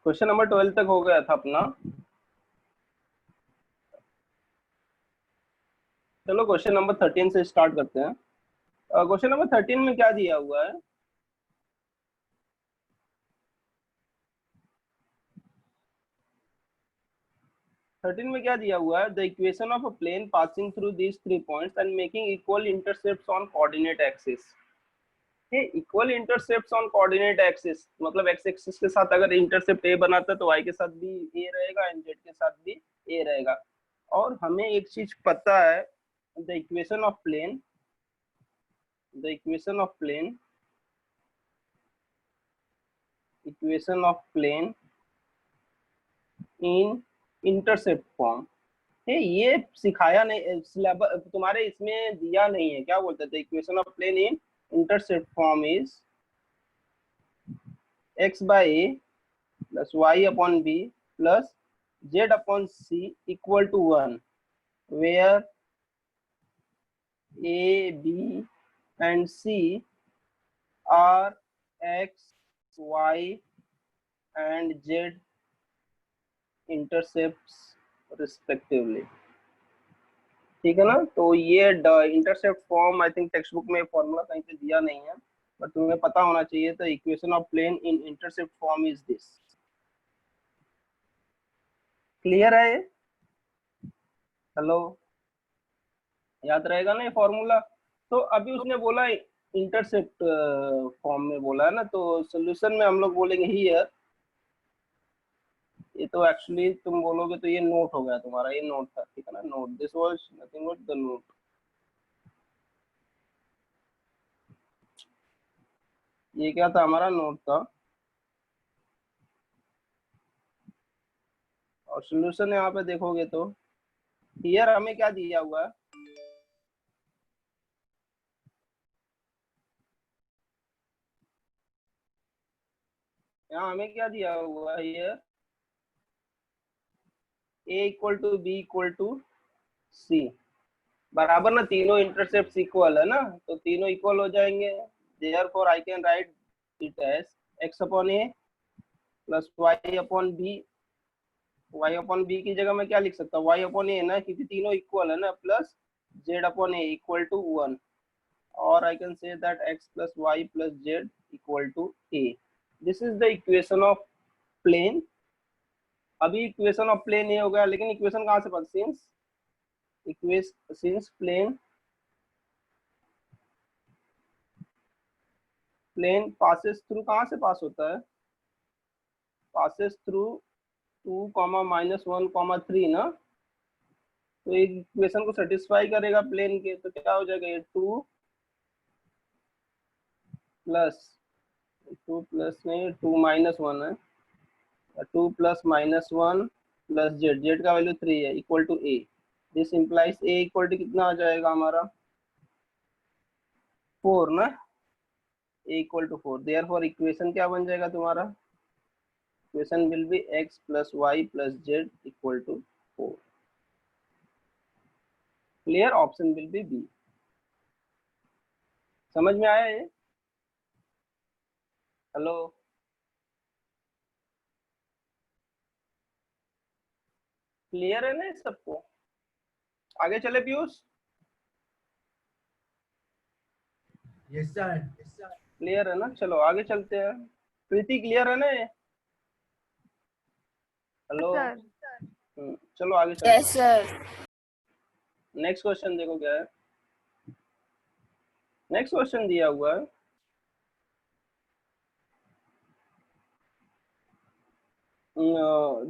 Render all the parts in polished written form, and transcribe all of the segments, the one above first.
Question number 12 तक हो गया था अपना। चलो क्वेश्चन नंबर 13 से स्टार्ट करते हैं। क्वेश्चन नंबर 13 में क्या दिया हुआ है? थर्टीन में क्या दिया हुआ है? The equation of a plane passing through these 3 points and making equal intercepts on coordinate axis. ये equal intercepts on coordinate axis मतलब एक्स एक्सिस के साथ अगर इंटरसेप्ट ए बनाता है तो वाई के साथ भी ए रहेगा एंड जेड के साथ भी ए रहेगा। और हमें एक चीज पता है, the equation of plane, the equation of plane, equation of plane in intercept form. ये सिखाया नहीं, सिलेबस तुम्हारे इसमें दिया नहीं है। क्या बोलते थे? Equation of plane in intercept form is x by a plus y upon b plus z upon c equal to 1, where a b and c are x y and z intercepts respectively. ठीक है ना? तो ये intercept form I think textbook में formula कहीं पे दिया नहीं है, बट तुम्हें पता होना चाहिए। तो equation of plane in intercept form is this. Clear है ये? हेलो, याद रहेगा ना ये फॉर्मूला? तो अभी उसने बोला इंटरसेप्ट फॉर्म में बोला है ना, तो सोल्यूशन में हम लोग बोलेंगे हियर। ये तो एक्चुअली तुम बोलोगे तो ये नोट हो गया तुम्हारा, ये नोट था। ठीक है ना? Note, this was nothing but the note. ये क्या था? हमारा नोट था। और सोल्यूशन यहाँ पे देखोगे तो हियर हमें क्या दिया हुआ है? यहाँ हमें क्या दिया हुआ है? Here a equal to b equal to c बराबर ना, तीनों इंटरसेप्ट इक्वल है ना, तो तीनों इक्वल हो जाएंगे। Therefore I can write it as x upon a plus y upon b. Y upon b की जगह मैं क्या लिख सकता हूँ? वाई अपॉन ए ना, क्योंकि तीनों इक्वल है ना, plus z upon a equal to 1। और I can say that x plus y plus z equal to a. This is the equation of plane. अभी इक्वेशन ऑफ प्लेन ये हो गया, लेकिन इक्वेशन कहाँ से पता? Since equation, since plane, plane passes through, कहाँ से पास होता है? पासेस थ्रू 2 कॉमा -1 3 ना। तो एक इक्वेशन को सेटिस्फाई करेगा प्लेन के, तो क्या हो जाएगा? ये 2 प्लस नहीं, 2 - 1 है। 2 + -1 प्लस जेड, जेड का वैल्यू 3 है, equal to a. This implies a equal to कितना आ जाएगा हमारा? 4 ना। A equal to 4, therefore equation क्या बन जाएगा तुम्हारा? Equation will be x plus y plus z equal to 4। Clear? Option will be b. समझ में आया ये? हेलो, क्लियर है ना सबको? आगे चले पीयूष? Yes sir. क्लियर है ना? चलो आगे चलते हैं। प्रीति क्लियर है ना ये? हेलो। सर। चलो आगे चलते यस सर। हैं। नेक्स्ट क्वेश्चन देखो क्या है। नेक्स्ट क्वेश्चन दिया हुआ है,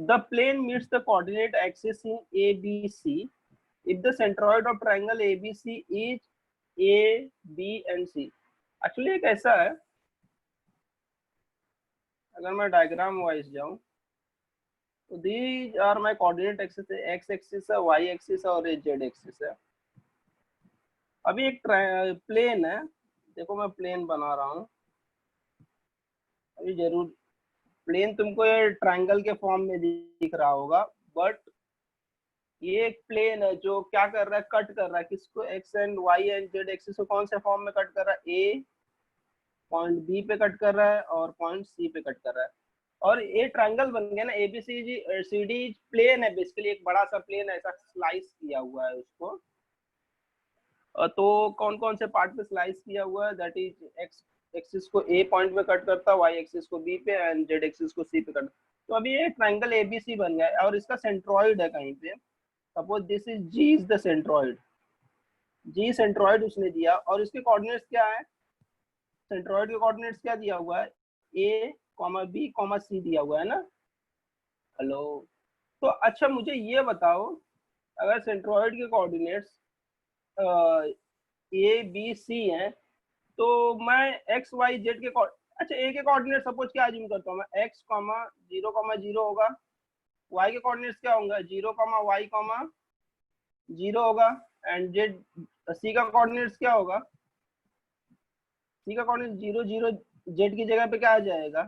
the plane meets the coordinate axis in ABC if the centroid of triangle ABC is A, B and C। Actually एक ऐसा है, अगर मैं डायग्राम वाइज जाऊं तो these are my coordinate axis, x axis है, वाई एक्सिस है और ये जेड एक्सिस है। अभी एक प्लेन है, देखो मैं प्लेन बना रहा हूँ अभी। जरूर प्लेन तुमको ये ट्रायंगल के फॉर्म में दिख रहा होगा, बट ये एक प्लेन है जो क्या कर रहा है? कट कर रहा है किसको? X and y and z axis को कौन से फॉर्म में कट कर रहा है? ए पॉइंट बी पे कट कर रहा है और पॉइंट सी पे कट कर रहा है। और ये ट्रायंगल बन गया ना, एबीसी सीडी प्लेन है, बेसिकली एक बड़ा सा प्लेन ऐसा स्लाइस किया हुआ है उसको। तो कौन कौन से पार्ट पे स्लाइस किया हुआ है, दैट इज एक्स एक्सिस को ए पॉइंट पे कट करता है, वाई एक्सिस को बी पे, एंड जेड एक्सिस को सी पे कट। तो अभी ये ट्रायंगल एबीसी बन गया है और इसका सेंट्रॉइड है कहीं पे, suppose this is g is the centroid, g centroid उसने दिया, और इसके कोऑर्डिनेट्स क्या है, सेंट्रॉइड के कोऑर्डिनेट्स क्या दिया हुआ है, ए कॉमा बी कॉमा सी दिया हुआ है ना। हेलो, तो अच्छा मुझे ये बताओ, अगर सेंट्रॉइड के कोऑर्डिनेट्स ए बी सी हैं, तो मैं एक्स वाई जेड के अच्छा ए के कोऑर्डिनेट सपोज क्या अज्यूम करता हूँ मैं, एक्स कॉमा जीरो होगा, वाई के कोऑर्डिनेट्स क्या होंगे, zero comma y comma zero होगा, एंड जेड सी का कोऑर्डिनेट्स क्या होगा, सी का कोऑर्डिनेट जीरो जीरो, जेड की जगह पे क्या आ जाएगा,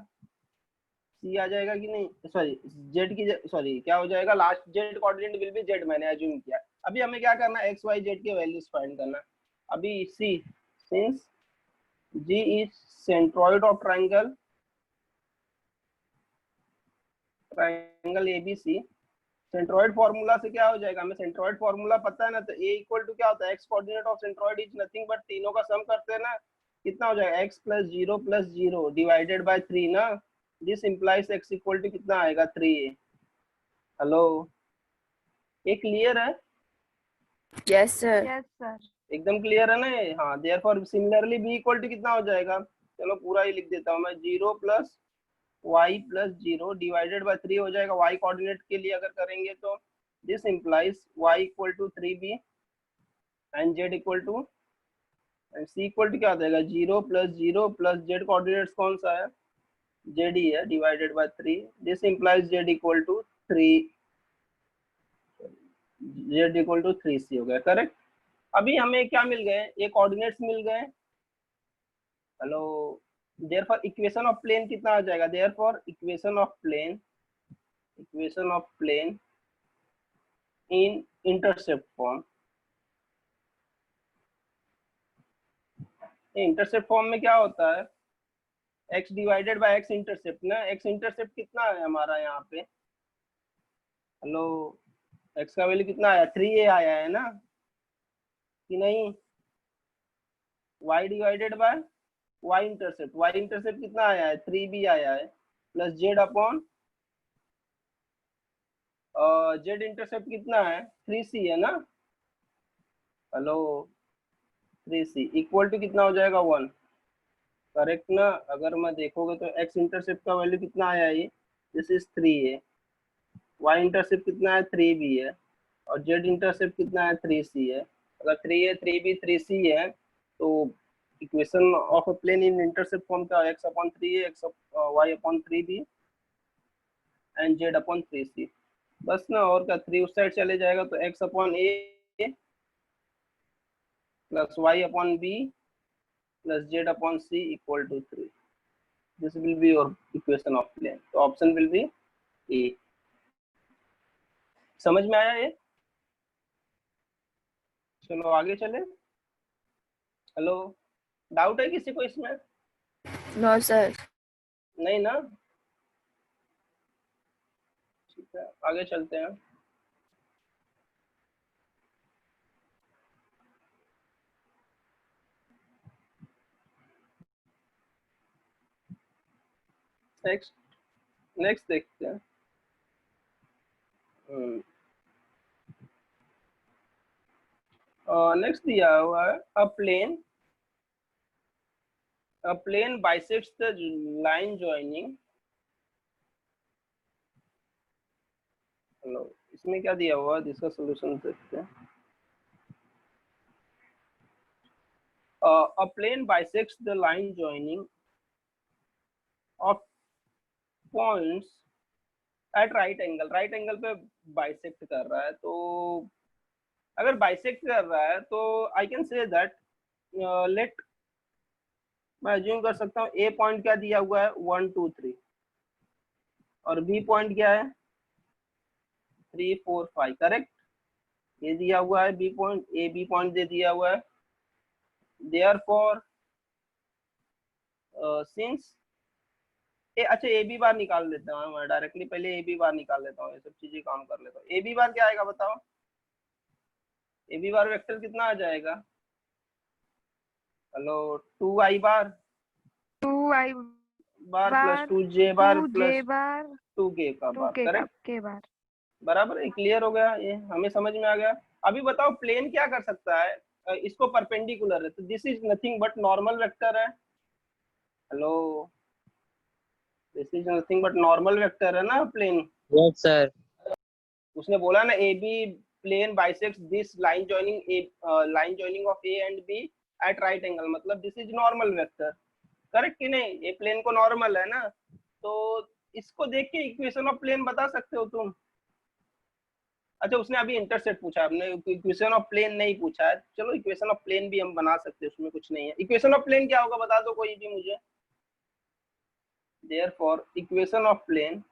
सी आ जाएगा कि नहीं, सॉरी जेड की सॉरी क्या हो जाएगा, last z coordinate will be z, मैंने अज्यूम किया। अभी हमें क्या करना है, एक्स वाई जेड के वैल्यूज फाइंड करना। अभी c, since G is centroid of triangle ABC, centroid formula से क्या हो जाएगा, हमें सेंट्रॉइड फॉर्मूला पता है ना, तो A इक्वल टू क्या होता है, x coordinate of centroid is nothing but तीनों का सम करते हैं ना, कितना हो जाएगा, x plus zero divided by 3 ना, this implies x equal to कितना आएगा 3a। हेलो, ये क्लियर है? Yes sir. Yes sir. एकदम क्लियर है ना ये? हाँ, therefore similarly b equal to कितना हो जाएगा, चलो पूरा ही लिख देता हूँ मैं, zero plus y plus zero divided by 3 हो जाएगा, y कोऑर्डिनेट के लिए अगर करेंगे तो this implies y equal to 3b and z equal to, and c equal to क्या हो जाएगा, जीरो प्लस z कोऑर्डिनेट्स कौन सा है, z ही है, divided by 3, this implies z equal to 3, z equal to 3c हो गया, करेक्ट। अभी हमें क्या मिल गए, ये कोऑर्डिनेट्स मिल गए। Hello, therefore equation of plane कितना आ जाएगा, therefore equation of plane in intercept form, intercept form में क्या होता है, x divided by x intercept ना, x इंटरसेप्ट कितना है हमारा यहाँ पे, हेलो, x का वैल्यू कितना आया, 3a आया है ना कि नहीं, y divided bye y intercept कितना आया है, 3b आया है, plus z upon z intercept कितना है, 3c है ना। हेलो, 3c इक्वल टू कितना हो जाएगा, 1, करेक्ट ना। अगर मैं देखोगे तो x इंटरसेप्ट का वैल्यू कितना आया है, this is 3a, y intercept कितना है, 3b है, और z इंटरसेप्ट कितना है, 3c है। अगर 3a 3b 3c है तो equation of a plane in intercept form का x upon 3a, x y upon 3b and z upon 3c, बस ना, और क्या, 3 उस साइड चले जाएगा तो x upon a plus y upon b plus z upon c equal to 3, this will be your equation of plane, तो option will be a. समझ में आया ये? चलो आगे चले। हेलो, डाउट है किसी को इसमें? No sir. नहीं ना, ठीक है आगे चलते हैं। नेक्स्ट देखते हैं। नेक्स्ट दिया हुआ है, a plane bisects the line joining, hello, इसमें क्या दिया हुआ है, इसका सॉल्यूशन देखते हैं। a plane bisects the line joining of points at right angle पे बाइसेक्ट कर रहा है, तो अगर बाइसेक्ट कर रहा है तो I can say that, let, मैं अज्यूम कर सकता हूँ ए पॉइंट क्या दिया हुआ है, 1 2 3, और बी पॉइंट क्या है, 3 4 5, करेक्ट, ये दिया हुआ है b point, a b point दे दिया हुआ है, देयरफॉर सिंस अच्छा ए बी बार निकाल लेता हूँ मैं डायरेक्टली, पहले ए बी बार निकाल लेता हूँ, ये सब चीजें काम कर लेता हूँ। ए बी बार क्या आएगा बताओ, ए बी बार वेक्टर कितना आ जाएगा, हेलो 2i बार 2i बार प्लस बार 2j बार 2j प्लस बार 2k का बार, 2k करेक्ट। के बार। बराबर है, क्लियर हो गया, ये हमें समझ में आ गया। अभी बताओ प्लेन क्या कर सकता है, इसको परपेंडिकुलर है, तो this is nothing but normal vector है, hello this is nothing but normal vector है ना प्लेन। Yes sir. उसने बोला ना ए b plane bisects this line joining of a and b at right angle, मतलब this is normal vector, correct कि नहीं, ये प्लेन को नॉर्मल है ना, तो इसको देख के इक्वेशन ऑफ प्लेन बता सकते हो तुम। अच्छा उसने अभी इंटरसेप्ट पूछा, आपने इक्वेशन ऑफ प्लेन नहीं पूछा है, चलो इक्वेशन ऑफ प्लेन भी हम बना सकते हैं, उसमें कुछ नहीं है। इक्वेशन ऑफ प्लेन क्या होगा बता दो कोई भी मुझे। Therefore equation of plane,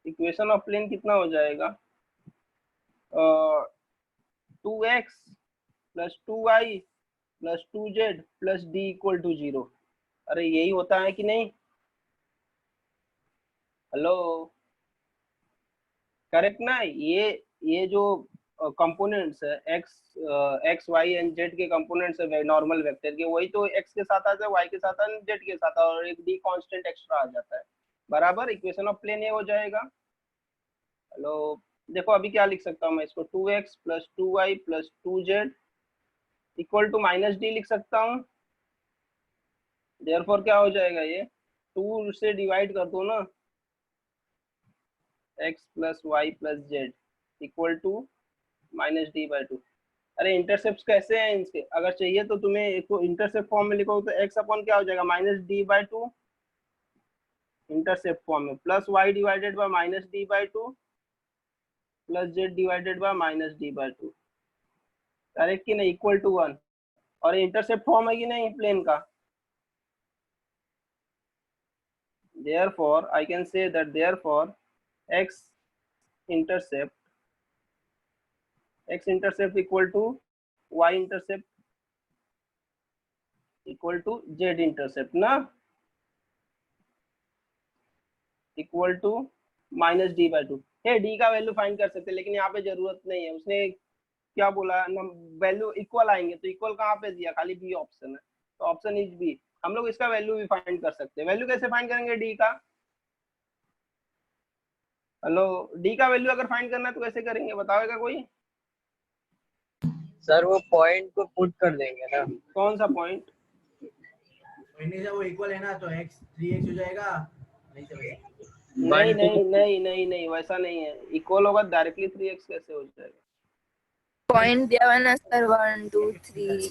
equation of plane कितना हो जाएगा, 2x plus 2y plus 2z plus d equal to 0। अरे यही होता है कि नहीं, हेलो करेक्ट ना, ये जो कंपोनेंट्स है एक्स वाई एंड जेड के कंपोनेंट्स है नॉर्मल वेक्टर के, वही तो एक्स के साथ आता है, वाई के साथ आता है, जेड के साथ आता है, और एक डी कांस्टेंट एक्स्ट्रा आ जाता है, बराबर। इक्वेशन ऑफ प्लेन ये हो जाएगा। हेलो देखो अभी क्या लिख सकता हूँ मैं इसको, 2x plus 2y plus 2z equal to minus d लिख सकता हूँ। देयरफॉर क्या हो जाएगा, ये 2 से डिवाइड कर दो ना, x plus y plus z equal to minus d by 2। अरे इंटरसेप्ट कैसे हैं इनके, अगर चाहिए तो तुम्हें इसको इंटरसेप्ट फॉर्म में लिखो तो x अपॉन क्या हो जाएगा minus d by 2 intercept form में, plus y divided by minus d by 2 plus z divided by minus d by 2, correct कि नहीं, इक्वल टू 1। और इंटरसेप्ट फॉर्म है कि नहीं प्लेन का। therefore I can say that therefore x intercept equal to y intercept equal to z intercept ना, equal to minus d by 2। है D का वैल्यू फाइंड कर सकते हैं, लेकिन यहाँ पे जरूरत नहीं है, उसने क्या बोला ना, वैल्यू इक्वल आएंगे, तो इक्वल कहाँ पे दिया, खाली बी ऑप्शन है, तो ऑप्शन इज बी। हम लोग इसका वैल्यू भी फाइंड कर सकते हैं। वैल्यू कैसे फाइंड करेंगे डी का, हेलो डी का वैल्यू अगर फाइंड करना है तो कैसे करेंगे बताओगा कोई। सर वो पॉइंट को पुट कर देंगे ना। कौन सा पॉइंट, से वो इक्वल है ना, तो x 3x हो जाएगा, नहीं तो नहीं नहीं नहीं नहीं नहीं वैसा नहीं है, इक्वल होगा डायरेक्टली 3x कैसे हो जाएगा, पॉइंट दिया हुआ ना सर 1 2 3।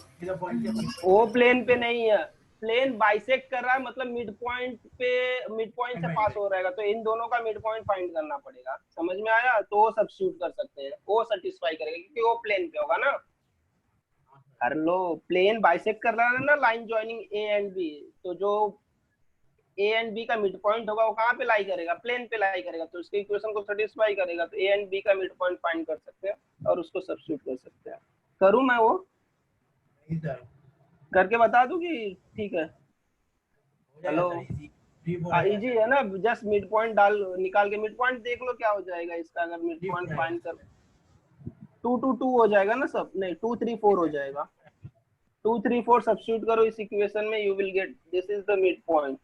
वो प्लेन पे नहीं है, प्लेन बाइसेक्ट कर रहा है, मतलब मिड पॉइंट पे, मिड पॉइंट से पास हो रहेगा, तो इन दोनों का मिड पॉइंट फाइंड करना पड़ेगा, समझ में आया, तो वो सब्स्टिट्यूट कर सकते हैं, वो सेटिस्फाई करेगा क्योंकि वो प्लेन पे होगा ना। कर लो, प्लेन बाइसेक्ट कर रहा है ना line joining a and b, तो जो ए एंड बी का मिड पॉइंट होगा वो कहाँ पे लाई करेगा, प्लेन पे लाई करेगा, तो उसके इक्वेशन को सेटिस्फाई करेगा, तो ए एंड बी का मिड पॉइंट फाइंड कर सकते हैं और उसको सब्स्टिट्यूट कर सकते हैं। करूँ मैं वो करके बता दूं कि ठीक है, हेलो इजी है ना, जस्ट मिड पॉइंट डाल निकाल के मिड पॉइंट देख लो क्या हो जाएगा इसका, अगर मिड पॉइंट फाइंड कर 2 2 2 हो जाएगा ना सब, नहीं 2 3 4 हो जाएगा, 2 3 4 सब्स्टिट्यूट करो इस इक्वेशन में, you will get this is the mid point,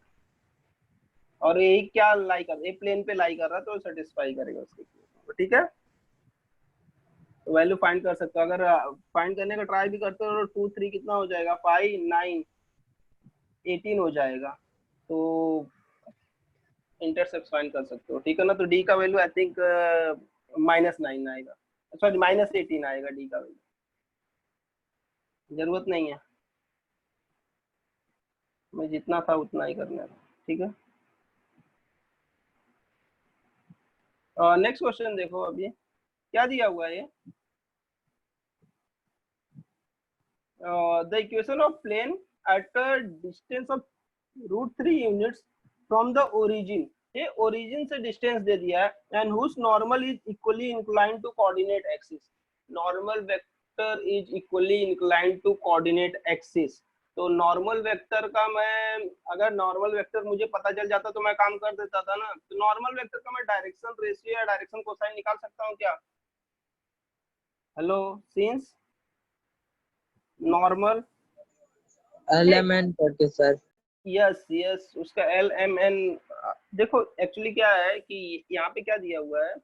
और यही क्या लाई कर, ये प्लेन पे लाई कर रहा है तो सेटिस्फाई करेगा उसके इक्वेशन को, ठीक है। तो वैल्यू फाइंड कर सकते हो, अगर फाइंड करने का ट्राई भी करते हो तो 2 3 कितना हो जाएगा, 5 9 18 हो जाएगा, तो इंटरसेप्ट फाइंड कर सकते हो, ठीक है ना। तो डी का वैल्यू आई थिंक -9 आएगा, सॉरी -18 आएगा डी का वैल्यू, जरूरत नहीं है, मैं जितना था उतना ही करना है, ठीक है। नेक्स्ट क्वेश्चन देखो, अभी क्या दिया हुआ है ये, the equation of plane at a distance of √3 units from the origin, ये ओरिजिन से डिस्टेंस दे दिया है, and whose normal is equally inclined to coordinate axis, normal vector is equally inclined to coordinate axis, तो normal vector का मैं, अगर normal vector मुझे पता चल जाता तो मैं काम कर देता था ना। तो नॉर्मल वेक्टर का मैं डायरेक्शन रेशियो या डायरेक्शन कोसाइन निकाल सकता हूँ क्या? हेलो, सिंस नॉर्मल LMN करके सर। यस यस, उसका LMN। देखो एक्चुअली क्या है कि यहाँ पे क्या दिया हुआ है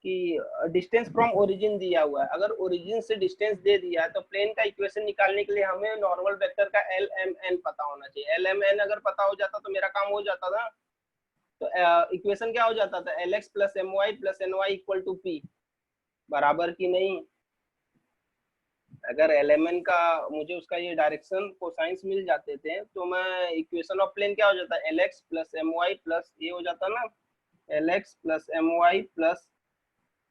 कि डिस्टेंस फ्रॉम ओरिजिन दिया हुआ है। अगर ओरिजिन से डिस्टेंस दे दिया है तो प्लेन का इक्वेशन निकालने के लिए हमें नॉर्मल वेक्टर का LMN पता होना चाहिए। LMN अगर पता हो जाता तो मेरा काम हो जाता था। तो इक्वेशन क्या हो जाता था? LX plus MY plus NY equal to P, बराबर की नहीं? अगर LMN का मुझे उसका ये डायरेक्शन कोसाइंस मिल जाते थे तो मैं इक्वेशन ऑफ प्लेन क्या हो जाता है? LX प्लस MY प्लस ये हो जाता ना, LX plus MY plus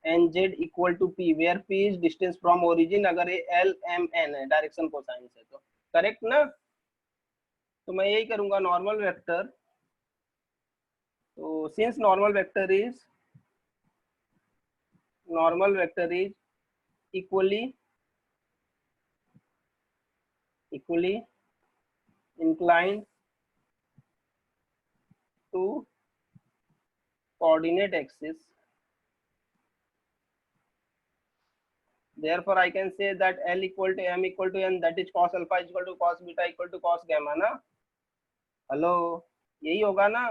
NZ equal to P, where P is distance from origin. अगर ये LMN है, डायरेक्शन कोसाइंस है, तो करेक्ट ना? तो मैं यही करूंगा, नॉर्मल वेक्टर। तो since normal vector is equally inclined to coordinate axis, therefore I can say that L equal to M equal to N, that is cos alpha equal to cos beta equal to cos gamma ना। Hello, यही होगा ना?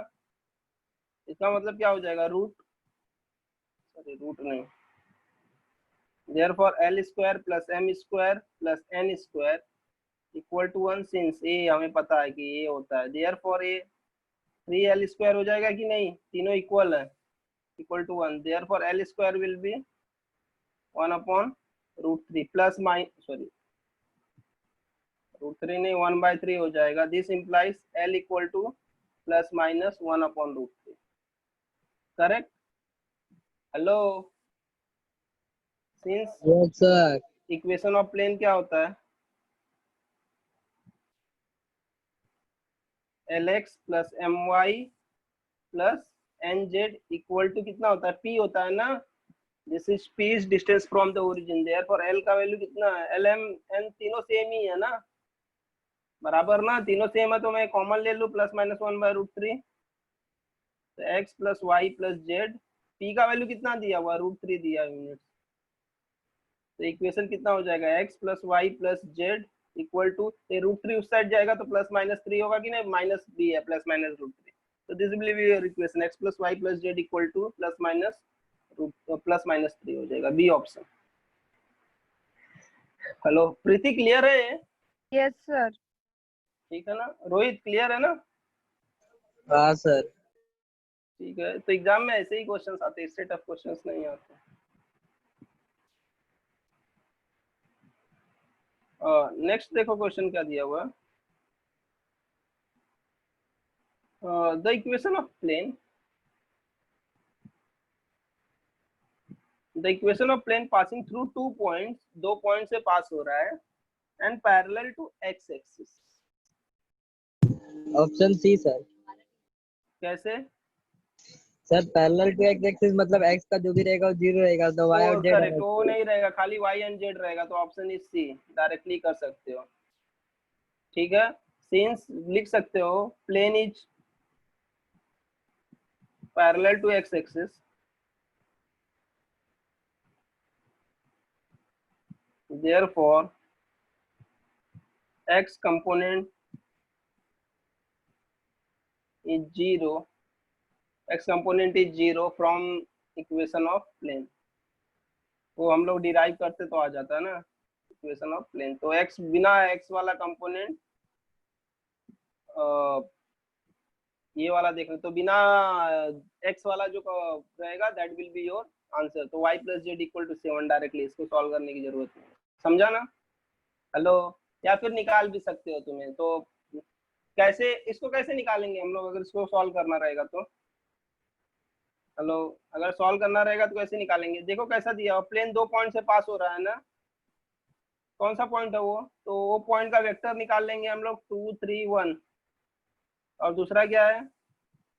इसका मतलब क्या हो जाएगा? Root नहीं, therefore L square plus M square plus N square equal to 1, since a हमें पता है कि ये होता है, therefore ए 3L स्क्वायर हो जाएगा कि नहीं? तीनों इक्वल है, equal to 1, therefore L square will be 1 upon √3 plus sorry √3 नहीं, 1/3 हो जाएगा। This implies L equal to plus minus 1 upon √3, correct? Hello, since yes sir. Equation of plane क्या होता है? LX plus MY plus NZ equal to कितना होता है? P होता है ना। This is P is distance from the origin, therefore L का वैल्यू कितना है? LMN तीनों सेम ही है ना, बराबर ना? तीनों सेम है तो मैं कॉमन ले लूं, प्लस माइनस 1/√3, तो x plus y plus z. P का वैल्यू कितना दिया हुआ? √3 दिया यूनिट। तो इक्वेशन कितना हो जाएगा? x plus y plus z equal to, √3 उस साइड जाएगा तो प्लस माइनस 3 होगा कि नहीं? माइनस b है, प्लस माइनस √3। तो this will be your equation, x plus y plus z equal to plus minus 3 हो जाएगा, b option. Hello Preeti, clear है? Yes, sir. ठीक है ना? रोहित क्लियर है ना? हाँ सर। ठीक है, तो एग्जाम में ऐसे ही क्वेश्चंस आते हैं, इससे टफ क्वेश्चंस नहीं आते। नेक्स्ट देखो क्वेश्चन क्या दिया हुआ है। The equation of plane, the equation of plane passing through 2 points, 2 point से पास हो रहा है, and parallel to x axis. Option c sir. कैसे? Sir parallel to x axis मतलब एक्स का जो भी रहेगा वो 0 रहेगा, तो वाई और जेड करेक्ट, वो नहीं रहेगा, खाली y एंड z रहेगा, तो ऑप्शन इज सी, डायरेक्टली कर सकते हो। ठीक है, सिंस लिख सकते हो plane is parallel to x axis, therefore x component is 0, x component is 0 from equation of plane। वो हम लोग डिराइव करते तो आ जाता है ना इक्वेशन ऑफ प्लेन। तो x, बिना x वाला कंपोनेंट, ये वाला देख रहे तो बिना x वाला जो रहेगा that will be your answer. तो y plus z equal to 7 directly, इसको सॉल्व करने की जरूरत नहीं, समझा ना? हेलो, या फिर निकाल भी सकते हो तुम्हें। तो कैसे इसको कैसे निकालेंगे हम लोग, अगर इसको सॉल्व करना रहेगा तो? हेलो, अगर सॉल्व करना रहेगा तो कैसे निकालेंगे? देखो कैसा दिया हुआ, प्लेन 2 पॉइंट से पास हो रहा है ना, कौन सा पॉइंट है वो? तो वो पॉइंट का वेक्टर निकाल लेंगे हम लोग, 2 3 1, और दूसरा क्या है?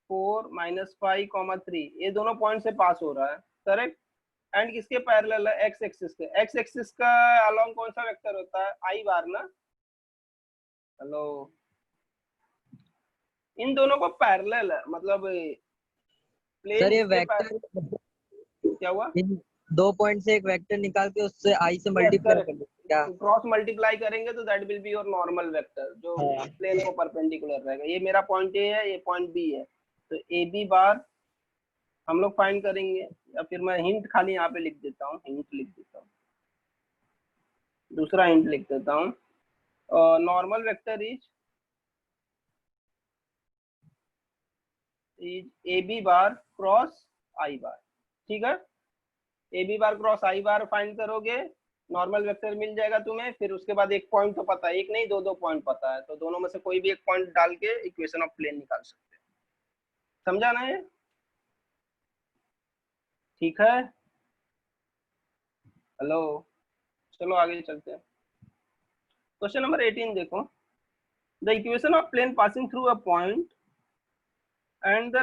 4 -5, 3, ये दोनों पॉइंट से पास हो रहा है, करेक्ट? एंड किसके पैरेलल है? एक्स एक्सिस के। एक्स एक्सिस का अलोंग कौन सा वेक्टर होता है? आई बार ना। हेलो, इन दोनों को पैरेलल है, मतलब सर ये प्लेन के वेक्टर क्या हुआ? इन 2 पॉइंट से एक वेक्टर निकाल के उससे आई से यस मल्टीप्लाई कर करेक्ट, दो क्या? क्रॉस मल्टीप्लाई करेंगे तो that will be your normal vector जो हाँ। प्लेन को परपेंडिकुलर रहेगा। ये मेरा पॉइंट ए है, ये पॉइंट बी है, तो ए बी बार हम लोग फाइंड करेंगे, या फिर मैं हिंट खाली यहाँ पे लिख देता हूँ, हिंट लिख देता हूँ, दूसरा हिंट लिख देता हूँ। Normal vector is a B bar cross i bar, ठीक है? A B bar cross i bar find करोगे, नॉर्मल वेक्टर मिल जाएगा तुम्हें। फिर उसके बाद एक पॉइंट तो पता है, एक नहीं दो पॉइंट पता है, तो दोनों में से कोई भी एक पॉइंट डाल के इक्वेशन ऑफ प्लेन निकाल सकते हैं। समझा ना ये? ठीक है, हेलो, चलो आगे चलते हैं। क्वेश्चन नंबर 18 देखो, the equation of plane passing through a point and the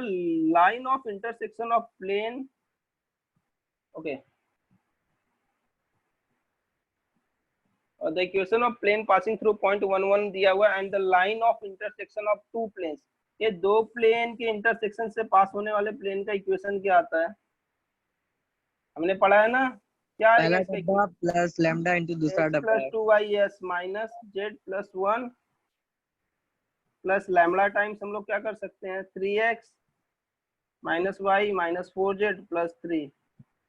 line of intersection of plane, okay, the equation of plane passing through point 1 1 दिया हुआ and the line of intersection of two planes, ये दो plane के intersection से पास होने वाले plane का equation क्या आता है? हमने पढ़ा है ना, क्या आएगा पहला इसका? डब्बा प्लस लैम्डा इंटू दूसरा x डब्बा plus 2y minus z plus 1 plus lambda times हम लोग क्या कर सकते हैं, 3x minus y minus 4z plus 3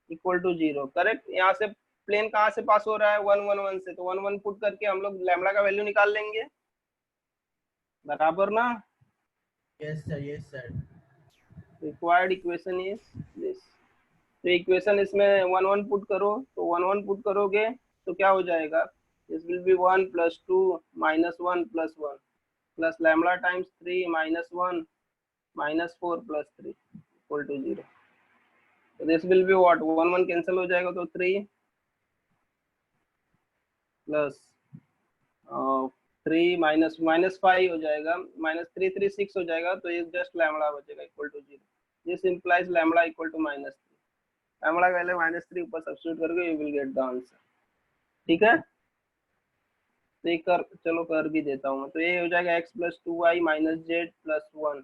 equal to 0। Correct, यहाँ से प्लेन कहाँ से पास हो रहा है, 1 1 1 से, तो 1 1 पुट करके हम लोग लैम्डा का वैल्यू निकाल लेंगे, बराबर ना? Yes sir, yes sir. Required equation is this. तो इक्वेशन इसमें 1 1 पुट करो, तो 1 1 पुट करोगे तो क्या हो जाएगा, this will be 1 plus 2 minus 1 plus 1 plus lambda times 3 minus 1 minus 4 plus 3 equal to 0। तो this will be what, 1 1 cancel हो जाएगा तो 3 प्लस 3 माइनस माइनस 5 हो जाएगा, माइनस 3 3 6 हो जाएगा, तो ये जस्ट लैम्डा बचेगा equal to 0। This implies lambda equal to minus 3, lambda का वैल्यू माइनस 3 ऊपर सब्स्टिट्यूट करके you will get the answer. ठीक है, तो ये कर, चलो कर भी देता हूँ मैं, तो ये हो जाएगा x plus 2y minus z plus 1।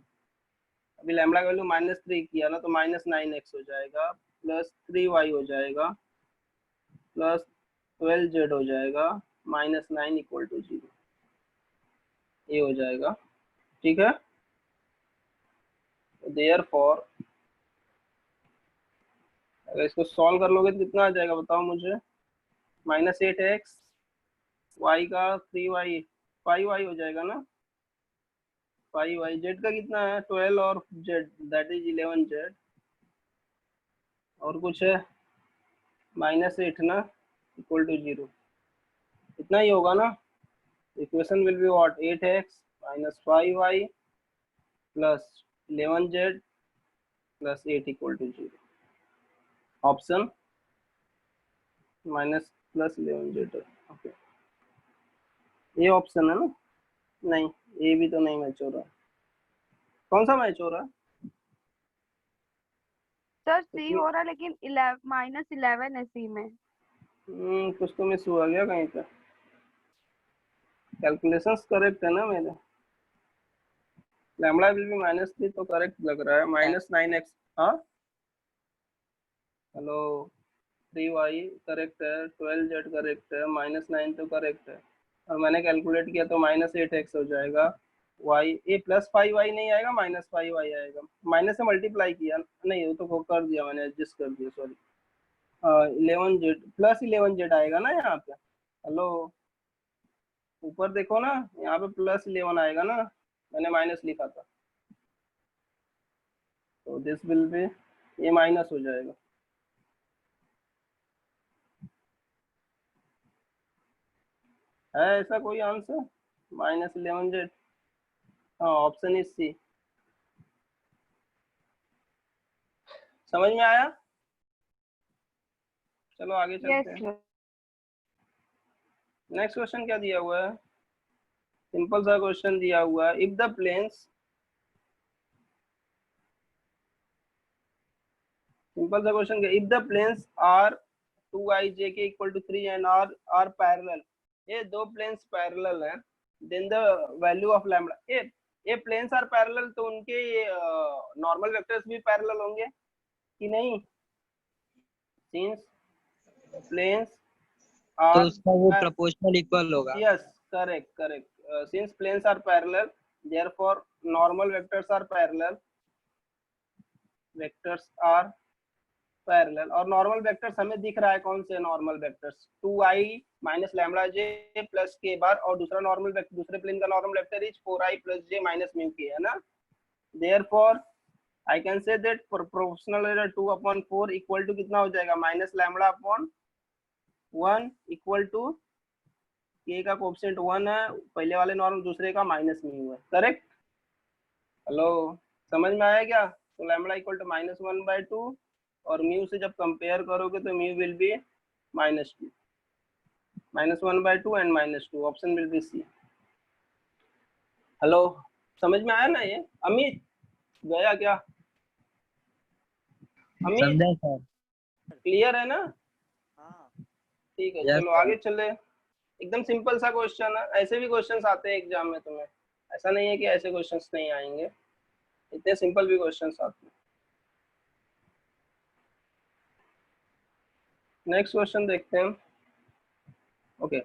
अभी लैम्डा का वैल्यू माइनस 3 किया ना, तो माइनस 9x हो जाएगा प्लस 3y हो जाएगा प्लस 12z हो जाएगा माइनस 9 इक्वल टू 0, ये हो जाएगा। ठीक है, देयरफॉर अगर इसको सॉल्व कर लोगे तो कितना आ जाएगा बताओ मुझे, माइनस 8x y का 3y 5y हो जाएगा ना, 5y, z का कितना है 12 और z दैट इज 11z, और कुछ है माइनस 8 ना इक्वल टू 0, इतना ही होगा ना। Equation will be what, 8x minus 5y plus 11z plus 8 equal to 0। Option minus plus 11z, okay, ये ऑप्शन है ना? नहीं, ये भी तो नहीं मैच हो रहा। कौन सा मैच हो रहा? सर सी हो रहा है लेकिन -11 है सी में। कुछ तो मिस हुआ गया कहीं पे, कैलकुलेशंस करेक्ट है ना मेरे, लैम्डा विल बी -3 तो करेक्ट लग रहा है, माइनस 9x, हाँ हेलो, 3y करेक्ट है, 12z करेक्ट है, माइनस 9 तो करेक्ट है, और मैंने कैलकुलेट किया तो माइनस 8x हो जाएगा, y ये प्लस 5y नहीं आएगा, माइनस 5y आएगा, माइनस से मल्टीप्लाई किया नहीं, वो तो कर दिया मैंने, एडजस्ट कर दिया, सॉरी। 11z प्लस 11z आएगा ना यहाँ पे, हेलो ऊपर देखो ना, यहाँ पे प्लस 11 आएगा ना, मैंने माइनस लिखा था, तो दिस विल बी, ये माइनस हो जाएगा। है ऐसा कोई आंसर, -11z? हाँ, ऑप्शन इज सी। समझ में आया? चलो आगे चलते हैं। यस नेक्स्ट क्वेश्चन क्या दिया हुआ है, सिंपल सा क्वेश्चन दिया हुआ है, इफ द प्लेन्स, सिंपल सा question, if the planes are 2i j k equal to 3 and are parallel, ये दो प्लेन्स पैरेलल हैं, then the value of lambda, ये planes are parallel, तो उनके normal vectors भी parallel होंगे कि नहीं? Since planes तो are उसका वो प्रोपोर्शनल इक्वल होगा। yes, correct. Since planes are parallel, therefore normal vectors are parallel, और नॉर्मल वेक्टर्स हमें दिख रहा है कौन से normal vectors, 2i minus lambda j plus k bar, और दूसरा नॉर्मल वेक्टर, दूसरे प्लेन का normal vector is 4i plus j minus mu k, है ना। Therefore I can say that proportional error 2/4 equal to कितना हो जाएगा, minus lambda upon 1 equal to k का कोएफिशिएंट 1 है, पहले वाले नॉर्मल, दूसरे का माइनस म्यू है, करेक्ट। हेलो, समझ में आया क्या? तो लैम्बडा इक्वल टू -1/2, और म्यू से जब कंपेयर करोगे तो mu will be -2, -1/2 and -2, option will be C. Hello, समझ में आया ना ये? अमित गया क्या? अमित समझा सर। क्लियर है ना? हाँ ठीक है, Yes, चलो आगे चले। एकदम सिंपल सा क्वेश्चन है, ऐसे भी क्वेश्चंस आते हैं एग्जाम में तुम्हें, ऐसा नहीं है कि ऐसे क्वेश्चंस नहीं आएंगे, इतने सिंपल भी क्वेश्चंस आते हैं। नेक्स्ट क्वेश्चन देखते हैं। ओके,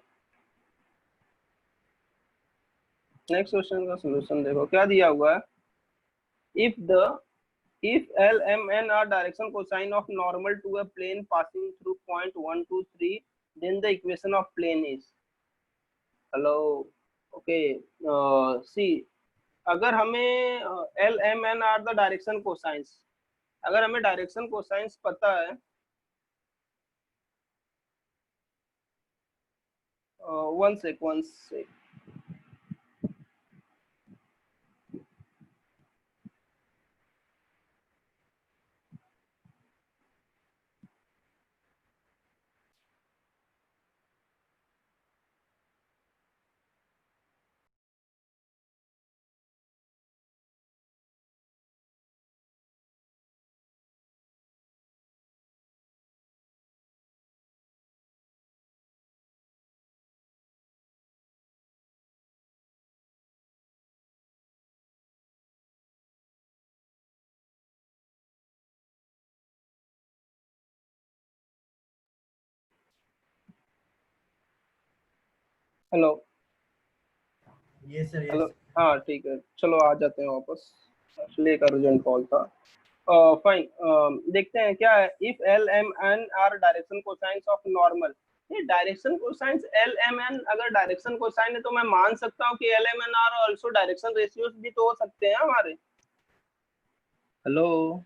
नेक्स्ट क्वेश्चन का सॉल्यूशन देखो क्या दिया हुआ है। if L, M, N are direction cosine of normal to a plane passing through point 1, 2, 3, then the equation of plane is, hello, okay, see, अगर हमें L, M, N are the direction cosines, अगर हमें direction cosines पता है, one sec, hello yes sir hello, yes. हाँ ठीक है, चलो आ जाते हैं वापस, एक्चुअली एक अर्जेंट कॉल था। फाइन, देखते हैं क्या है। If l M N are direction cosines of normal, ये direction cosines l M n अगर डायरेक्शन कोसाइन है तो मैं मान सकता हूँ कि l M N are also direction ratios भी तो हो सकते हैं हमारे। Hello,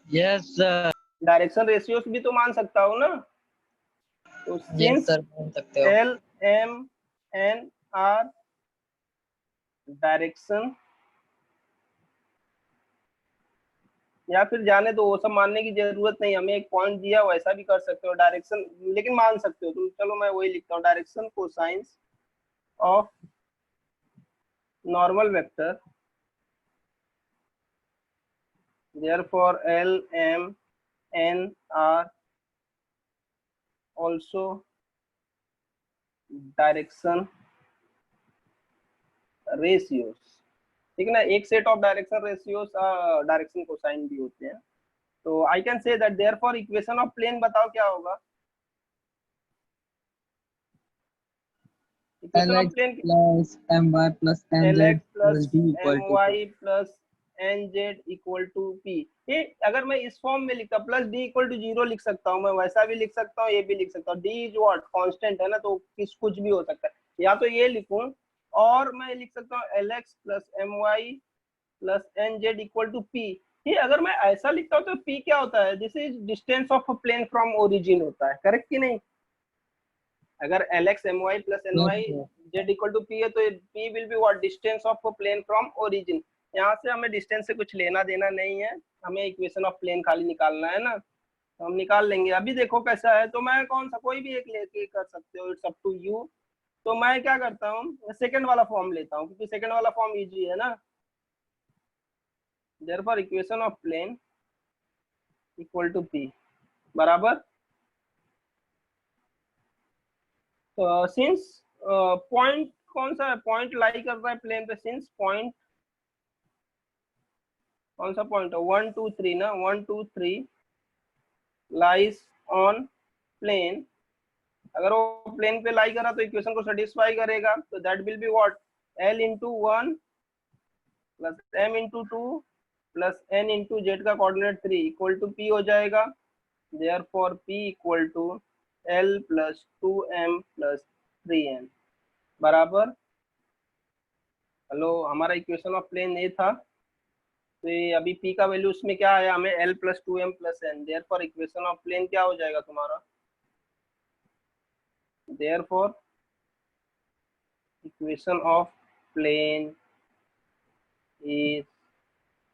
yes sir. Direction ratios भी तो मान सकता हूँ ना। तो यस सर, मान सकते हो। L M N are direction, या फिर जाने दो वो सब मानने की जरूरत नहीं, हमें एक पॉइंट दिया वैसा भी कर सकते हो डायरेक्शन, लेकिन मान सकते हो तुम। चलो मैं वही लिखता हूँ, direction cosines of normal vector, therefore L, M, N are also direction ratios, ठीक है ना। एक set of direction ratios direction cosine भी होते हैं। तो I can say that therefore equation of plane बताओ क्या होगा। Equation of plane plus my plus Lx nz plus d equal to my plus nz equal to p। ये अगर मैं इस फॉर्म में लिखता, प्लस d इक्वल टू 0 लिख सकता हूँ, मैं वैसा भी लिख सकता हूँ, ये भी लिख सकता हूँ। d इज व्हाट, कांस्टेंट है ना, तो कुछ भी हो सकता है। या तो ये लिखूं, और मैं लिख सकता हूँ Lx plus my plus nz equal to p। ये अगर मैं ऐसा लिखता हूँ तो p क्या होता है, this is distance of plane from origin होता है, करेक्ट कि नहीं। अगर Lx my plus ny z equal to p है तो p will be what, distance of plane from origin. यहाँ से हमें डिस्टेंस से कुछ लेना देना नहीं है, हमें इक्वेशन ऑफ प्लेन खाली निकालना है ना, तो हम निकाल लेंगे। अभी देखो कैसा है, तो मैं कौन सा कोई भी एक लेके कर सकते हो, इट्स अप टू यू। तो मैं क्या करता हूँ, सेकंड वाला फॉर्म लेता हूँ, क्योंकि सेकंड वाला फॉर्म इजी है ना। Therefore equation of plane equal to p बराबर, since point कौन सा पॉइंट लाई कर रहा है प्लेन पे, सिंस पॉइंट कौन सा पॉइंट है, 1 2 3 ना, 1 2 3 लाइज ऑन प्लेन। अगर वो प्लेन पे लाई करा तो इक्वेशन को सेटिस्फाई करेगा, तो that will be what, L into 1 plus M into 2 plus N into Z का कोऑर्डिनेट 3 इक्वल टू P हो जाएगा। Therefore P equal to L plus 2M plus 3N बराबर, हेलो, हमारा इक्वेशन ऑफ प्लेन ए था, तो ये अभी P का वैल्यू उसमें क्या आया हमें, L plus 2M plus N। Therefore equation of plane क्या हो जाएगा तुम्हारा, therefore equation of plane is,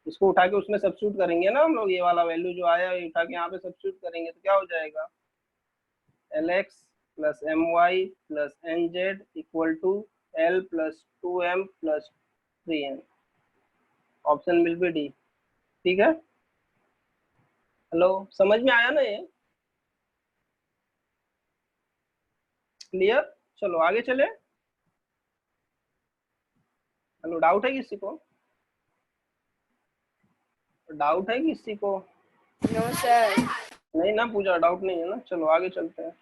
इसको उठा के उसमें सब्स्टिट्यूट करेंगे ना हम लोग, ये वाला वैल्यू जो आया है उठा के यहाँ पे सब्स्टिट्यूट करेंगे तो क्या हो जाएगा, Lx plus My plus Nz equal to L plus 2M plus 3N। Option will be D. ठीक है, हेलो, समझ में आया ना ये, क्लियर? चलो आगे चले। हेलो, डाउट है किसी को, डाउट है किसी को? No sir. नहीं ना, पूजा डाउट नहीं है ना, चलो आगे चलते हैं।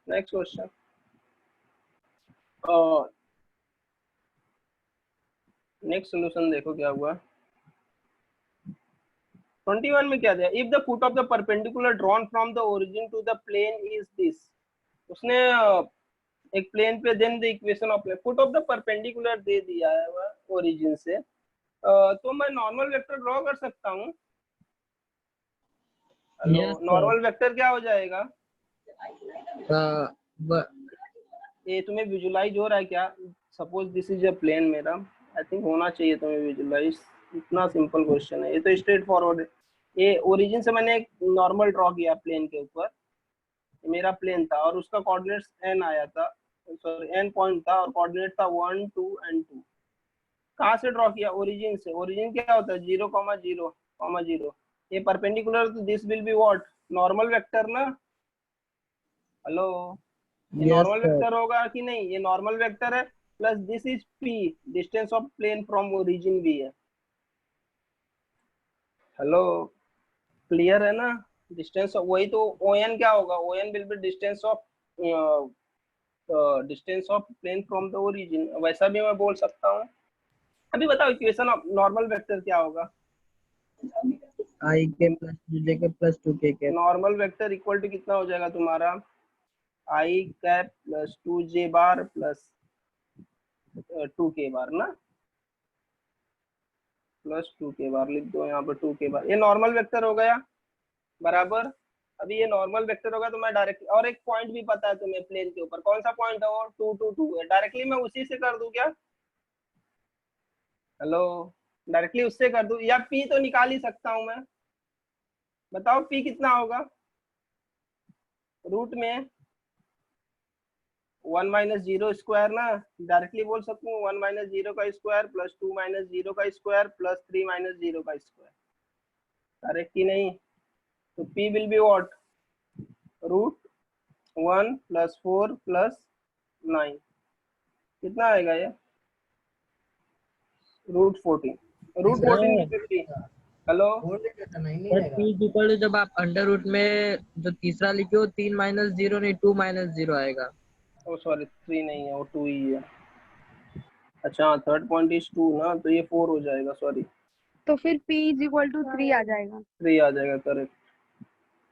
नेक्स्ट क्वेश्चन, नेक्स्ट सोल्यूशन देखो क्या हुआ। 21 में क्या दिया, if the foot of the perpendicular drawn from the origin to the plane is this. उसने एक प्लेन पे then the equation of foot of the perpendicular दे दिया है ओरिजिन से, तो मैं नॉर्मल वेक्टर ड्रॉ कर सकता हूँ। नॉर्मल वेक्टर क्या हो जाएगा, ये तुम्हें विजुलाइज हो रहा है क्या? Suppose this is a plane, मेरा आई थिंक होना चाहिए तुम्हें विजुलाइज, इतना सिंपल क्वेश्चन है ये तो, स्ट्रेट फॉरवर्ड है। ये ओरिजिन से मैंने एक नॉर्मल ड्रॉ किया प्लेन के ऊपर, मेरा प्लेन था और उसका कोऑर्डिनेट्स n आया था, सॉरी n पॉइंट था और कोऑर्डिनेट था 1 2 एंड 2। कहाँ से ड्रॉ किया, ओरिजिन से। ओरिजिन क्या होता है, 0 0 0। ये परपेंडिकुलर, तो this will be what, normal vector ना। हेलो, ये नॉर्मल वेक्टर होगा कि नहीं, ये नॉर्मल वेक्टर है, plus this is p, distance of plane from origin भी है। हेलो, क्लियर है ना? डिस्टेंस वही तो, ON क्या होगा, ON will be distance of plane from the origin, वैसा भी मैं बोल सकता हूँ। अभी बताओ इक्वेशन ऑफ नॉर्मल वेक्टर क्या होगा, I के प्लस 2j के प्लस 2k के। नॉर्मल वेक्टर इक्वल टू कितना हो जाएगा तुम्हारा, I cap plus 2j bar plus 2k बार ना, प्लस 2k बार लिख दो यहाँ पर, 2k बार, ये नॉर्मल वेक्टर हो गया बराबर। अभी ये नॉर्मल वेक्टर होगा तो मैं डायरेक्टली, और एक पॉइंट भी पता है तुम्हें प्लेन के ऊपर, कौन सा पॉइंट है वो, 2 2 2 है, डायरेक्टली मैं उसी से कर दूं क्या, हेलो, डायरेक्टली उससे कर दूं, या P तो निकाल ही सकता हूं मैं, बताओ P कितना होगा, रूट में 1 माइनस 0 स्क्वायर ना, डायरेक्टली बोल सकूं 1 माइनस 0 का स्क्वायर प्लस 2 माइनस 0 का स्क्वायर प्लस 3 माइनस 0 का स्क्वायर, करेक्ट कि नहीं? तो P will be what, root 1 plus 4 plus 9, कितना आएगा ये, रूट 14, रूट 14 50। हेलो, पर p इक्वल टू, जब आप अंडर रूट में जो तीसरा लिखे हो 3 माइनस 0 नहीं 2 माइनस 0 आएगा। ओ सॉरी, 3 नहीं है वो 2 ही है। अच्छा, थर्ड पॉइंट इज 2 ना, तो ये 4 हो जाएगा, सॉरी। तो फिर p इज इक्वल टू 3 आ जाएगा। 3 आ जाएगा, करेक्ट।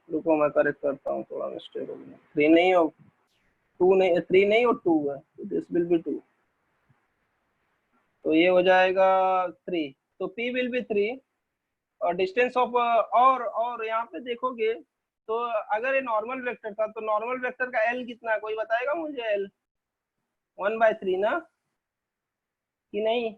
रुको मैं करेक्ट करता हूँ, थोड़ा मिस्टेक हो गया, 3 नहीं हो, 2 नहीं, 3 नहीं और 2 है, तो दिस विल बी 2, तो ये हो जाएगा 3, तो P विल बी 3 और डिस्टेंस ऑफ, और यहाँ पे देखोगे तो अगर ये नॉर्मल वेक्टर था तो नॉर्मल वेक्टर का L कितना है, कोई बताएगा मुझे? L 1/3 ना, कि नहीं?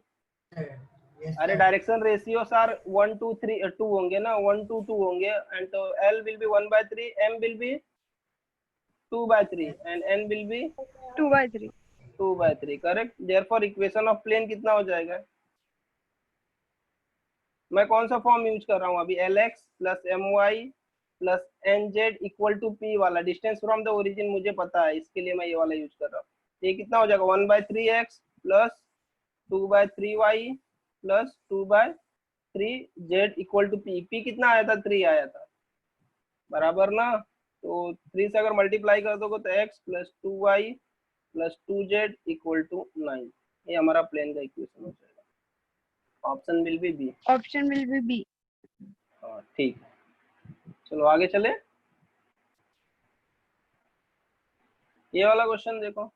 अरे डायरेक्शन रेशियोस आर 1 2 3 2 होंगे ना, 1 2 2 होंगे, एंड तो L will be 1/3, M will be 2/3 and N will be 2/3। 2/3, correct. Therefore equation of plane कितना हो जाएगा, मैं कौन सा फॉर्म यूज कर रहा हूँ अभी, Lx plus My plus Nz equal to P वाला, डिस्टेंस फ्रॉम द ओरिजिन मुझे पता है, इसके लिए मैं ये वाला यूज कर रहा हूँ। ये कितना हो जाएगा 1/3x plus 2/3y plus 2/3z equal to p। p कितना आया था 3 आया था बराबर ना। तो 3 से अगर मल्टीप्लाई कर दोगे तो x plus 2y plus 2z equal to 9। ये हमारा प्लेन का इक्वेशन हो जाएगा। Option will be B. Option will be B. हाँ ठीक है, चलो आगे चले। ये वाला क्वेश्चन देखो।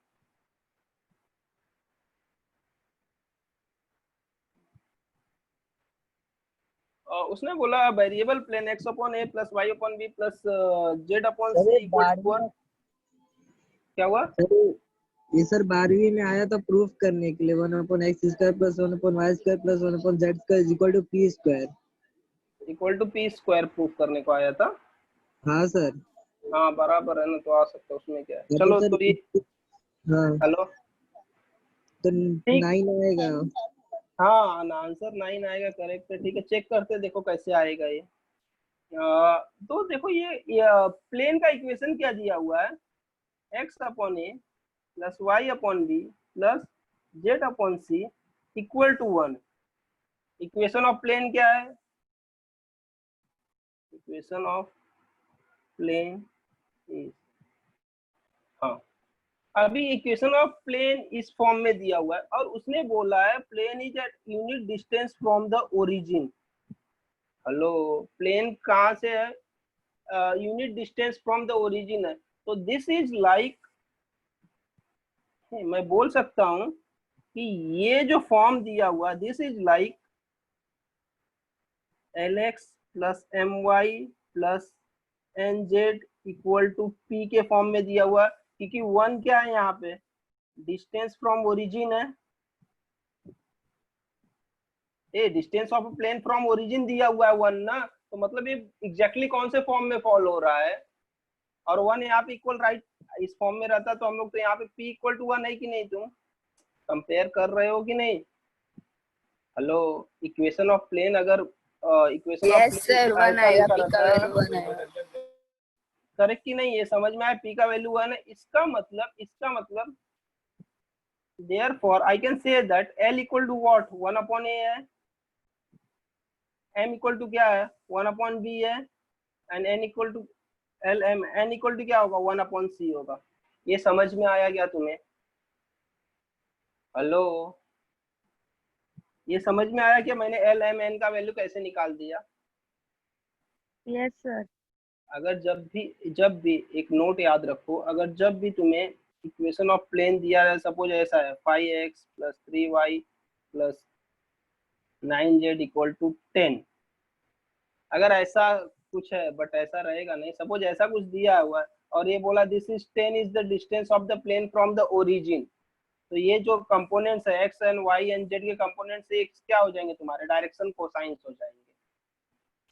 उसने बोला variable plane x upon a plus y upon b plus z upon c equal to 1। क्या हुआ? ये सर 12वीं में आया था प्रूफ करने के लिए 1/x² plus 1/y² plus 1/z² equal to p²। Equal to p² proof करने को आया था। हाँ सर। हाँ बराबर है ना, तो आ सकता है, उसमें क्या है। तो चलो सर तो ये हाँ हेलो तो ठीक। 9 आएगा। हाँ आंसर 9 आएगा, करेक्ट है। ठीक है, चेक करते देखो कैसे आएगा ये। तो देखो ये प्लेन का इक्वेशन क्या दिया हुआ है, x upon a plus y upon b plus z upon c equal to 1। Equation of plane क्या है? इक्वेशन ऑफ प्लेन इज, हाँ अभी इक्वेशन ऑफ प्लेन इस फॉर्म में दिया हुआ है और उसने बोला है plane is at unit distance from the origin. Hello, plane कहाँ से है? Unit distance from the origin है। तो दिस इज लाइक, मैं बोल सकता हूं कि ये जो फॉर्म दिया हुआ this is like lx plus my plus nz equal to p के फॉर्म में दिया हुआ, क्योंकि 1 क्या है यहाँ पे, डिस्टेंस फ्रॉम ओरिजिन है। ये distance of plane from origin दिया हुआ है 1 ना, तो मतलब ये एग्जैक्टली कौन से फॉर्म में फॉलो हो रहा है। और 1 यहाँ पे इक्वल राइट इस फॉर्म में रहता तो हम लोग तो यहाँ पे p इक्वल टू 1 है कि नहीं, तुम कंपेयर कर रहे हो कि नहीं। हेलो, इक्वेशन ऑफ प्लेन अगर इक्वेशन ऑफ यस सर, 1 आएगा, p का वैल्यू 1 आएगा। करेक्ट कि नहीं, ये समझ में आया, p का वैल्यू 1 है। इसका मतलब therefore I can say that L equal to what 1 upon a है, m इक्वल टू क्या है 1 अपॉन b है, and n equal to l m, n equal to क्या होगा 1 अपॉन c होगा। ये समझ में आया क्या तुम्हें? हेलो, ये समझ में आया क्या मैंने l m n का वैल्यू कैसे निकाल दिया? Yes sir. अगर जब भी एक नोट याद रखो, अगर जब भी तुम्हें इक्वेशन ऑफ प्लेन दिया है, सपोज ऐसा है 5x plus 3y plus 9z equal to 10, अगर ऐसा कुछ है, बट ऐसा रहेगा नहीं, सपोज ऐसा कुछ दिया हुआ है और ये बोला this is 10 is the distance of the plane from the origin, तो ये जो कंपोनेंट्स है x and y and z के कंपोनेंट्स से क्या हो जाएंगे, तुम्हारे डायरेक्शन कोसाइंस हो जाएंगे।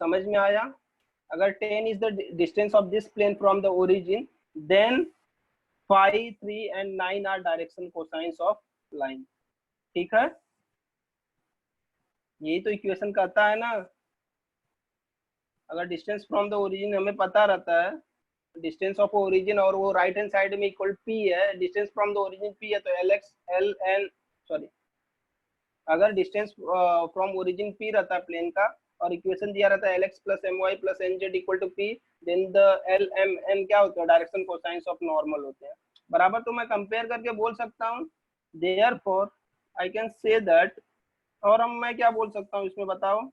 समझ में आया? अगर 10 is the distance of this plane from the origin, then 5, 3 and 9 are direction cosines of line। ठीक है, यही तो इक्वेशन कहता है ना। अगर डिस्टेंस फ्रॉम द ओरिजिन हमें पता रहता है, डिस्टेंस ऑफ ओरिजिन, और वो राइट हैंड साइड में इक्वल p है, distance from the origin p है, तो अगर डिस्टेंस फ्रॉम ओरिजिन p रहता है प्लेन का और इक्वेशन दिया रहता है lx plus my plus nz equal to p, then the l m n क्या होते हैं, डायरेक्शन कोसाइंस ऑफ नॉर्मल होते हैं बराबर। तो मैं कंपेयर करके बोल सकता हूँ therefore I can say that, और हम मैं क्या बोल सकता हूँ इसमें बताओ,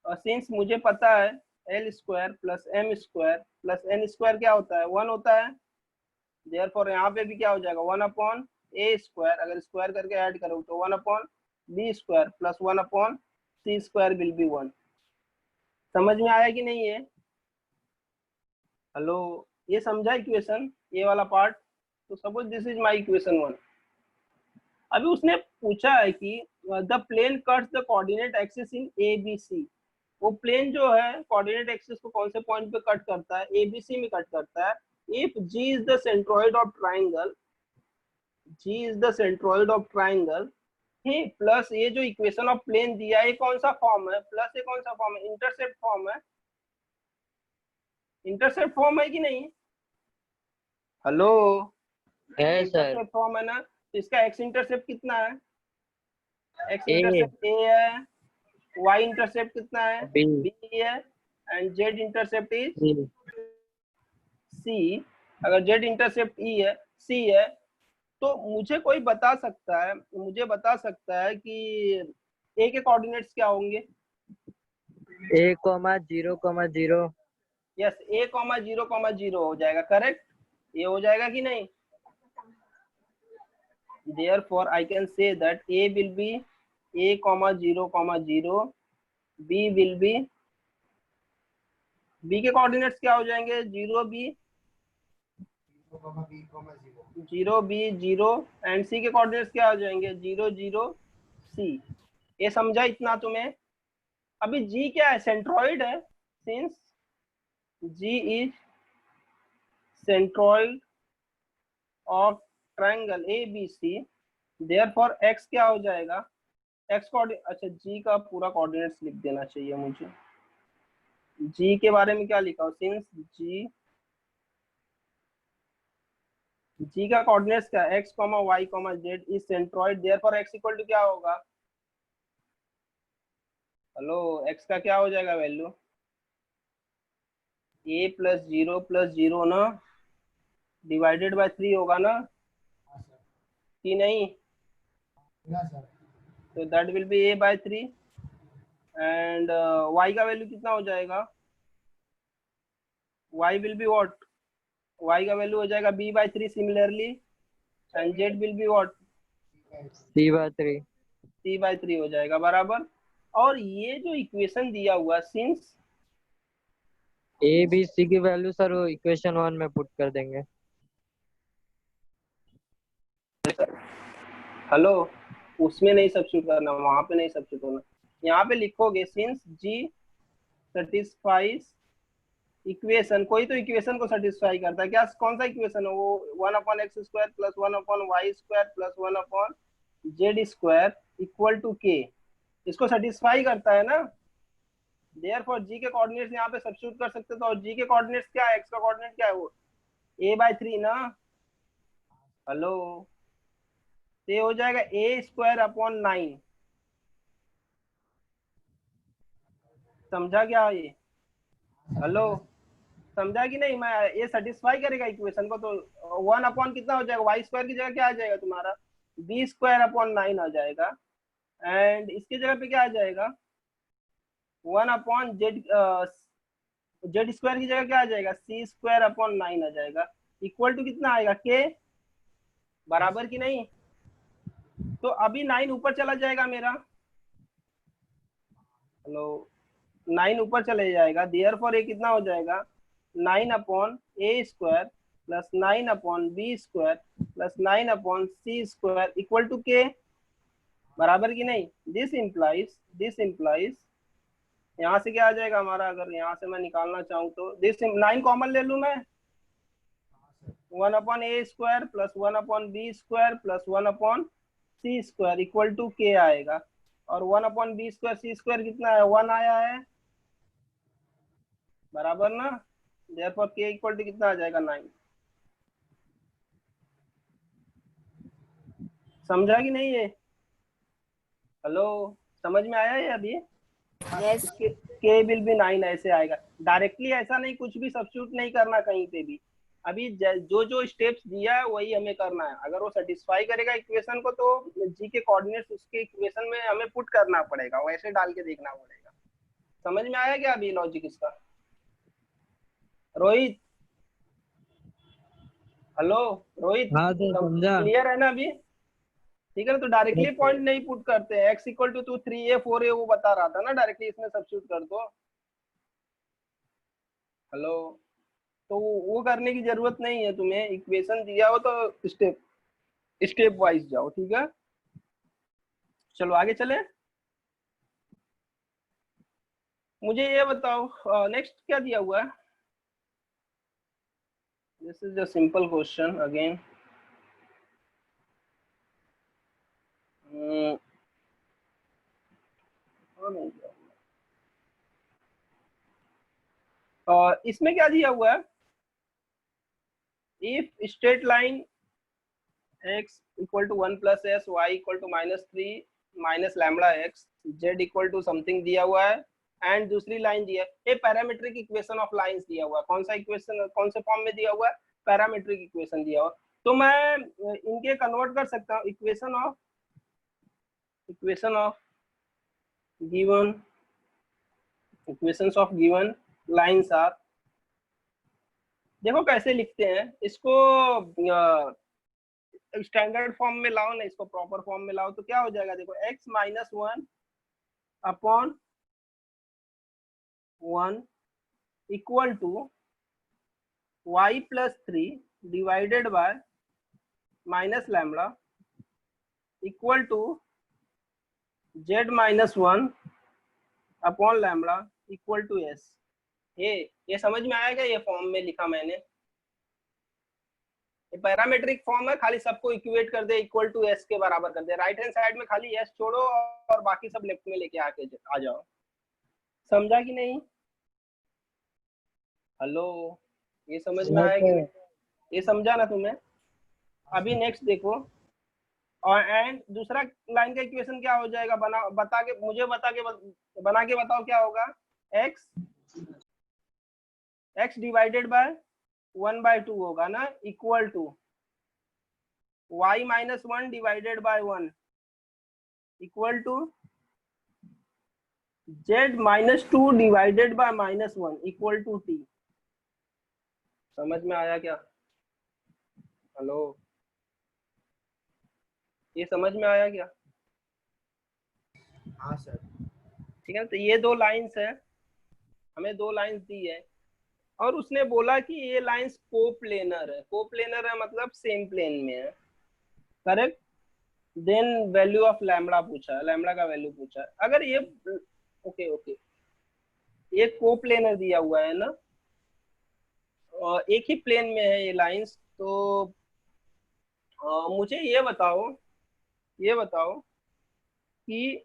सिंस मुझे पता है l square plus m square plus n square क्या होता है 1 होता है, देयरफॉर यहाँ पे भी क्या हो जाएगा 1 अपॉन a स्क्वायर, अगर स्क्वायर करके ऐड करो तो 1 upon b square plus 1 upon c square will be 1। समझ में आया कि नहीं है? हेलो, ये समझा इक्वेशन, ये वाला पार्ट। तो suppose this is my equation 1। अभी उसने पूछा है कि the plane cuts the coordinate axis in A B C. वो प्लेन जो है कोऑर्डिनेट एक्सिस को कौन से पॉइंट पे कट करता है, ए बी सी में कट करता है। If g is the centroid of triangle, g is the centroid of triangle, he plus ये जो इक्वेशन ऑफ प्लेन दिया है कौन सा फॉर्म है, प्लस ये कौन सा फॉर्म है, इंटरसेप्ट फॉर्म है। इंटरसेप्ट फॉर्म है कि नहीं? हेलो, है सर। इंटरसेप्ट फॉर्म है ना, तो इसका एक्स इंटरसेप्ट कितना है? एक्स ए इंटरसेप्ट ए है, वाई इंटरसेप्ट कितना है? बी बी है, and z intercept is c c. अगर जेड इंटरसेप्ट ई है, सी है, तो मुझे कोई बता सकता है, मुझे बता सकता है कि ए के कोऑर्डिनेट्स क्या होंगे? ए कॉमा 0,0 यस, ए कॉमा 0,0 हो जाएगा, करेक्ट? ये हो जाएगा कि नहीं? Therefore I can say that A will be A comma 0,0, B will be, B के कोऑर्डिनेट्स क्या हो जाएंगे? 0 B 0 B 0, एंड C के कोऑर्डिनेट्स क्या हो जाएंगे? 0 0 C। ये समझा इतना तुम्हें? अभी G क्या है? सेंट्रॉइड है, since G is centroid of triangle ABC, therefore X क्या हो जाएगा? X कोऑर्डिनेट, अच्छा G का पूरा कोऑर्डिनेट्स लिख देना चाहिए मुझे। G के बारे में क्या लिखा हो? सिंस G का कोऑर्डिनेट्स क्या है? X, Y, Z is centroid, therefore X equal to क्या होगा? हेलो, X का क्या हो जाएगा वैल्यू? A प्लस 0 ना, डिवाइडेड बाय 3 होगा ना, कि नहीं? तो that will be A by 3, and Y का वैल्यू कितना हो जाएगा? Y will be what? Y का वैल्यू हो जाएगा B by 3 similarly, and Z will be what? C/3 C by 3 हो जाएगा, बराबर। और ये जो इक्वेशन दिया हुआ, सिंस ए बी सी की वैल्यू सर वो इक्वेशन 1 में पुट कर देंगे। हेलो, उसमें नहीं सब्स्टिट्यूट करना, वहां पे नहीं सब्स्टिट्यूट करना, यहाँ पे लिखोगे सिंस G सेटिस्फाइज इक्वेशन, कोई तो इक्वेशन को सेटिस्फाई करता है क्या? कौन सा इक्वेशन है वो? 1/x² plus 1/y² plus 1/z² equal to k, इसको सेटिस्फाई करता है ना। देयरफॉर G के कोऑर्डिनेट्स यहाँ पे सब्स्टिट्यूट कर सकते हो, और G के कोऑर्डिनेट्स क्या है? X का कोऑर्डिनेट क्या है? वो A बाय 3 ना। हेलो, तो ये हो जाएगा A² 9। समझा क्या ये? हेलो, समझा कि नहीं? मैं ये सेटिस्फाई करेगा इक्वेशन को, तो 1 कितना हो जाएगा? y² की जगह क्या आ जाएगा तुम्हारा? B² 9 आ जाएगा, एंड इसकी जगह पे क्या आ जाएगा? 1/z, Z² की जगह क्या आ जाएगा? C² 9 आ जाएगा, इक्वल टू कितना आएगा? k, बराबर कि नहीं? तो अभी 9 ऊपर चला जाएगा मेरा। हेलो, 9 ऊपर चले जाएगा, देयरफॉर ये कितना हो जाएगा? 9/a² plus 9/b² plus 9/c² equal to k, बराबर कि नहीं? दिस इंप्लाइज यहाँ से क्या आ जाएगा हमारा? अगर यहाँ से मैं निकालना चाहूँ तो दिस 9 कॉमन ले लूँ मैं, 1/a² plus 1/b² plus 1/c² equal to k आएगा, और 1/b² c² कितना है? 1 आया है, बराबर ना। देयरफॉर k इक्वल टू कितना आ जाएगा? 9। समझा कि नहीं ये? हेलो, समझ में आया ये अभी? यस k विल बी 9 ऐसे आएगा, डायरेक्टली ऐसा नहीं, कुछ भी सब्स्टिट्यूट नहीं करना कहीं पे भी। अभी जो जो स्टेप्स दिया है वही हमें करना है। अगर वो सेटिस्फाई करेगा इक्वेशन को, तो जी के कोऑर्डिनेट्स उसके इक्वेशन में हमें पुट करना पड़ेगा, वैसे डाल के देखना पड़ेगा। समझ में आया क्या अभी लॉजिक इसका? रोहित, हेलो रोहित, हाँ सर समझा। क्लियर है ना अभी? ठीक है ना, तो डायरेक्टली पॉइंट नहीं पुट करते हैं। x equal to 3a 4a वो बता रहा था ना, डायरेक्टली इसमें सब्स्टिट्यूट कर दो। हेलो, तो वो करने की जरूरत नहीं है तुम्हें, इक्वेशन दिया हो तो स्टेप वाइज जाओ, ठीक है? चलो आगे चले। मुझे ये बताओ, नेक्स्ट क्या दिया हुआ है? This is a simple question again. इसमें क्या दिया हुआ है? If straight line x equal to 1 plus s, y equal to -3 minus lambda x, z equal to something दिया हुआ है, एंड दूसरी लाइन दिया है, ये पैरामीट्रिक इक्वेशन ऑफ लाइंस दिया हुआ है। कौन सा इक्वेशन, कौन से फॉर्म में दिया हुआ है? पैरामीट्रिक इक्वेशन दिया हुआ। तो मैं इनके कन्वर्ट कर सकता हूँ, equation of given, equations of given lines are, देखो कैसे लिखते हैं इसको, स्टैंडर्ड फॉर्म में लाओ ना, इसको प्रॉपर फॉर्म में लाओ तो क्या हो जाएगा, देखो x minus 1 upon 1 equal to y plus 3 divided by minus lambda equal to z minus 1 upon lambda equal to s। ये समझ में आएगा? ये फॉर्म में लिखा मैंने, ये पैरामीट्रिक फॉर्म है, खाली सबको इक्वेट कर दे, इक्वल टू s के बराबर कर दे, राइट हैंड साइड में खाली s छोड़ो और बाकी सब लेफ्ट में लेके आके आ जाओ। समझा कि नहीं? हेलो, ये समझ में आया कि नहीं? ये समझा ना तुम्हें? अभी नेक्स्ट देखो, और एंड दूसरा लाइन का इक्वेशन क्या हो जाएगा, बना के बताओ क्या होगा, x डिवाइडेड बाय 1/2 होगा ना, equal to y minus 1 divided by 1 equal to z minus 2 divided by minus 1 equal to t। समझ में आया क्या? हेलो, ये समझ में आया क्या? हाँ सर। ठीक है, तो ये दो लाइंस है, हमें दो लाइंस दी है, और उसने बोला कि ये लाइंस कोप्लेनर है। कोप्लेनर है मतलब सेम प्लेन में है, correct. Then value of lambda पूछा है, लैम्बडा का वैल्यू पूछा है। अगर ये ओके ये कोप्लेनर दिया हुआ है ना, और एक ही प्लेन में है ये लाइंस, तो मुझे ये बताओ कि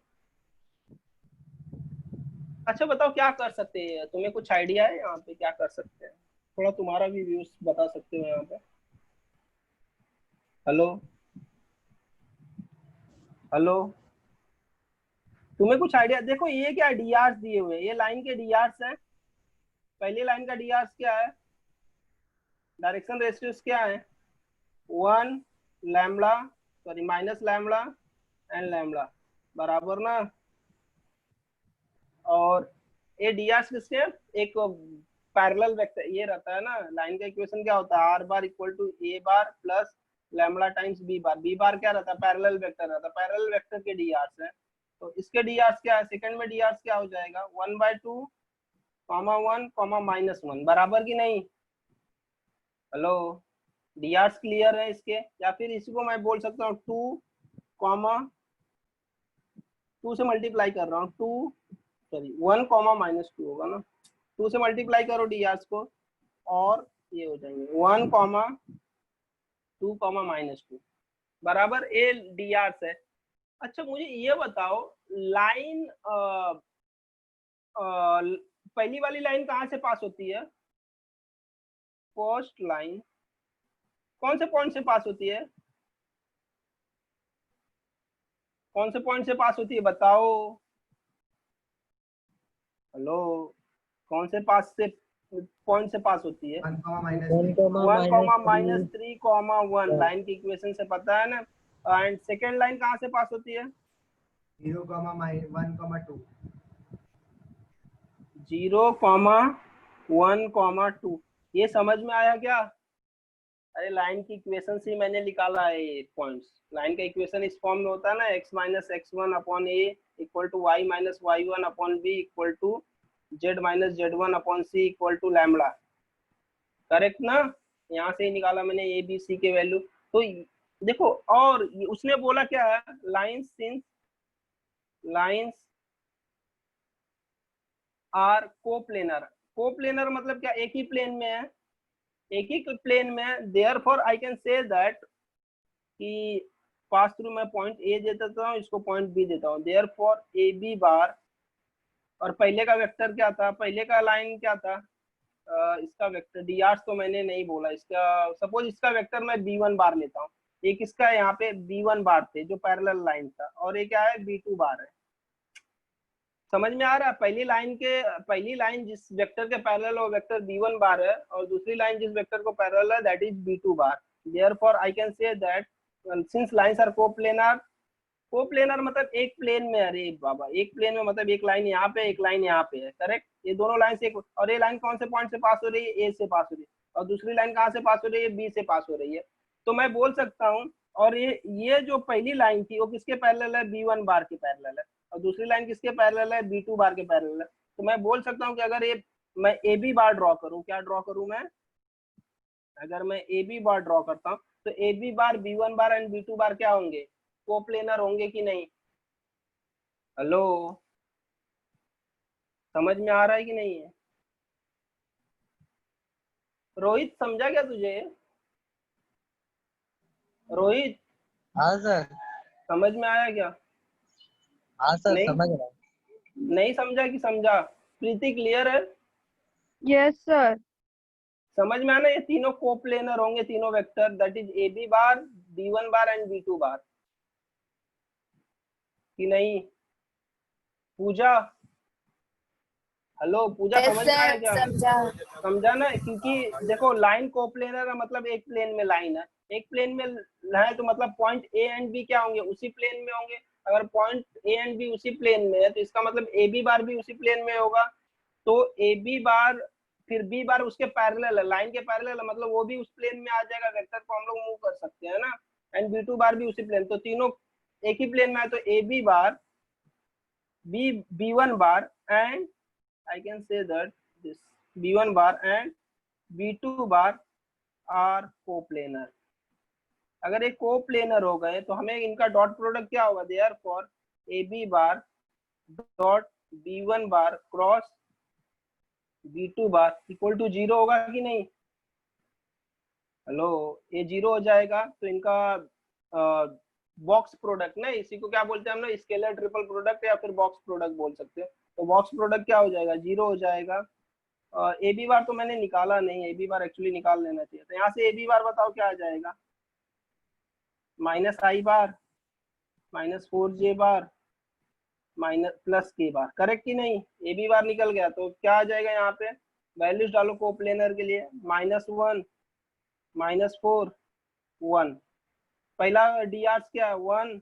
अच्छा बताओ क्या कर सकते हैं, तुम्हें कुछ आइडिया है यहाँ पे क्या कर सकते हैं? थोड़ा तुम्हारा भी व्यूज बता सकते हो यहाँ पे। हेलो, तुम्हें कुछ आइडिया? देखो ये क्या डीआर्स दिए हुए हैं, ये लाइन के डीआर्स हैं। पहली लाइन का डीआर्स क्या है, डायरेक्शन रेशियोस क्या है, 1 lambda sorry minus lambda and lambda, बराबर ना। और ये डीआर्स किसके, एक पैरेलल वेक्टर ये रहता है ना। लाइन का इक्वेशन क्या होता है, r bar equal to a bar plus lambda times b bar. B bar क्या रहता है, पैरेलल वेक्टर रहता है, पैरेलल वेक्टर के डीआर्स है। तो इसके डीआर्स क्या है, सेकंड में डीआर्स क्या हो जाएगा, 1/2 1 -1 बराबर की नहीं। हेलो, डीआर्स क्लियर है इसके? या फिर इसको मैं बोल सकता हूँ 2 से मल्टीप्लाई कर रहा हूँ, 1 -2 होगा ना, 2 से मल्टीप्लाई करो डीआर्स को और ये हो जाएंगे 1 2 -2 बराबर ए डीआर्स है। अच्छा मुझे ये बताओ, लाइन पहली वाली लाइन कहाँ से पास होती है, फर्स्ट लाइन कौन से पॉइंट से पास होती है, कौन से पॉइंट से पास होती है बताओ। हेलो, कौन से पास से पॉइंट से पास होती है, 1, -3, 1 लाइन की इक्वेशन से पता है ना। एंड सेकेंड लाइन कहाँ से पास होती है, 0, 1, 0, 1, 2। ये समझ में आया क्या? अरे लाइन की इक्वेशन से मैंने निकाला है ये पॉइंट्स। लाइन का इक्वेशन इस फॉर्म में होता है ना, x minus x1 upon a equal to y minus y1 upon b equal to z minus z1 upon c equal to lambda, correct ना। यहाँ से ही निकाला मैंने a b c के वैल्यू। तो देखो, और उसने बोला क्या है, lines since lines are coplanar. Coplanar मतलब क्या, एक ही प्लेन में है, एक ही प्लेन में। Therefore I can say that कि पास थ्रू मैं पॉइंट ए दे देता हूँ, इसको पॉइंट बी देता हूँ। देयरफॉर ए बी बार, और पहले का वेक्टर क्या था, पहले का लाइन क्या था, इसका वेक्टर डीआर तो मैंने नहीं बोला, इसका सपोज इसका वेक्टर मैं b1 बार लेता हूँ, एक इसका यहाँ पे B1 बार थे जो पैरेलल लाइन था, और ये क्या है B2 बार है। समझ में आ रहा है? पहली लाइन जिस वेक्टर के पैरेलल वो वेक्टर B1 बार है, और दूसरी लाइन जिस वेक्टर को पैरेलल है that is B2 bar. Therefore I can say that since lines are coplanar, coplanar मतलब एक प्लेन में, अरे बाबा एक प्लेन में मतलब एक लाइन यहाँ पे एक लाइन यहाँ पे है, करेक्ट। ये दोनों लाइन से, और ये लाइन कौन से पॉइंट से पास हो रही है? ए से पास हो रही है, और दूसरी लाइन कहाँ से पास हो रही है? बी से पास हो रही है। तो मैं बोल सकता हूँ, और ये जो पहली लाइन थी वो किसके पैरेलल है? B1 बार के पैरेलल है, और दूसरी लाइन किसके पैरेलल है? B2 बार के पैरेलल है। तो मैं बोल सकता हूँ कि अगर ये मैं AB बार ड्रॉ करूँ, क्या ड्रॉ करूँ मैं? अगर मैं AB बार ड्रॉ करता हूँ तो AB bar, B1 bar and B2 बार क्या होंगे? कोप्लेनर होंगे कि नहीं? हेलो, समझ में आ रहा है कि नहीं है? रोहित समझा क्या तुझे? रोहित हाँ सर। समझ में आया क्या? हाँ सर नहीं समझ रहा हूँ। नहीं समझा कि समझा? प्रीति क्लियर है? Yes sir. समझ में आना, ये तीनों कोप्लेनर होंगे, तीनों vector, that is AB bar, B1 bar and B2 बार, कि नहीं? पूजा, हेलो पूजा, यस समझ में आया सर, क्या? समझा। समझा ना? क्योंकि देखो लाइन कोप्लेनर है मतलब एक प्लेन में लाइन है, एक प्लेन में है तो मतलब पॉइंट A एंड B क्या होंगे? उसी प्लेन में होंगे। अगर पॉइंट A एंड B उसी प्लेन में है तो इसका मतलब AB बार भी उसी प्लेन में होगा। तो AB बार फिर B बार उसके पैरेलल है, लाइन के पैरेलल है, मतलब वो भी उस प्लेन में आ जाएगा, वेक्टर को हम लोग मूव कर सकते हैं ना। एंड B2 बार भी उसी प्लेन, तो तीनों एक ही प्लेन में है, तो AB bar, B1 bar and I can say that this B1 bar and B2 bar are coplanar। अगर ये कोप्लेनर हो गए तो हमें इनका डॉट प्रोडक्ट क्या होगा? Therefore AB bar dot B1 bar cross B2 bar equal to 0 होगा कि नहीं? हेलो, ये 0 हो जाएगा तो इनका बॉक्स प्रोडक्ट ना, इसी को क्या बोलते हैं हम लोग? स्केलर ट्रिपल प्रोडक्ट या फिर बॉक्स प्रोडक्ट बोल सकते हैं। तो बॉक्स प्रोडक्ट क्या हो जाएगा? 0 हो जाएगा। AB बार तो मैंने निकाला नहीं, AB बार एक्चुअली निकाल लेना चाहिए। तो यहाँ से AB बार बताओ क्या आ जाएगा? -I bar -4J bar plus K bar, correct कि नहीं? AB बार निकल गया तो क्या आ जाएगा? यहाँ पे वैल्यूज डालो कोप्लेनर के लिए, -1 -4 1। पहला dr क्या है? 1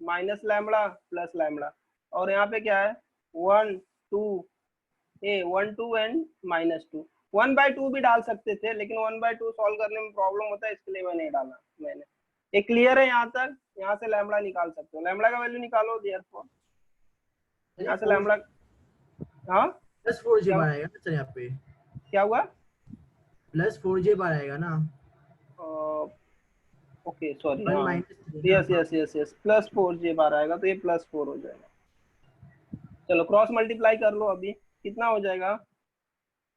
माइनस लैम्बडा प्लस लैम्बडा, और यहाँ पे क्या है? 1 2 1 2 एंड -2। 1/2 भी डाल सकते थे लेकिन 1/2 सॉल्व करने में प्रॉब्लम होता है, इसके लिए मैं नहीं डाला मैंने। ये क्लियर है यहाँ तक? यहाँ से लैम्बडा निकाल सकते हो, लैम्बडा का वैल्यू निकालो देयरफॉर। यहाँ से लैम्बडा, हाँ +4J बार आएगा ना सर? यहाँ पे क्या हुआ? +4J बार आएगा ना? ओके सॉरी, 1 हाँ -3 यस +4J बार आएगा तो ये +4 हो जाएगा। चलो क्रॉस मल्टीप्लाई कर लो, अभी कितना हो जाएगा?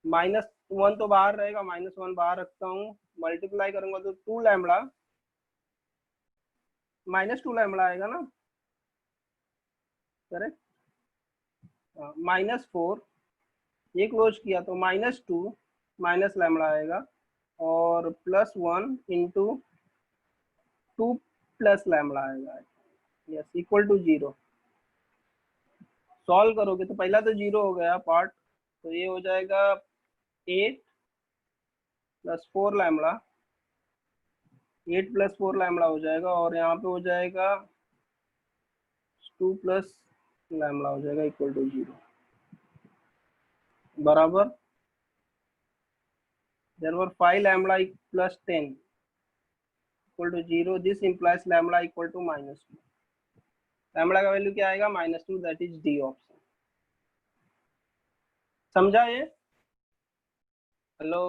-1 तो बाहर रहेगा, -1 बाहर रखता हूँ, मल्टीप्लाई करूंगा तो 2 लैम्बडा -2 लैम्बडा आएगा ना, करेक्ट। -4 ये क्लोज किया तो -2 माइनस लैम्बडा आएगा, और +1 इंटू 2 प्लस लैम्बडा आएगा, यस इक्वल टू 0। सॉल्व करोगे तो पहला तो 0 हो गया पार्ट, तो ये हो जाएगा 8 + 4 लैम्बडा, 8 + 4 लैम्बडा हो जाएगा, और यहाँ पे हो जाएगा 2 प्लस लैम्बडा हो जाएगा इक्वल टू 0 बराबर। therefore 5 lambda plus 10 equal to 0, this implies lambda equal to -2। Lambda का वैल्यू क्या आएगा? -2, दैट इज डी ऑप्शन। समझा ये? हेलो,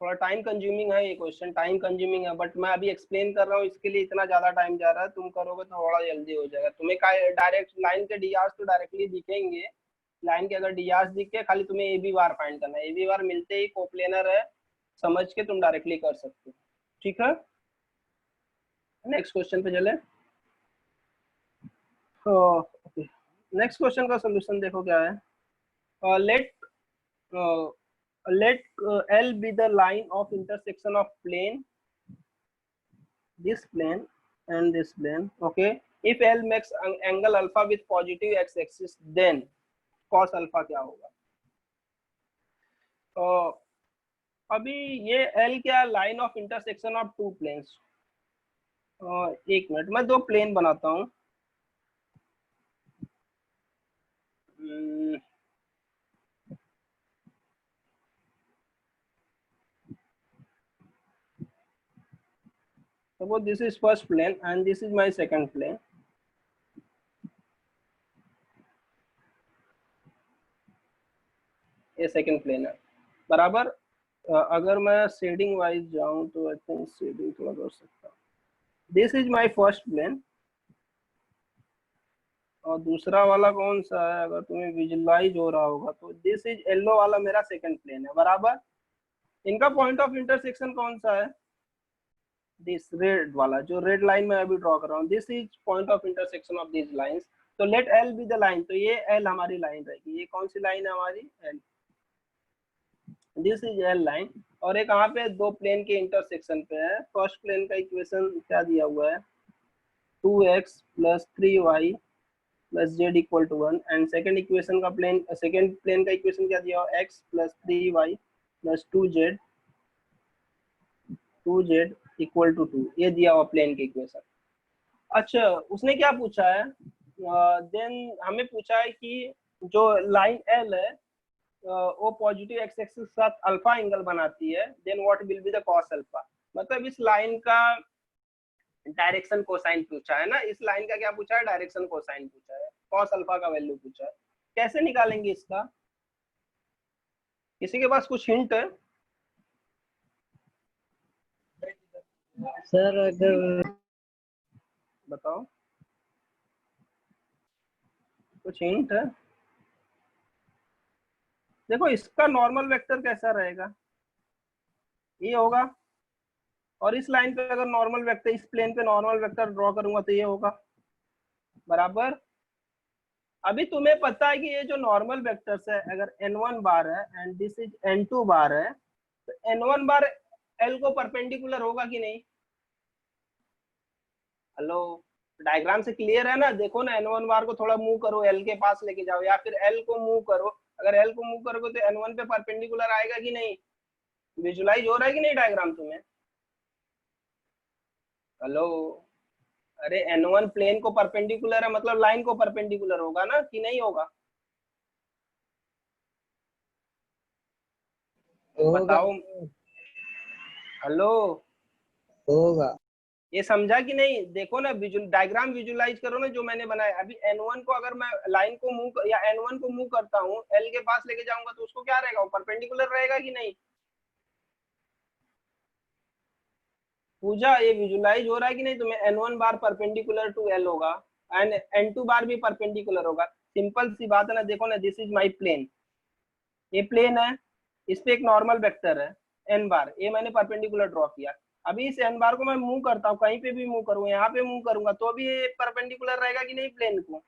थोड़ा टाइम कंज्यूमिंग है ये क्वेश्चन, टाइम कंज्यूमिंग है, बट मैं अभी एक्सप्लेन कर रहा हूँ इसके लिए इतना ज्यादा टाइम जा रहा है। तुम करोगे तो थोड़ा जल्दी हो जाएगा। तुम्हें डायरेक्ट लाइन के डीआर तो डायरेक्टली दिखेंगे, लाइन के अगर डीआर दिखे, खाली तुम्हें AB बार फाइंड करना है। AB बार मिलते ही कोप्लेनर है समझ के तुम डायरेक्टली कर सकते हो, ठीक है। नेक्स्ट क्वेश्चन पे चले। नेक्स्ट क्वेश्चन का सोल्यूशन देखो क्या है। Let L be the line of intersection of plane this plane and this plane. Okay, if L makes angle alpha with positive x axis, then cos alpha क्या होगा? तो अभी ये L क्या, line of intersection of two planes. एक minute, मैं दो plane बनाता हूँ। Suppose this is first plane and this is my second plane. ये सेकंड प्लेन है बराबर। अगर मैं शेडिंग वाइज जाऊं तो आई थिंक शेडिंग थोड़ा कर सकता हूँ। This is my first plane और दूसरा वाला कौन सा है, अगर तुम्हें विजुअलाइज हो रहा होगा तो दिस इज येलो वाला मेरा सेकंड प्लेन है बराबर। इनका पॉइंट ऑफ इंटरसेक्शन कौन सा है? दिस रेड वाला, जो रेड लाइन में अभी ड्रॉ कर रहा हूँ, this is point of intersection of this lines. तो let L be the line, तो ये एल हमारी लाइन रहेगी। ये कौन सी लाइन है हमारी? L. This is L line और ये कहाँ पे? दो प्लेन के इंटरसेक्शन पे है। फर्स्ट प्लेन का इक्वेशन क्या दिया हुआ है? 2x + 3y + z = 1 and second equation का सेकंड प्लेन का इक्वेशन क्या दिया हुआ? x + 3y + 2z = 2, ये दिया हुआ प्लेन के इक्वेशन। अच्छा, उसने क्या पूछा है? देन हमें पूछा है कि जो लाइन एल है वो पॉजिटिव एक्स एक्सिस के साथ अल्फा एंगल बनाती है, then what will be the cos alpha. मतलब इस लाइन का डायरेक्शन कोसाइन पूछा है ना, इस लाइन का क्या पूछा है? डायरेक्शन कोसाइन पूछा है, कॉस अल्फा का वैल्यू पूछा है। कैसे निकालेंगे इसका? किसी के पास कुछ हिंट है? सर अगर बताओ, कुछ हिंट है? देखो इसका नॉर्मल वेक्टर कैसा रहेगा? ये होगा, और इस लाइन पे अगर नॉर्मल वेक्टर, इस प्लेन पे नॉर्मल वेक्टर ड्रॉ करूंगा तो ये होगा बराबर। अभी तुम्हें पता है कि ये जो नॉर्मल वेक्टर्स है, अगर n1 बार है एंड दिस इज n2 बार है, तो n1 बार l को परपेंडिकुलर होगा कि नहीं? हेलो, डायग्राम से क्लियर है ना? देखो ना, n1 बार को थोड़ा मूव करो, l के पास लेके जाओ, या फिर l को मूव करो। अगर l को मूव करोगे तो n1 पे परपेंडिकुलर आएगा कि नहीं? विजुलाइज हो रहा है कि नहीं डायग्राम तुम्हें? हेलो, अरे n1 प्लेन को परपेंडिकुलर है, मतलब लाइन को परपेंडिकुलर होगा ना, कि नहीं होगा? होगा। बताओ। हेलो, होगा। ये समझा कि नहीं? देखो ना, डायग्राम विजुलाइज करो ना जो मैंने बनाया। अभी n1 को अगर मैं लाइन को मूव या n1 को मूव करता हूँ, l के पास लेके जाऊंगा तो उसको क्या रहेगा? वो परपेंडिकुलर रहेगा कि नहीं? पूजा, ये विजुलाइज हो रहा है कि नहीं तुम्हें? n1 bar perpendicular to l होगा एंड n2 बार भी परपेंडिकुलर होगा। सिंपल सी बात है ना। देखो ना, दिस इज माय प्लेन, ये प्लेन है, इस पे एक नॉर्मल वेक्टर है n बार, ये मैंने परपेंडिकुलर ड्रॉ किया। अभी इस n बार को मैं मूव करता हूँ, कहीं पे भी मूव करूँ, यहाँ पे मूव करूंगा तो भी ये परपेंडिकुलर रहेगा कि नहीं प्लेन को?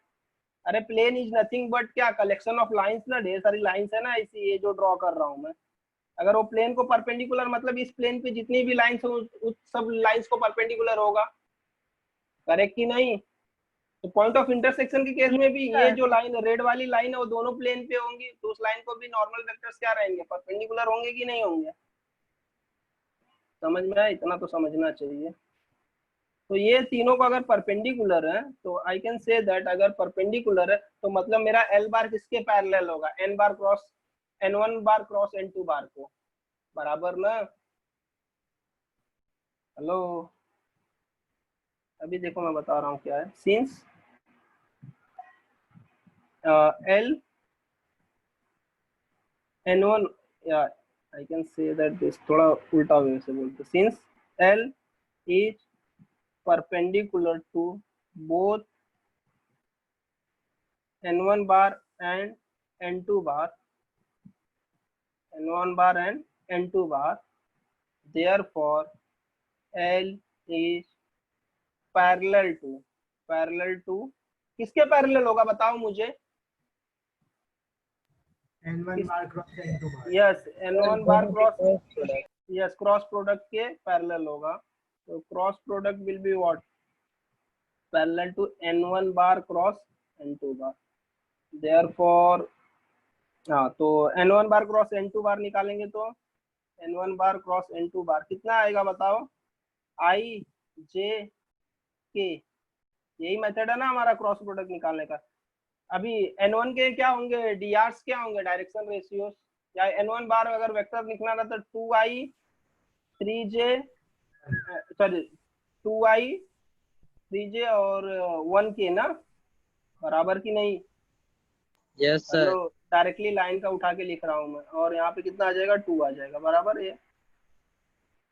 अरे प्लेन इज नथिंग बट क्या? कलेक्शन ऑफ लाइंस ना, ढेर सारी लाइंस है ना ऐसी, ये जो ड्रॉ कर रहा हूँ मैं। अगर वो प्लेन को परपेंडिकुलर, मतलब इस प्लेन पे जितनी भी लाइंस हो उस सब लाइंस को परपेंडिकुलर होगा, करेक्ट कि नहीं? तो पॉइंट ऑफ इंटरसेक्शन के केस में भी ये जो लाइन, रेड वाली लाइन है, वो दोनों प्लेन पे होंगी, तो उस लाइन को भी नॉर्मल वेक्टर्स क्या रहेंगे? परपेंडिकुलर होंगे कि नहीं होंगे? समझ में आया? इतना तो समझना चाहिए। तो ये तीनों को अगर परपेंडिकुलर है तो आई कैन से दैट, अगर परपेंडिकुलर है तो मतलब मेरा एल बार किसके पैरेलल होगा? एन बार cross n1 bar cross n2 बार को, बराबर ना? हेलो, अभी देखो मैं बता रहा हूँ क्या है। सिंस L n1, या आई कैन से दैट दिस, थोड़ा उल्टा वे से बोलते, since L is perpendicular to both n1 bar and n2 bar, n1 bar and n2 bar, therefore L is parallel to किसके पैरेलल होगा? बताओ मुझे। n1 bar cross n2 bar. Yes, n1 bar cross, yes cross product के parallel होगा। तो cross product will be what, parallel to n1 bar cross n2 bar. Therefore हाँ, तो n1 bar cross n2 बार निकालेंगे तो n1 बार क्रॉस n2 बार कितना आएगा बताओ, i j k, यही मेथड है ना हमारा क्रॉस प्रोडक्ट निकालने का। अभी n1 के क्या होंगे, drs क्या होंगे, डायरेक्शन रेशियोज, या n1 बार अगर वेक्टर लिखना था तो 2i 3j sorry 2i 3j और 1k ना, बराबर की नहीं। Yes sir. Hello, directly line का उठा के लिख रहा हूँ मैं, और यहाँ पे कितना आ जाएगा 2 आ जाएगा, बराबर। ये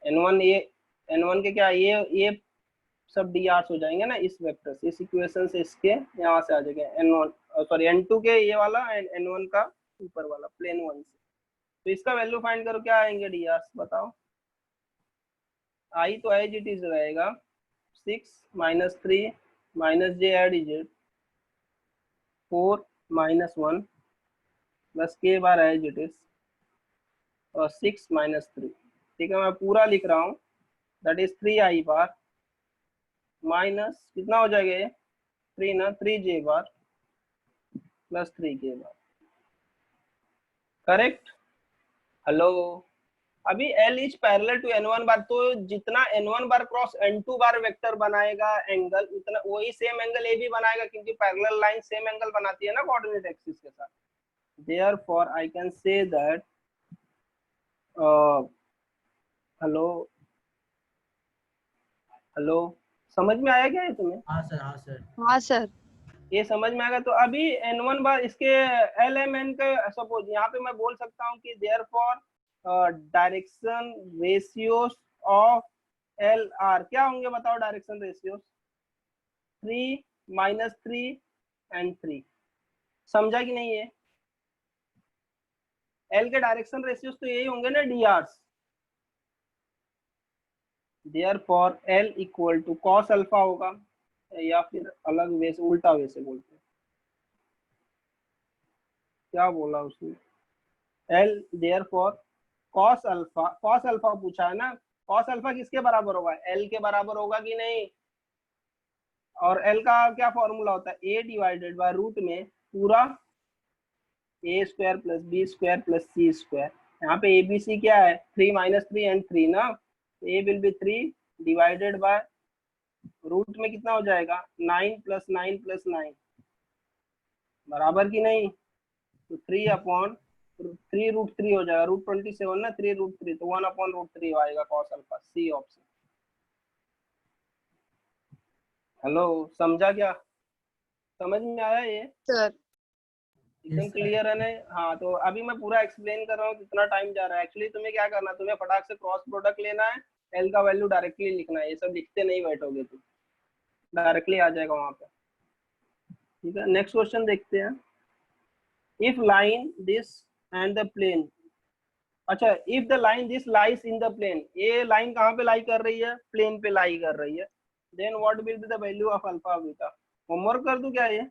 n1 ये n1 के क्या ये सब drs हो जाएंगे ना इस वेक्टर से, इस इक्वेशन से, इसके यहाँ से आ जाएगा n1 सॉरी n2 के ये वाला एंड n1 का ऊपर वाला प्लेन 1 से। तो इसका वैल्यू फाइंड करो, क्या आएंगे drs बताओ। i तो एज इट इज रहेगा 6 - 3 - j एड z 4 - 1 plus k bar as it is और 6 - 3। ठीक है, मैं पूरा लिख रहा हूँ, that is 3i bar minus कितना हो जाएगा ये 3 ना, 3j bar plus 3k bar, correct. Hello, अभी L is parallel to n1 bar, तो जितना n1 bar cross n2 bar vector बनाएगा एंगल, उतना वही सेम एंगल ए भी बनाएगा, क्योंकि पैरेलल लाइन सेम एंगल बनाती है ना कोऑर्डिनेट एक्सिस के साथ। Therefore I can say that hello hello, समझ में आया क्या ये तुम्हें? हाँ सर, हाँ सर। हाँ सर। ये समझ में आएगा। तो अभी n1 बार इसके LMN का सपोज यहाँ पे मैं बोल सकता हूँ कि therefore direction ratios of LR क्या होंगे बताओ, डायरेक्शन रेशियोज 3 - 3 एंड 3। समझा कि नहीं? है L के डायरेक्शन रेशियोज तो यही होंगे ना, DRs। Therefore L equal to cos alpha होगा, या फिर अलग वे से, उल्टा वे से बोलते हैं, क्या बोला उसने, L देयरफॉर cos अल्फा पूछा है ना, cos अल्फा किसके बराबर होगा, L के बराबर होगा कि नहीं। और L का क्या फॉर्मूला होता है, a डिवाइडेड बाय रूट में पूरा a square plus b square plus c square. यहाँ पे ABC क्या है, 3 - 3 एंड 3 ना, a will be 3 divided by root में कितना हो जाएगा 9 + 9 + 9, बराबर की नहीं। तो 3/3 √3 हो जाएगा, √27 ना, 3 √3, तो 1/√3 आएगा cos alpha, C option. Hello, समझा क्या, समझ में आया ये? सर एकदम क्लियर है ना? हाँ, तो अभी मैं पूरा एक्सप्लेन कर रहा हूँ, कितना टाइम जा रहा है। एक्चुअली तुम्हें क्या करना है, तुम्हें फटाक से क्रॉस प्रोडक्ट लेना है, एल का वैल्यू डायरेक्टली लिखना है, ये सब लिखते नहीं बैठोगे तुम, डायरेक्टली आ जाएगा वहां पे। ठीक है, नेक्स्ट क्वेश्चन देखते हैं। If line this and the plane, अच्छा, if the line this lies in the plane, ये लाइन कहाँ पे लाई कर रही है, प्लेन पे लाई कर रही है, then what will be the value of alpha beta. Homework कर दूं क्या ये,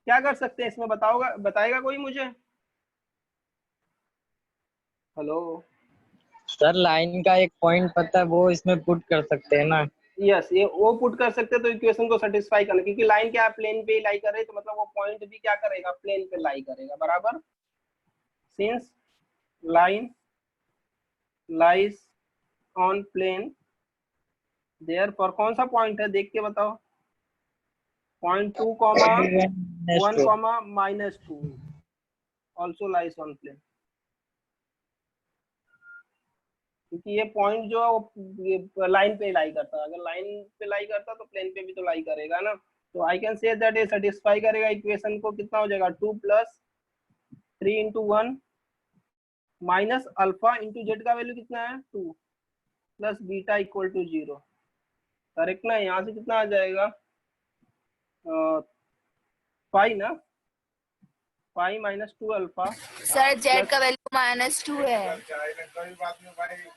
क्या कर सकते हैं इसमें, बताएगा कोई मुझे? हेलो सर लाइन का एक पॉइंट पता है, वो इसमें पुट कर सकते हैं ना। यस, ये वो पुट कर सकते हैं, तो इक्वेशन को सेटिस्फाई करना, क्योंकि लाइन क्या प्लेन पे ही लाई कर रही है, तो मतलब वो पॉइंट भी क्या करेगा, प्लेन पे लाई करेगा, बराबर। Since line lies on plane, therefore कौन सा पॉइंट है देख के बताओ, point 2, 1, -2 also lies on plane, क्योंकि ये पॉइंट जो है वो लाइन पे लाई करता है, अगर लाइन पे लाई करता तो प्लेन पे भी तो लाई करेगा ना। तो आई कैन से दैट ये सेटिस्फाई करेगा इक्वेशन को, कितना हो जाएगा 2 + 3 × 1 माइनस अल्फा इंटू जेड का वैल्यू कितना है 2 plus beta equal to 0, correct ना। यहाँ से कितना आ जाएगा 5 ना, 5 - 2 अल्फा, सर जेड का वैल्यू -2 है।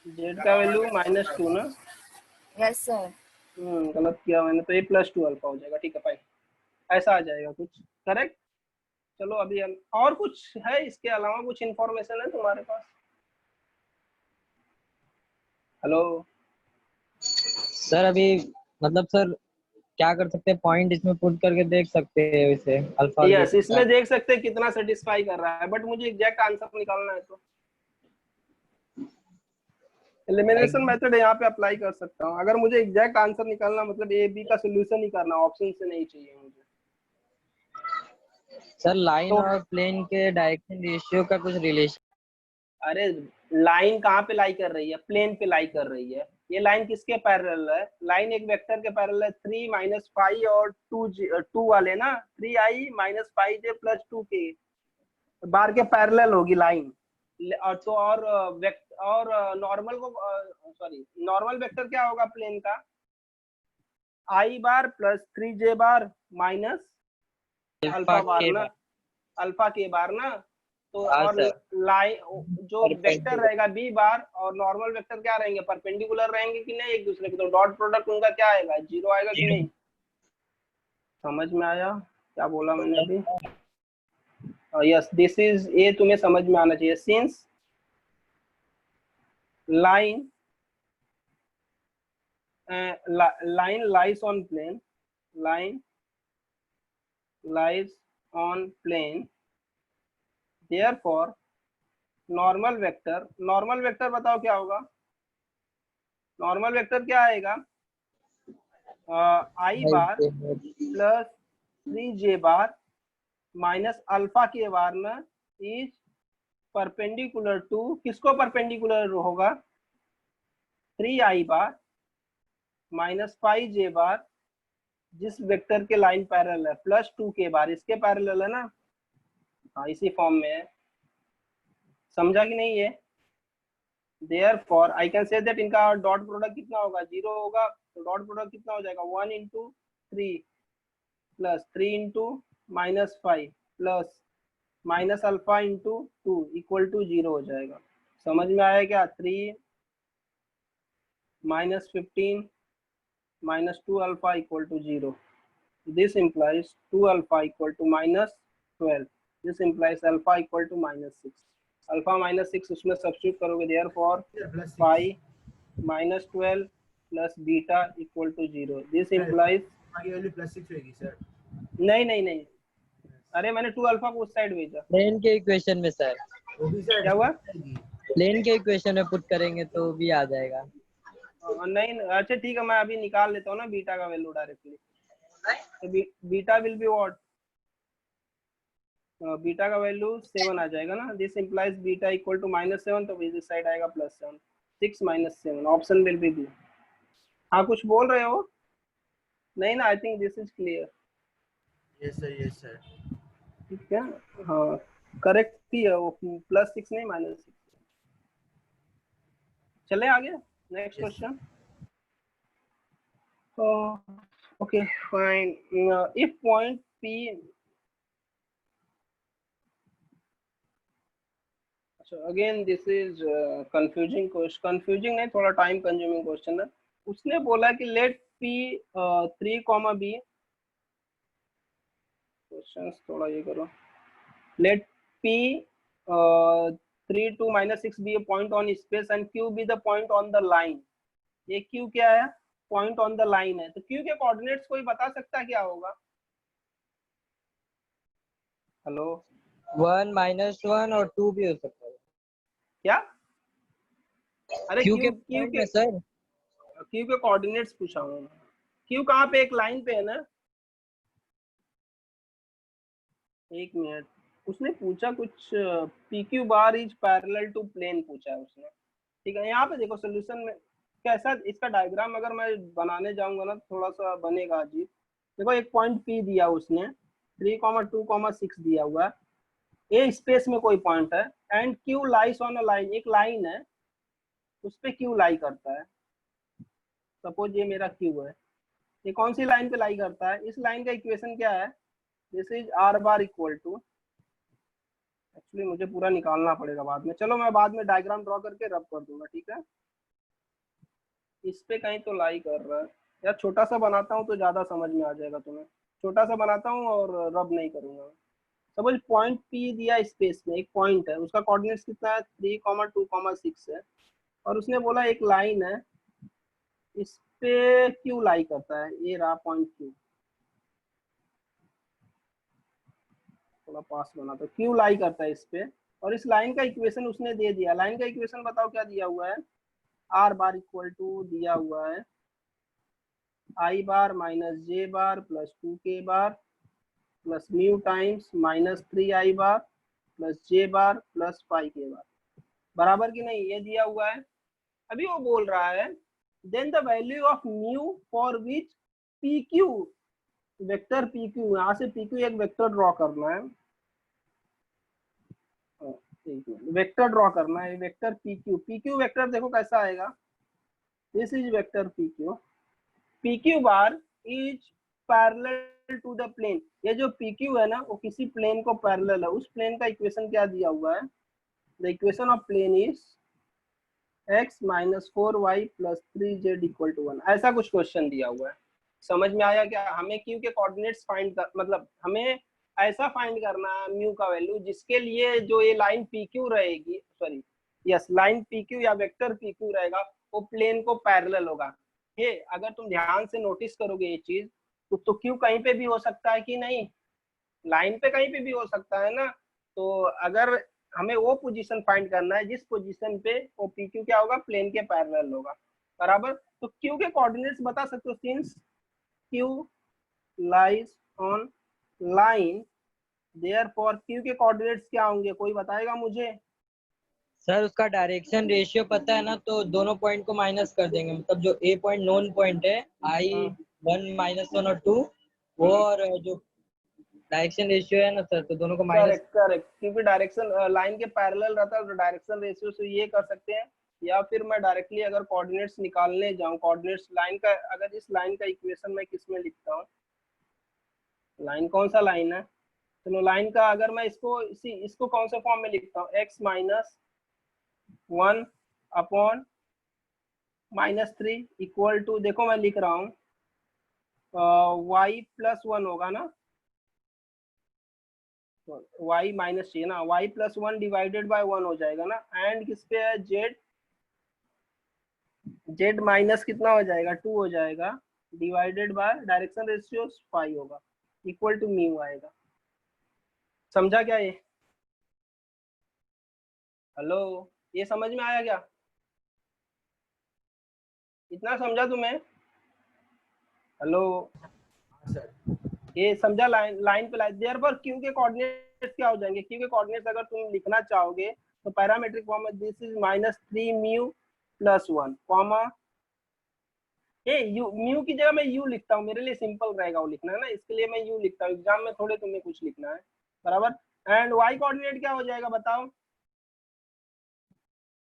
जेड का वैल्यू -2 ना, यस सर। गलत किया मैंने, तो ये +2 अल्फा हो जाएगा। ठीक है भाई, ऐसा आ जाएगा कुछ, करेक्ट। चलो अभी हम और कुछ है इसके अलावा, कुछ इंफॉर्मेशन है तुम्हारे पास? हेलो सर अभी मतलब सर क्या कर सकते हैं, पॉइंट इसमें पुट करके देख सकते हैं इसे अल्फा और यस, बीटा। इसमें देख सकते हैं कितना सेटिस्फाई कर रहा है, बट मुझे एग्जैक्ट आंसर निकालना है, तो एलिमिनेशन मेथड यहाँ पे अप्लाई कर सकता हूँ। अगर मुझे एग्जैक्ट आंसर निकालना मतलब ए बी का सोल्यूशन ही करना, ऑप्शन से नहीं चाहिए मुझे। सर लाइन तो और प्लेन के डायरेक्शन रेशियो का कुछ रिलेशन। अरे लाइन कहाँ पे लाई कर रही है? प्लेन पे लाई कर रही है। ये लाइन किसके पैरेलल है? लाइन एक वेक्टर के पैरेलल है, 3 माइनस 5 और 2 वाले ना, 3i minus 5j plus 2k बार के पैरेलल होगी लाइन। और तो और नॉर्मल को, सॉरी, नॉर्मल वेक्टर क्या होगा प्लेन का? i bar plus 3j bar minus alpha bar ना, अल्फा के बार ना। तो हाँ और सर, लाइन जो वेक्टर रहेगा बी बार और नॉर्मल वेक्टर क्या रहेंगे? परपेंडिकुलर रहेंगे कि नहीं एक दूसरे के? तो डॉट प्रोडक्ट उनका क्या आएगा? 0 आएगा कि नहीं? समझ में आया क्या बोला मैंने अभी? यस, दिस इज, ये तुम्हें समझ में आना चाहिए। Since line line lies on plane, line lies on plane, therefore normal vector बताओ क्या होगा? नॉर्मल वेक्टर क्या आएगा? i bar plus 3j bar minus alpha के बार में इज परपेंडिकुलर टू, किसको परपेंडिकुलर होगा? 3i बार माइनस 5j बार जिस वेक्टर के लाइन पैरेलल है, प्लस 2k बार इसके पैरेलल है ना। हाँ, इसी फॉर्म में है। समझा कि नहीं? ये therefore I can say that इनका डॉट प्रोडक्ट कितना होगा? 0 होगा। तो डॉट प्रोडक्ट कितना हो जाएगा? 1 into 3 plus 3 into minus 5 plus minus alpha into 2 equal to 0 हो जाएगा। समझ में आया क्या? 3 minus 15 minus 2 alpha equal to 0. This implies 2 alpha equal to minus 12. This implies alpha equal to minus 6. Alpha minus 6 उसमें substitute करोगे, therefore pi minus 12 plus beta equal to 0. This implies आगे वाली +6 होगी सर। नहीं नहीं नहीं, अरे मैंने 2 अल्फा को उस साइड भेजा। प्लेन के इक्वेशन में सर, वो भी सर क्या हुआ? प्लेन के इक्वेशन में पुट करेंगे तो भी आ जाएगा। नहीं, अच्छा ठीक है, मैं अभी निकाल लेता हूँ ना बीटा का वैल्यू डायरेक्टली। तो beta will be what? Beta का वैल्यू 7 आ जाएगा ना। This implies beta equal to -7, तो इस साइड आएगा +7। 6 - 7, ऑप्शन विल बी बी। हाँ, कुछ बोल रहे हो? नहीं ना? I think this is clear. Yes sir. ठीक है, हाँ करेक्ट ही है वो, +6 नहीं -6। चले आगे, next question. Okay fine. If point P, again this is confusing question, confusing नहीं, थोड़ा टाइम कंज्यूमिंग क्वेश्चन है। उसने बोला कि लेट P 3, B, क्वेश्चन थोड़ा ये करो, late P 3, 2, -6 be a point on space and Q be the point on the line। ये Q क्या है? पॉइंट ऑन द लाइन है। तो Q के कोऑर्डिनेट्स कोई बता सकता है क्या होगा? हेलो, 1 -1 और 2 भी हो सकता है। क्या? अरे क्यू के Q पॉइंट के में सर, Q के कोऑर्डिनेट्स पूछा हूँ। Q कहाँ पे? एक लाइन पे है ना। एक मिनट, उसने पूछा कुछ PQ bar is parallel to plane पूछा है उसने। ठीक है, यहाँ पे देखो सोल्यूशन में कैसा इसका डायग्राम अगर मैं बनाने जाऊंगा ना थोड़ा सा बनेगा अजीब। देखो एक पॉइंट P दिया उसने, 3, 2, 6 दिया हुआ है। ए स्पेस में कोई पॉइंट है and Q lies on a line, एक लाइन है उस पे Q लाई करता है। सपोज ये मेरा Q है, ये कौन सी लाइन पे लाई करता है? इस लाइन का इक्वेशन क्या है? This is R bar equal to, actually मुझे पूरा निकालना पड़ेगा बाद में, चलो मैं बाद में डायग्राम ड्रॉ करके रब कर दूंगा। ठीक है, इस पे कहीं तो लाई कर रहा है यार, छोटा सा बनाता हूँ तो ज्यादा समझ में आ जाएगा तुम्हें। छोटा सा बनाता हूँ और रब नहीं करूंगा। सपोज पॉइंट P दिया स्पेस में, एक पॉइंट है, उसका कोऑर्डिनेट्स कितना है? 3, 2, 6 है। और उसने बोला एक लाइन है, इस पे क्यू लाई करता है, ये रहा पॉइंट क्यू, थोड़ा पास बना तो क्यू लाई करता है इस पे, और इस लाइन का इक्वेशन उसने दे दिया। लाइन का इक्वेशन बताओ क्या दिया हुआ है, आर बार इक्वल टू दिया हुआ है i bar minus j bar plus 2k bar plus mu times minus 3i bar plus j bar plus 5k bar, बराबर की नहीं, ये दिया हुआ है। अभी वो बोल रहा है then the value of mu for which P Q, vector P Q, यहाँ से पी क्यू एक वेक्टर ड्रॉ करना है, वेक्टर ड्रॉ करना है, वेक्टर पी क्यू वेक्टर देखो कैसा आएगा, this is vector P Q bar is parallel to the plane. ये जो पी क्यू है ना वो किसी प्लेन को पैरेलल है, उस प्लेन का इक्वेशन क्या दिया हुआ है, the equation of plane is x minus 4y plus 3z equal to 1, ऐसा कुछ क्वेश्चन दिया हुआ है। समझ में आया क्या? हमें क्यू के कोऑर्डिनेट्स फाइंड कर, मतलब हमें ऐसा फाइंड करना है म्यू का वैल्यू जिसके लिए जो ये लाइन पी क्यू रहेगी, sorry yes line P Q या वेक्टर पी क्यू रहेगा वो प्लेन को पैरेलल होगा। ये अगर तुम ध्यान से नोटिस करोगे ये चीज तो क्यू कहीं पे भी हो सकता है कि नहीं, लाइन पे कहीं पे भी हो सकता है ना। तो अगर हमें वो पोजीशन फाइंड करना है जिस पोजीशन पे वो पी क्यू क्या होगा, प्लेन के पैरेलल होगा, बराबर। तो क्यू के कोऑर्डिनेट्स बता सकते हो, since Q lies on line therefore Q के कोऑर्डिनेट्स क्या होंगे, कोई बताएगा मुझे? सर उसका डायरेक्शन रेशियो पता है ना, तो दोनों पॉइंट को माइनस कर देंगे, मतलब जो ए पॉइंट नोन पॉइंट है I1 -1 और 2 वो, और जो डायरेक्शन रेशियो है ना सर, तो दोनों को माइनस। करेक्ट, क्योंकि डायरेक्शन लाइन के पैरेलल रहता है तो डायरेक्शन रेशियो से ये कर सकते हैं, या फिर मैं डायरेक्टली अगर कोऑर्डिनेट्स निकालने जाऊं, कोऑर्डिनेट्स लाइन का, अगर इस लाइन का इक्वेशन मैं किस में लिखता हूं, लाइन कौन सा लाइन है, चलो लाइन का अगर मैं इसको कौन से फॉर्म में लिखता हूँ, x minus 1 upon minus 3 equal to, देखो मैं लिख रहा हूँ y प्लस 1 होगा ना, तो y माइनस चाहिए ना, y प्लस 1 डिवाइडेड बाय 1 हो जाएगा ना, एंड किस पे है z माइनस कितना हो जाएगा 2 हो जाएगा, डिवाइडेड बाय डायरेक्शन रेशियो 5 होगा, इक्वल टू म्यू आएगा। समझा क्या ये? हेलो, ये समझ में आया क्या? इतना समझा तुम्हें? हेलो, ये समझा? लाइन पे लाइन, देयरफॉर क्यू के कोऑर्डिनेट्स क्या हो जाएंगे, क्यू के कोऑर्डिनेट्स अगर तुम लिखना चाहोगे तो पैरामीट्रिक फॉर्म में this is -3 mu plus 1 comma, ये यू म्यू की जगह मैं यू लिखता हूँ, मेरे लिए सिंपल रहेगा वो लिखना है ना, इसके लिए मैं यू लिखता हूँ, एग्जाम में थोड़े तुम्हें कुछ लिखना है, बराबर। एंड वाई कोऑर्डिनेट क्या हो जाएगा बताओ,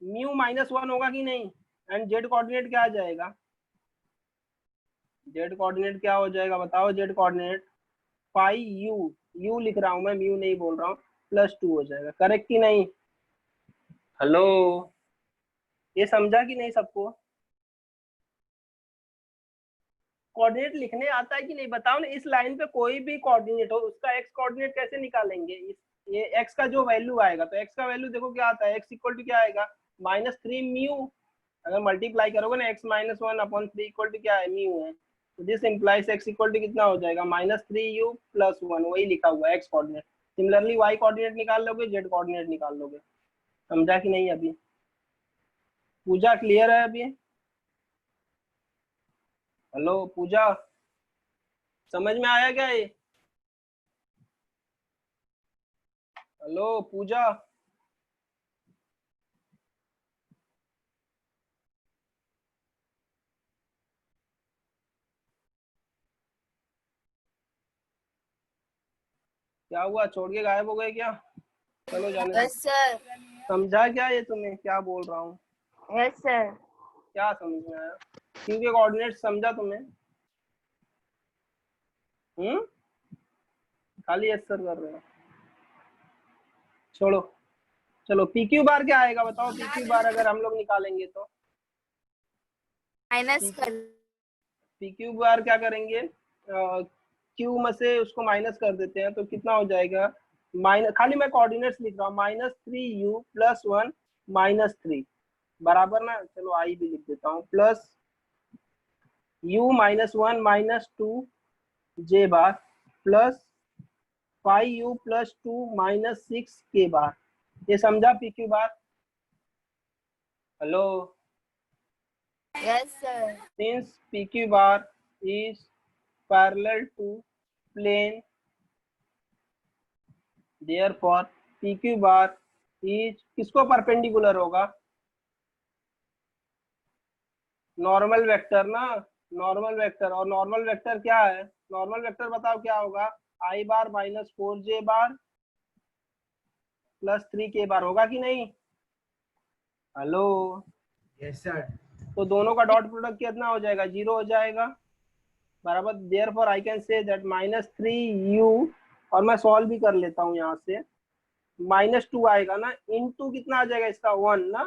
म्यू -1 होगा कि नहीं, एंड जेड कोऑर्डिनेट क्या आ जाएगा, जेड कोऑर्डिनेट क्या हो जाएगा बताओ, जेड कोऑर्डिनेट 5u, यू लिख रहा हूं मैं, म्यू नहीं बोल रहा हूँ, प्लस 2 हो जाएगा, करेक्ट कि नहीं? हेलो, ये समझा कि नहीं सबको? कोऑर्डिनेट लिखने आता है कि नहीं बताओ ना, इस लाइन पे कोई भी कोऑर्डिनेट हो उसका एक्स कोऑर्डिनेट कैसे निकालेंगे, ये एक्स का जो वैल्यू आएगा, तो एक्स का वैल्यू देखो क्या आता है, एक्स इक्वल टू क्या आएगा -3 म्यू, अगर मल्टीप्लाई करोगे ना x - 1 अपॉन 3 इक्वल टू क्या है, म्यू है, तो this implies x equal to कितना हो जाएगा -3u प्लस 1, वही लिखा हुआ है x coordinate. Similarly y coordinate निकाल लोगे, z कोऑर्डिनेट निकाल लोगे। समझा कि नहीं? अभी पूजा क्लियर है अभी? हेलो पूजा, समझ में आया क्या ये? हेलो पूजा, क्या हुआ, छोड़ के गायब हो गए क्या? चलो जाने दो। Yes sir. समझा क्या ये तुम्हें क्या बोल रहा हूँ? Yes sir. क्या समझ में आया? क्योंकि कोऑर्डिनेट समझा तुम्हें? खाली यस सर कर रहे हो, छोड़ो। चलो पी क्यू बार क्या आएगा बताओ, पी क्यू बार अगर हम लोग निकालेंगे तो माइनस कर, पी क्यू बार क्या करेंगे, क्यू में से उसको माइनस कर देते हैं तो कितना हो जाएगा, माइनस, खाली मैं कोऑर्डिनेट्स लिख रहा हूँ, -3u प्लस 1 -3 बराबर ना, चलो आई भी लिख देता हूँ, प्लस u माइनस 1 माइनस 2 जे bar plus 5u plus 2 minus 6 के बार। ये समझा P Q bar? Hello, Yes, sir. since pq bar is parallel to plane, therefore pq bar is किसको परपेंडिकुलर होगा? नॉर्मल वेक्टर ना, नॉर्मल वेक्टर। और normal vector क्या है? Normal vector बताओ क्या होगा? आई बार माइनस 4j बार प्लस 3k बार, होगा कि नहीं? Hello, yes sir. तो दोनों का डॉट प्रोडक्ट कितना हो जाएगा? 0 हो जाएगा, बराबर। Therefore I can say that minus 3u, और मैं सॉल्व भी कर लेता हूँ यहाँ से, माइनस 2 आएगा ना, इनटू कितना आ जाएगा इसका 1 ना,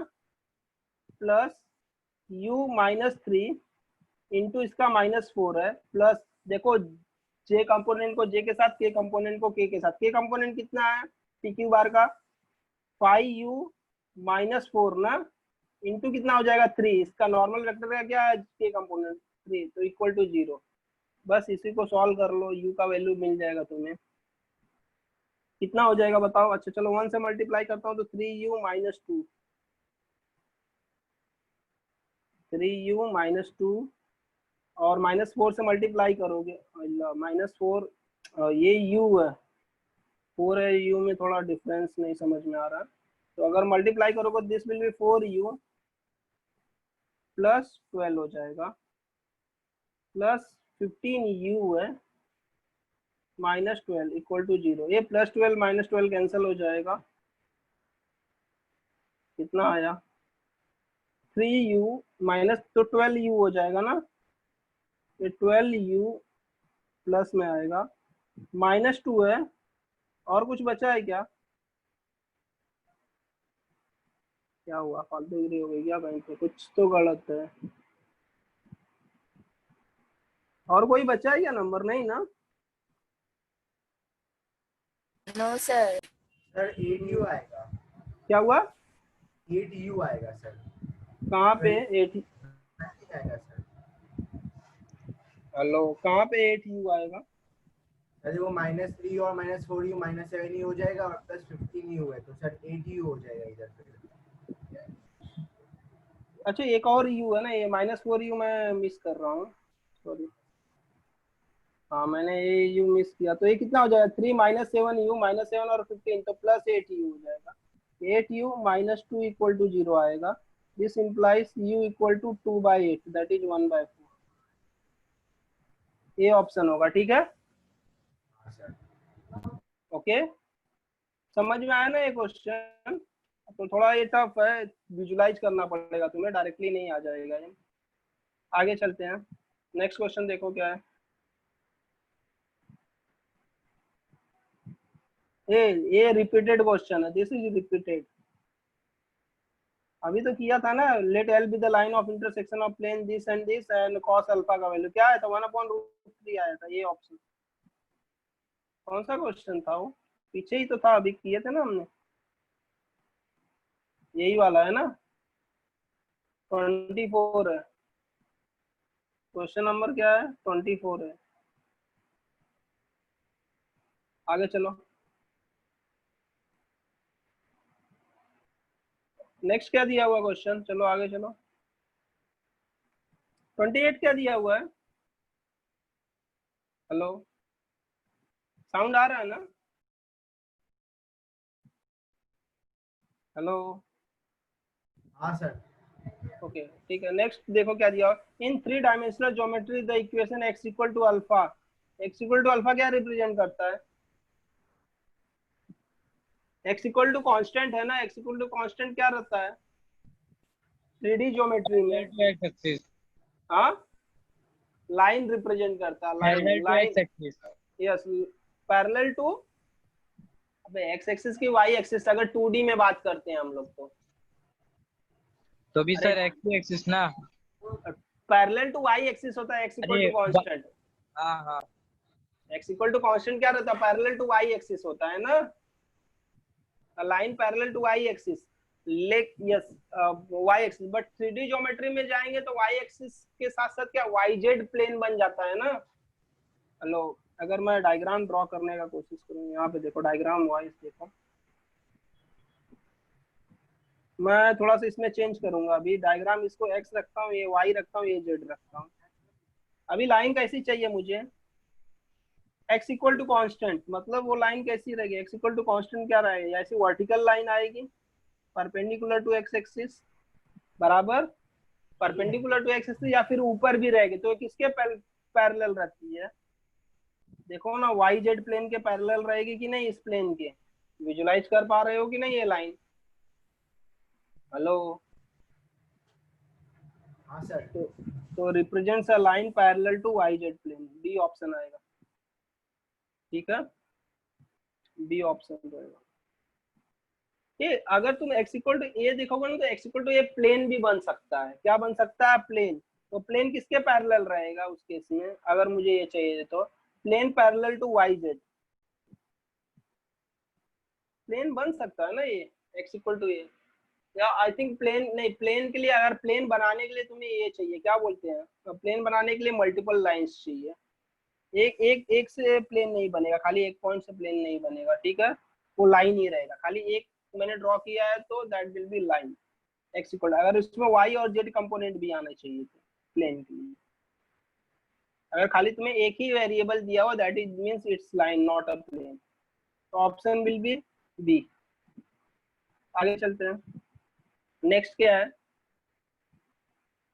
प्लस u माइनस 3 इंटू इसका माइनस 4 है, प्लस देखो j कंपोनेंट को j के साथ, k कंपोनेंट को k के साथ। k कंपोनेंट कितना है pq बार का? 5u माइनस 4 ना, इंटू कितना हो जाएगा 3, इसका नॉर्मल वेक्टर का क्या है? k कंपोनेंट 3, तो इक्वल टू 0। बस इसी को सॉल्व कर लो, u का वैल्यू मिल जाएगा तुम्हें। कितना हो जाएगा बताओ? अच्छा चलो 1 से मल्टीप्लाई करता हूँ तो 3u माइनस 2, 3u माइनस 2 और माइनस 4 से मल्टीप्लाई करोगे, माइनस 4, ये u है, 4 है, u में थोड़ा डिफरेंस नहीं समझ में आ रहा। तो अगर मल्टीप्लाई करोगे this will B 4u plus 12 हो जाएगा, प्लस 15u है माइनस 12 इक्वल टू 0। ये प्लस 12 माइनस 12 कैंसिल हो जाएगा, कितना आया? 3u माइनस, तो 12u हो जाएगा ना, ये 12u प्लस में आएगा, माइनस 2 है, और कुछ बचा है क्या? क्या हुआ? फालतूगिरी हो गई क्या कहीं पे? कुछ तो गलत है। और कोई बचा है क्या नंबर? नहीं ना? No, sir. सर 8u आएगा। क्या हुआ? 8u आएगा सर। कहाँ पे 8? आएगा सर। हेलो, कहाँ पे 8u आएगा? सर वो -3 और -4u -7u हो जाएगा, और प्लस 15u है, तो सर 8u हो जाएगा इधर पे। अच्छा एक और u है ना, ये -4u मैं मिस कर रहा हूँ, सॉरी। हाँ मैंने ये u मिस किया, तो ये कितना हो जाएगा? 3 माइनस 7u, माइनस 7 और 15, तो प्लस 8u हो जाएगा। 8u माइनस 2 इक्वल टू 0 आएगा। This implies u equal to 2/8, that is 1/4। ये ऑप्शन होगा, ठीक है? हाँ सर। ओके, समझ में आया ना ये क्वेश्चन? तो थोड़ा ये टफ है, विजुलाइज करना पड़ेगा तुम्हें, डायरेक्टली नहीं आ जाएगा ये। आगे चलते हैं, नेक्स्ट क्वेश्चन देखो क्या है। ये रिपीटेड क्वेश्चन है, दिस इज रिपीटेड। अभी तो किया था ना, let L be the line of intersection of plane this and cos alpha का वैल्यू क्या आया था? 1/√3 आया था। ये ऑप्शन कौन सा क्वेश्चन था वो? पीछे ही तो था, अभी किए थे ना हमने, यही वाला है ना, 24 है क्वेश्चन नंबर, क्या है? 24 है। आगे चलो, नेक्स्ट क्या दिया हुआ क्वेश्चन? चलो आगे चलो, 28 क्या दिया हुआ है? हेलो, साउंड आ रहा है ना? हेलो, हाँ सर। ओके ठीक है, नेक्स्ट देखो क्या दिया। In 3 dimensional geometry the equation x equal to alpha, x equal to alpha क्या रिप्रेजेंट करता है? x इक्वल टू कांस्टेंट है ना, x इक्वल टू कांस्टेंट क्या रहता है 3D ज्योमेट्री में? हाँ, लाइन रिप्रेजेंट करता है, लाइन। यस, पैरेलल टू, अबे x एक्सिस की y एक्सिस, अगर 2D में बात करते हैं हम लोग तो भी सर x एक्सिस ना, पैरेलल टू y एक्सिस होता है, x इक्वल टू कांस्टेंट। हाँ हाँ, x इक्वल टू कांस्टेंट क्या रहता है? पैरेलल टू y एक्सिस होता है ना, line parallel to y axis. Like yes Y axis, but 3D geometry में जाएंगे तो वाई एक्सिस के साथ साथ क्या वाई जेड प्लेन बन जाता है ना। हेलो, अगर मैं डायग्राम ड्रॉ करने का कोशिश करूँ, यहाँ पे देखो डायग्राम वाइज देखो, मैं थोड़ा सा इसमें चेंज करूंगा। अभी डायग्राम इसको एक्स रखता हूँ, ये वाई रखता हूँ, ये जेड रखता हूँ। अभी लाइन कैसी चाहिए मुझे, x इक्वल टू कॉन्स्टेंट, मतलब वो लाइन कैसी रहेगी, x इक्वल टू कॉन्स्टेंट क्या रहेगी, ऐसी वर्टिकल लाइन आएगी परपेंडिकुलर टू x एक्सिस, बराबर परपेंडिकुलर टू x एक्सिस, या फिर ऊपर भी रहेगी तो किसके पैरेलल रहती है, देखो ना वाई जेड प्लेन के पैरेलल रहेगी कि नहीं, इस प्लेन के। विजुलाइज कर पा रहे हो कि नहीं ये लाइन। हेलो, हाँ सर। तो represents a line parallel to Y Z plane, D option आएगा। ठीक है, बी ऑप्शन रहेगा। ये अगर तुम x इक्वल टू ए देखोगे ना, तो x equal to A plane भी बन सकता है। क्या बन सकता है, प्लेन। तो प्लेन किसके पैरेलल रहेगा उस केस में, अगर मुझे ये चाहिए तो plane parallel to Y Z, plane बन सकता है ना ये x इक्वल टू ए। या आई थिंक प्लेन नहीं, प्लेन के लिए अगर प्लेन बनाने के लिए तुम्हें ये चाहिए, क्या बोलते हैं, प्लेन बनाने के लिए मल्टीपल लाइंस चाहिए। एक से प्लेन नहीं बनेगा, खाली एक पॉइंट से प्लेन नहीं बनेगा। ठीक है, वो लाइन ही रहेगा, खाली एक मैंने ड्रॉ किया है तो that will B line x equal. अगर इसमें वाई और जेड कंपोनेंट भी आना चाहिए थे प्लेन के लिए। अगर खाली तुम्हें एक ही वेरिएबल दिया हो, that is means it's line not a plane, तो ऑप्शन विल बी बी। आगे चलते हैं, नेक्स्ट क्या है,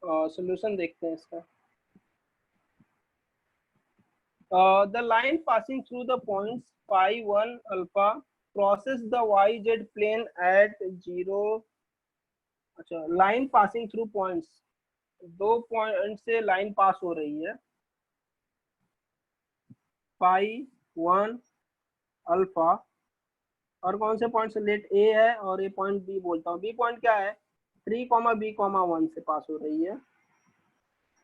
सॉल्यूशन देखते हैं इसका। The line passing through the points phi 1 alpha crosses the yz plane at 0। अच्छा, लाइन पासिंग थ्रू पॉइंट्स, दो पॉइंट से लाइन पास हो रही है, phi 1 अल्फा, और कौन से पॉइंट से, लेट ए है और ये पॉइंट बी बोलता हूँ। बी पॉइंट क्या है, 3,B,1 से पास हो रही है,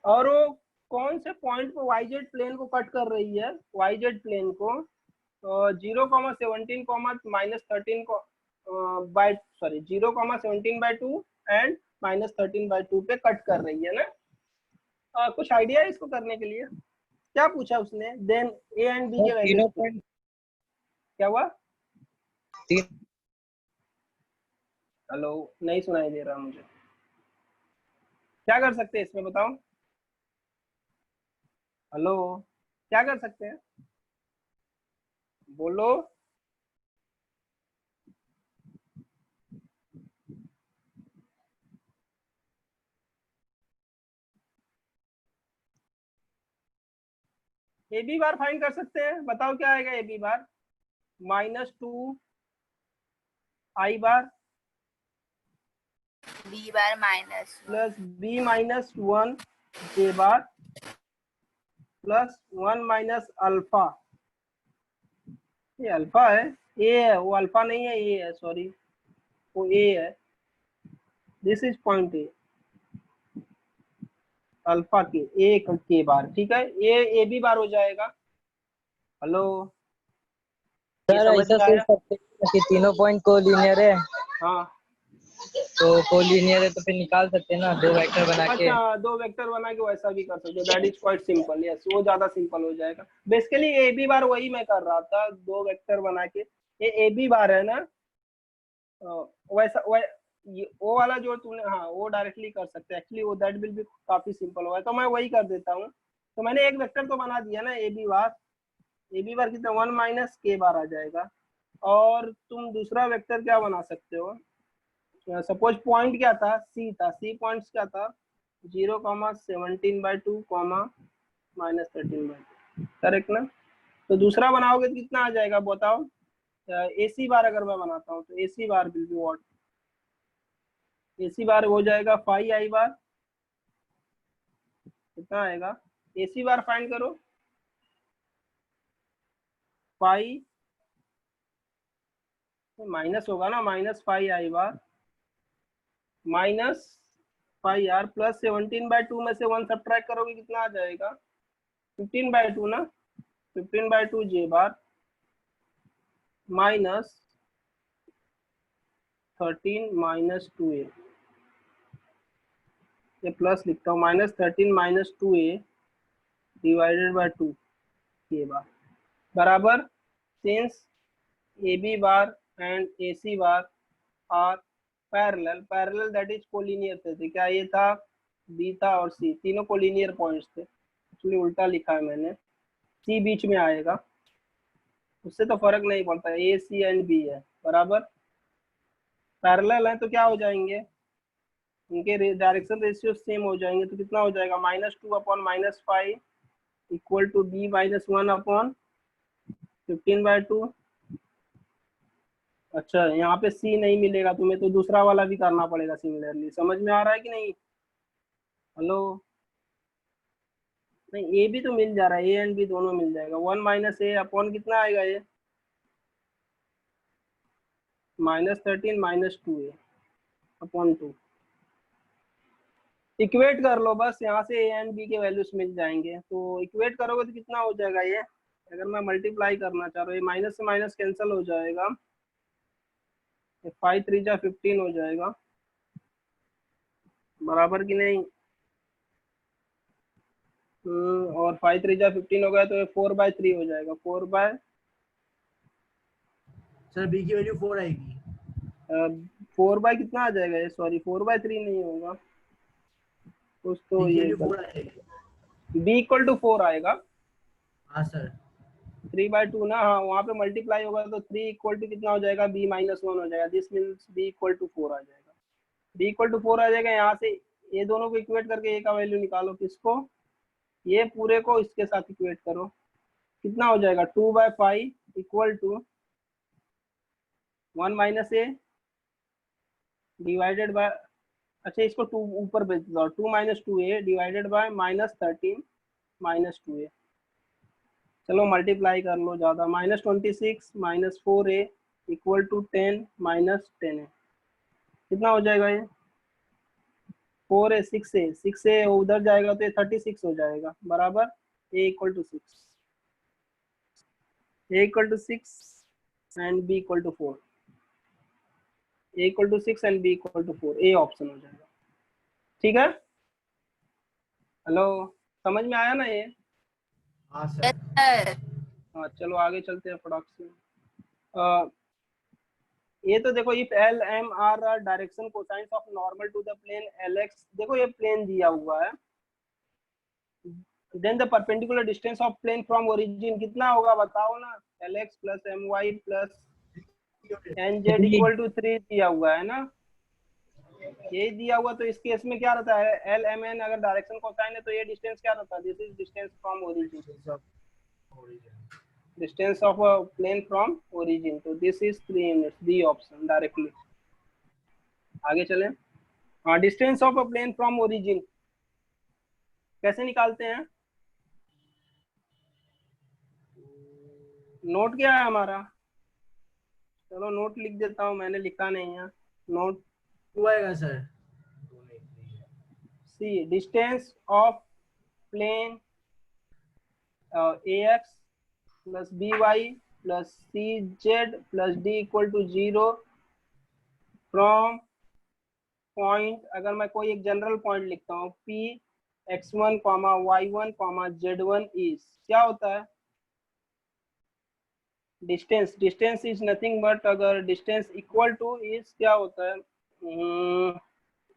और वो कौन से पॉइंट को वाई जेड प्लेन को कट कर रही है, वाई जेड प्लेन को 0,17, -13 को बाय सॉरी 0,17/2 एंड -13/2 पे कट कर रही है ना। कुछ आइडिया है इसको करने के लिए, क्या पूछा उसने, देन ए एंड बी के वैल्यू क्या हुआ। हेलो, नहीं सुनाई दे रहा मुझे, क्या कर सकते हैं इसमें बताओ। हेलो, क्या कर सकते हैं, बोलो। ए बी बार फाइंड कर सकते हैं, बताओ क्या आएगा A B bar, -2 I bar B bar minus plus B -1 J bar plus 1 minus alpha. ये अल्फा है, ए है, वो अल्फा नहीं है, ए है, सॉरी वो ए है, this is point A, alpha के ए के बार। ठीक है, ए बी बार हो जाएगा। हेलो, ये सर समझ ऐसा में सोच आया। सकते हैं कि तीनों पॉइंट कोलिनियर है, हाँ, तो कोलिनियर है तो फिर निकाल सकते हैं ना दो वेक्टर बना के। अच्छा, दो वेक्टर बना के वैसा भी कर सकते हो, that is quite simple, yes वो ज्यादा सिंपल हो जाएगा। बेसिकली ए बी बार वही मैं कर रहा था, दो वेक्टर बना के, ये ए बी बार है ना, वैसा वो वाला जो तुमने, हाँ वो डायरेक्टली कर सकते हैं एक्चुअली, वो दैट विल भी काफी सिंपल होगा, तो मैं वही कर देता हूँ। तो मैंने एक वेक्टर तो बना दिया ना A B bar, A B bar कितना 1 माइनस के बार आ जाएगा। और तुम दूसरा वेक्टर क्या बना सकते हो, सपोज पॉइंट क्या था, सी था, सी पॉइंट्स क्या था 0,17/2 -13/2, करेक्ट ना। तो दूसरा बनाओगे तो कितना आ जाएगा बताओ, ए सी बार अगर मैं बनाता हूँ तो ए सी बार विल बी व्हाट, ए सी बार हो जाएगा 5 आई बार, कितना आएगा, ए सी बार फाइंड करो, 5 माइनस होगा ना, -5 आई बार -5 प्लस 17/2 में से 1 सब्ट्रैक्ट करोगे कितना आ जाएगा, 15/2 ना, 15/2 जे बार माइनस 13 माइनस 2a, ये प्लस लिखता हूँ, -13 माइनस 2a डिवाइडेड बाय 2 ये बार बराबर, since AB bar and AC bar are parallel that is collinear थे। क्या ये था? B था और C, तीनों कोलिनियर पॉइंट्स थे। एक्चुअली उल्टा लिखा है मैंने, C बीच में आएगा, उससे तो फर्क नहीं पड़ता, A C एंड B है बराबर, पैरेलल है तो क्या हो जाएंगे, उनके डायरेक्शन रेशियो सेम हो जाएंगे। तो कितना हो जाएगा? -2/-5 इक्वल टू B -1/15/2। अच्छा, यहाँ पे C नहीं मिलेगा तुम्हें तो दूसरा वाला भी करना पड़ेगा सिमिलरली। समझ में आ रहा है कि नहीं? हेलो, नहीं A भी तो मिल जा रहा है, A एंड B दोनों मिल जाएगा। 1 - a अपॉन कितना आएगा ये? -13 माइनस 2a अपॉन 2। इक्वेट कर लो बस, यहाँ से A एंड B के वैल्यूज मिल जाएंगे। तो इक्वेट करोगे तो कितना हो जाएगा ये? अगर मैं मल्टीप्लाई करना चाह रहा हूँ, ये माइनस से माइनस कैंसिल हो जाएगा, 5 3 जा 15 हो जाएगा बराबर कि नहीं? और 5 3 जा 15 हो गया तो ये 4/3 हो जाएगा। 4 सर बी की वैल्यू 4 आएगी। 4 कितना आ जाएगा ये? सॉरी 4/3 नहीं होगा कुछ तो, बी की ये वैल्यू 4 आएगी। B = 4 आएगा। हाँ सर 3/2 ना, हाँ वहाँ पे मल्टीप्लाई होगा तो 3 = कितना हो जाएगा? B - 1 हो जाएगा। दिस मीन्स B = 4 आ जाएगा। B = 4 आ जाएगा। यहाँ से ये दोनों को इक्वेट करके A का वैल्यू निकालो। किसको? ये पूरे को इसके साथ इक्वेट करो, कितना हो जाएगा? 2/5 equal to 1 - a divided by, अच्छा इसको 2 ऊपर भेज दो, 2 - 2a divided by -13 minus 2a। चलो मल्टीप्लाई कर लो ज़्यादा, -26 - 4a इक्वल टू 10 - 10a। कितना हो जाएगा ये? 4a 6a उधर जाएगा तो ये 36 हो जाएगा बराबर। a = 6, a = 6 and b = 4, a = 6 and b = 4, A option हो जाएगा। ठीक है? हेलो, समझ में आया ना ये? हाँ Yes, सर। sir. हाँ चलो आगे चलते हैं फटाक से। ये तो देखो, if L M R direction cosines of normal to the plane LX, देखो ये प्लेन दिया हुआ है, then the perpendicular distance of plane from origin कितना होगा बताओ ना? LX + MY + NZ = 3 दिया हुआ है ना, ये दिया हुआ। तो इस केस में क्या रहता है? LMN अगर डायरेक्शन कोसाइन है तो ये डिस्टेंस क्या रहता है? This is distance from origin, distance of a plane from origin. तो this is 3 units, d option directly. आगे चलें। हाँ, distance of a plane from origin कैसे निकालते हैं? नोट क्या है हमारा? चलो नोट लिख देता हूँ, मैंने लिखा नहीं है नोट। 2 आएगा sir. See distance of plane AX + BY + CZ + D = 0 from point, अगर मैं कोई एक जनरल पॉइंट लिखता हूँ, P X1, Y1, Z1 is, क्या होता है? डिस्टेंस इज नथिंग बट, अगर डिस्टेंस इक्वल टू इज क्या होता है?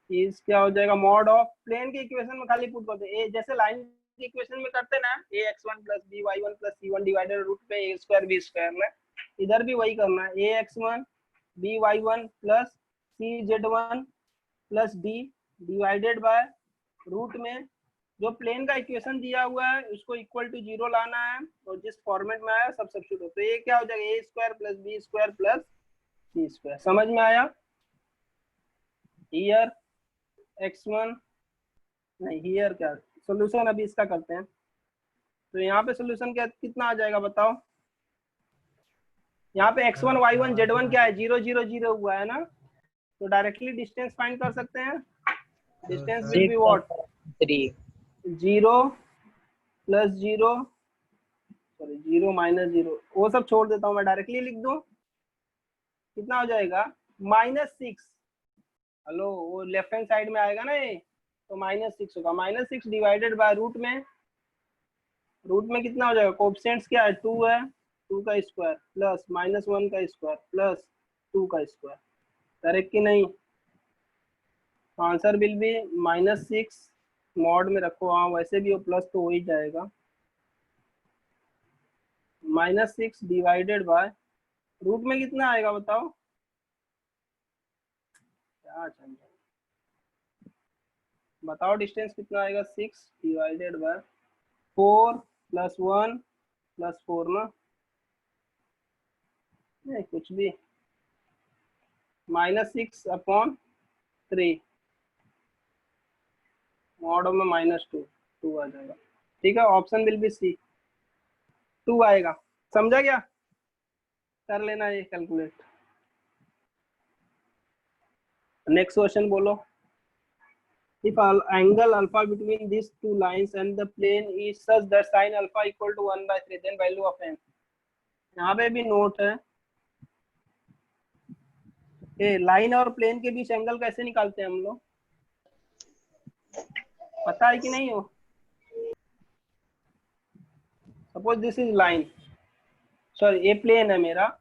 इज क्या हो जाएगा? मॉड ऑफ प्लेन के इक्वेशन में खाली पुट करते हैं, जैसे लाइन के इक्वेशन में करते हैं ना, ax1 + by1 + c1 divided root पे a² b² में, इधर भी वही करना है, ax1 by1 + cz1 + d divided by root में जो प्लेन का इक्वेशन दिया हुआ है उसको इक्वल टू 0 लाना है, और जिस फॉर्मेट में आया सब सब्स्टिट्यूट हो। तो ये क्या हो जाएगा? a² + b² + c²। समझ में आया? हियर x1 नहीं, हियर क्या सॉल्यूशन अभी इसका करते हैं। तो यहाँ पे सॉल्यूशन क्या कितना आ जाएगा बताओ? यहाँ पे x1 y1 z1 क्या है? 0 0 0 हुआ है ना, तो डायरेक्टली डिस्टेंस फाइंड कर सकते हैं। Distance will be what? 3 0 + 0, sorry 0 - 0, वो सब छोड़ देता हूँ मैं, डायरेक्टली लिख दूं। कितना हो जाएगा? -6, हेलो वो लेफ्ट हैंड साइड में आएगा ना ये, तो -6 होगा। -6 डिवाइडेड बाय रूट में कितना हो जाएगा, कोएफिशिएंट्स क्या है, 2 है, 2 का स्क्वायर प्लस -1 का स्क्वायर प्लस 2 का स्क्वायर, करेक्ट कि नहीं? आंसर विल बी -6, मॉड में रखो, हाँ वैसे भी वो प्लस तो हो ही जाएगा। -6 डिवाइडेड बाय रूट में कितना आएगा बताओ, क्या समझा बताओ, डिस्टेंस कितना आएगा, 6 डिवाइडेड बाय 4 प्लस 1 प्लस 4 ना, नहीं कुछ भी, -6 अपॉन 3, मॉड में -2 आ जाएगा। ठीक है, ऑप्शन विल बी सी, 2 आएगा। समझा क्या? कर लेना ये कैलकुलेट। नेक्स्ट क्वेश्चन बोलो। If angle alpha between these two lines and the plane is such that sin alpha equal to 1/3, then value of n। यहाँ पे भी नोट है, ये लाइन और प्लेन के बीच एंगल कैसे निकालते हैं हम लोग, पता है कि नहीं हो? Suppose this is line, sorry ये प्लेन है मेरा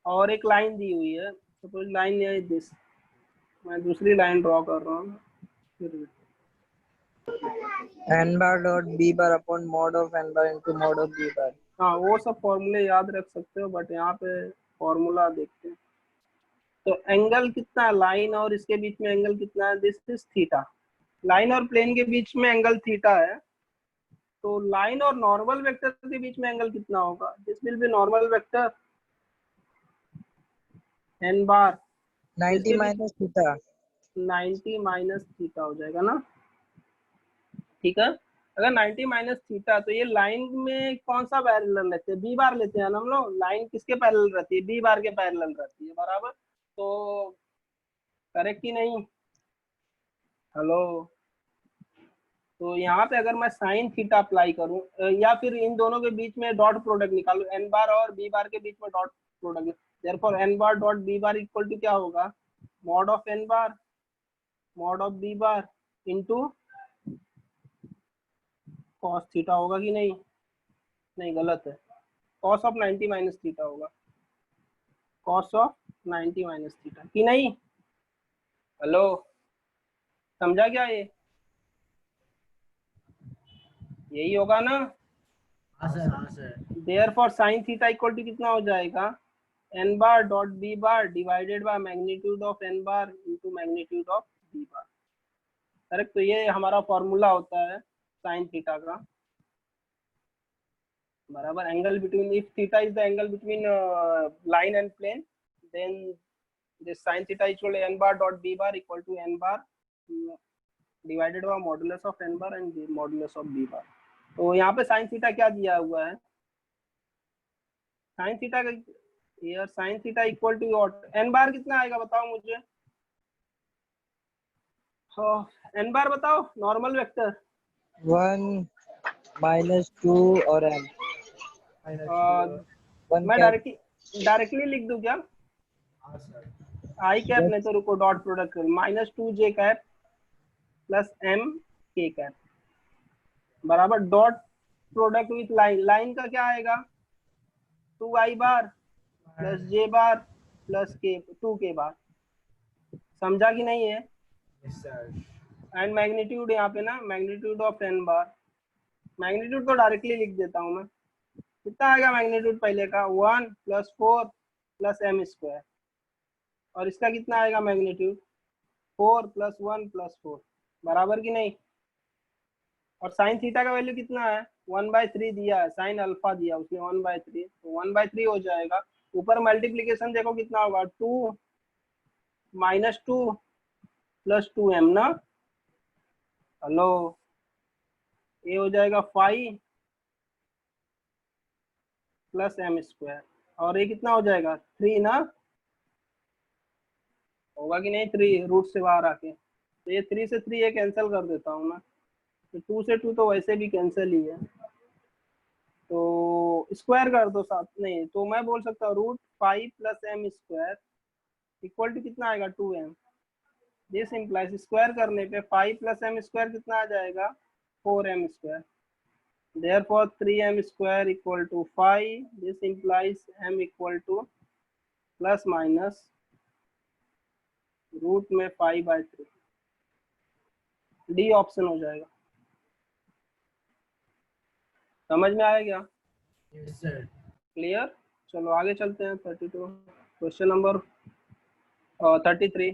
और एक लाइन दी हुई है, सपोज लाइन है दिस, मैं दूसरी लाइन ड्रॉ कर रहा हूँ, n bar dot b bar upon mod of n bar into mod of b bar। हाँ वो सब फॉर्मूले याद रख सकते हो, बट यहाँ पे फॉर्मूला देखते हैं। तो एंगल कितना है लाइन और इसके बीच में, एंगल कितना है, दिस इज थीटा, लाइन और प्लेन के बीच में एंगल थीटा है, तो लाइन और नॉर्मल वेक्टर के बीच में एंगल कितना होगा, this will B normal vector n bar 90 minus theta, 90 minus theta हो जाएगा ना। ठीक है, अगर 90 माइनस थीटा, तो ये लाइन में कौन सा पैरेलल लेते हैं, बी बार लेते हैं ना हम लोग, लाइन किसके पैरेलल रहती है, बी बार के पैरेलल रहती है, बराबर। तो करेक्ट ही नहीं, हेलो। तो यहाँ पे अगर मैं साइन थीटा अप्लाई करूँ, या फिर इन दोनों के बीच में डॉट प्रोडक्ट निकालू, एन बार और बी बार के बीच में dot product, therefore N bar dot B bar equal to क्या होगा, mod of N bar mod of B bar into cos theta होगा कि नहीं, नहीं गलत है, कॉस ऑफ 90 माइनस थीटा होगा, कॉस ऑफ 90 माइनस थीटा कि नहीं, हेलो समझा क्या ये, यही होगा ना। हाँ सर, हाँ sir. Therefore sine theta equal to कितना हो जाएगा, N bar dot B bar divided by magnitude of N bar into magnitude of B bar, correct. तो ये हमारा फॉर्मूला होता है साइन थीटा का, बराबर। Angle between, if theta is the angle between line and plane, then this sin theta equal to n bar dot b bar equal to n bar divided by modulus of n bar and modulus of b bar। तो यहाँ पे sin theta क्या दिया हुआ है, sin theta का यार, sin theta equal to what, n bar कितना आएगा बताओ मुझे, n बार बताओ, नॉर्मल वेक्टर 1 माइनस 2 और n, मैं डायरेक्टली लिख दूं क्या, हाँ सर। आई कैप, नहीं तो रुको डॉट प्रोडक्ट कर, -2j cap plus m k cap, बराबर dot product with line, line का क्या आएगा 2i bar plus j bar plus k 2k bar, समझा कि नहीं है। Yes sir. एंड मैग्नीट्यूड यहाँ पे ना, magnitude of n bar, magnitude तो डायरेक्टली लिख देता हूँ मैं, कितना आएगा मैग्नीट्यूड पहले का 1 प्लस 4 प्लस m स्क्वायर, और इसका कितना आएगा मैग्नीट्यूड 4 प्लस 1 प्लस 4, बराबर कि नहीं। और साइन थीटा का वैल्यू कितना है 1/3 दिया है, साइन अल्फा दिया उसने 1/3, तो 1/3 हो जाएगा। ऊपर मल्टीप्लीकेशन देखो कितना होगा 2 माइनस 2 प्लस 2m ना, हेलो ये हो जाएगा 5 प्लस m स्क्वायर, और ये कितना हो जाएगा 3 ना, होगा कि नहीं 3 रूट से बाहर आके, तो ये 3 से 3 ये कैंसिल कर देता हूँ मैं, तो 2 से 2 तो वैसे भी कैंसिल ही है, तो स्क्वायर कर दो साथ, नहीं तो मैं बोल सकता हूँ √5 plus m square equal to कितना आएगा 2m। दिस इंप्लाइज स्क्वायर करने पे 5 प्लस m स्क्वायर कितना आ जाएगा 4m square. therefore 3m square equal to 5। this implies m equal to plus minus root में 5/3। डी ऑप्शन हो जाएगा। समझ में आया क्या? Yes sir. क्लियर? चलो आगे चलते हैं। 32 क्वेश्चन नंबर 33।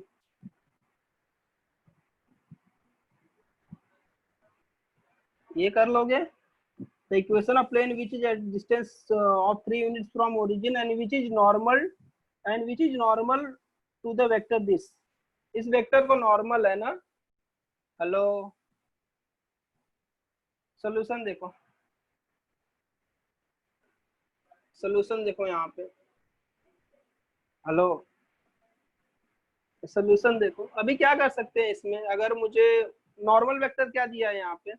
ये कर लोगे? the equation of plane which is at distance of 3 units from origin and which is normal to the vector this। इस वेक्टर को नॉर्मल है ना। हेलो, सोल्यूशन देखो, सोल्यूशन देखो यहाँ पे। हेलो, सोल्यूशन देखो। अभी क्या कर सकते हैं इसमें, अगर मुझे नॉर्मल वेक्टर क्या दिया है यहाँ पे।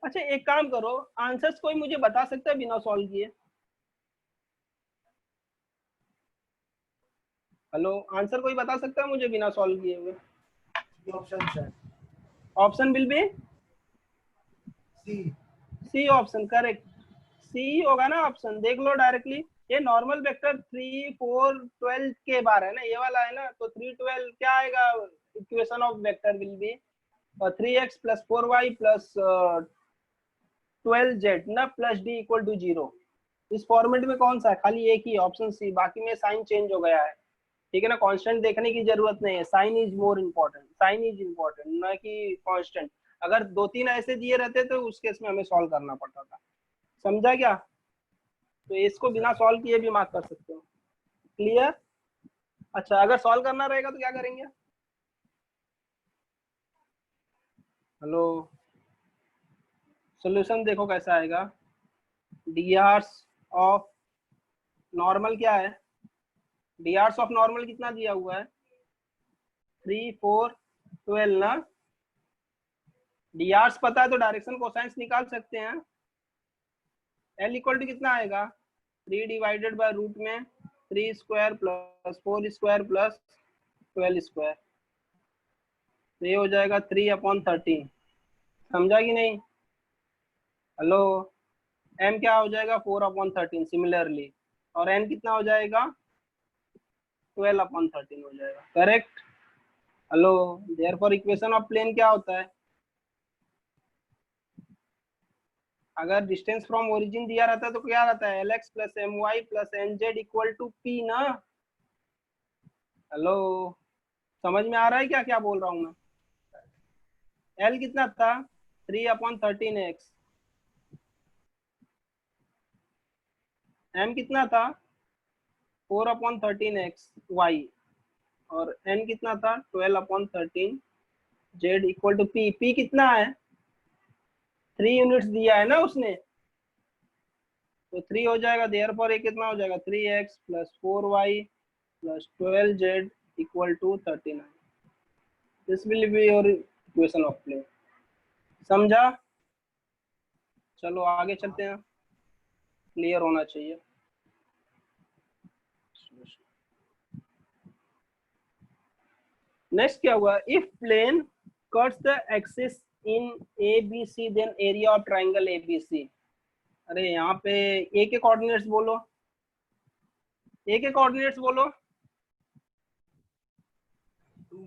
अच्छा एक काम करो, आंसर्स कोई मुझे बता सकता है बिना सॉल्व किए? हेलो, आंसर कोई बता सकता है मुझे बिना सॉल्व किए हुए? Option sir. Option will be C. C option correct. C होगा ना ऑप्शन। देख लो डायरेक्टली, ये नॉर्मल वेक्टर 3 4 12 के बार है ना, ये वाला है ना। तो 3 12 क्या आएगा, equation of vector will be 3x + 4y + 12z ना प्लस d इक्वल टू 0। इस फॉर्मेट में कौन सा है? खाली एक ही ऑप्शन सी, बाकी में साइन चेंज हो गया है। ठीक है ना, कांस्टेंट देखने की जरूरत नहीं है। Sign is more important, sign is important ना कि कांस्टेंट। अगर 2-3 ऐसे दिए रहते तो उस केस में हमें सॉल्व करना पड़ता था। समझा क्या? तो इसको बिना सॉल्व किए भी मार्क कर सकते हो। क्लियर? अच्छा अगर सॉल्व करना रहेगा तो क्या करेंगे? हेलो, सॉल्यूशन देखो कैसा आएगा। drs ऑफ नॉर्मल क्या है? drs ऑफ नॉर्मल कितना दिया हुआ है? 3 4 12 ना। drs पता है तो डायरेक्शन कोसाइंस निकाल सकते हैं। l इक्वल टू कितना आएगा? 3 डिवाइडेड बाय रूट में 3 square plus 4 square plus 12 square. तो ये हो जाएगा 3/13। समझा कि नहीं? हेलो, m क्या हो जाएगा? 4/13 सिमिलरली। और n कितना हो जाएगा? 12/13 हो जाएगा। Correct? Hello, therefore equation of plane क्या होता है? अगर डिस्टेंस फ्रॉम ओरिजिन दिया रहता है तो क्या रहता है? lx + my + nz equal to p ना। हेलो, समझ में आ रहा है क्या क्या बोल रहा हूँ मैं? l कितना था? 3/13x। m कितना था? 4/13x y। और n कितना था? 12/13 z equal to p। p कितना है? 3 यूनिट्स दिया है ना उसने, तो 3 हो जाएगा। देयरफॉर ये कितना हो जाएगा? 3x + 4y + 12z equal to 39। This will be your equation of plane. समझा? चलो आगे चलते हैं, क्लियर होना चाहिए। नेक्स्ट क्या हुआ? If plane cuts the axis in ABC then area of triangle ABC। अरे यहाँ पे ए के कोऑर्डिनेट्स बोलो, ए के कोऑर्डिनेट्स बोलो।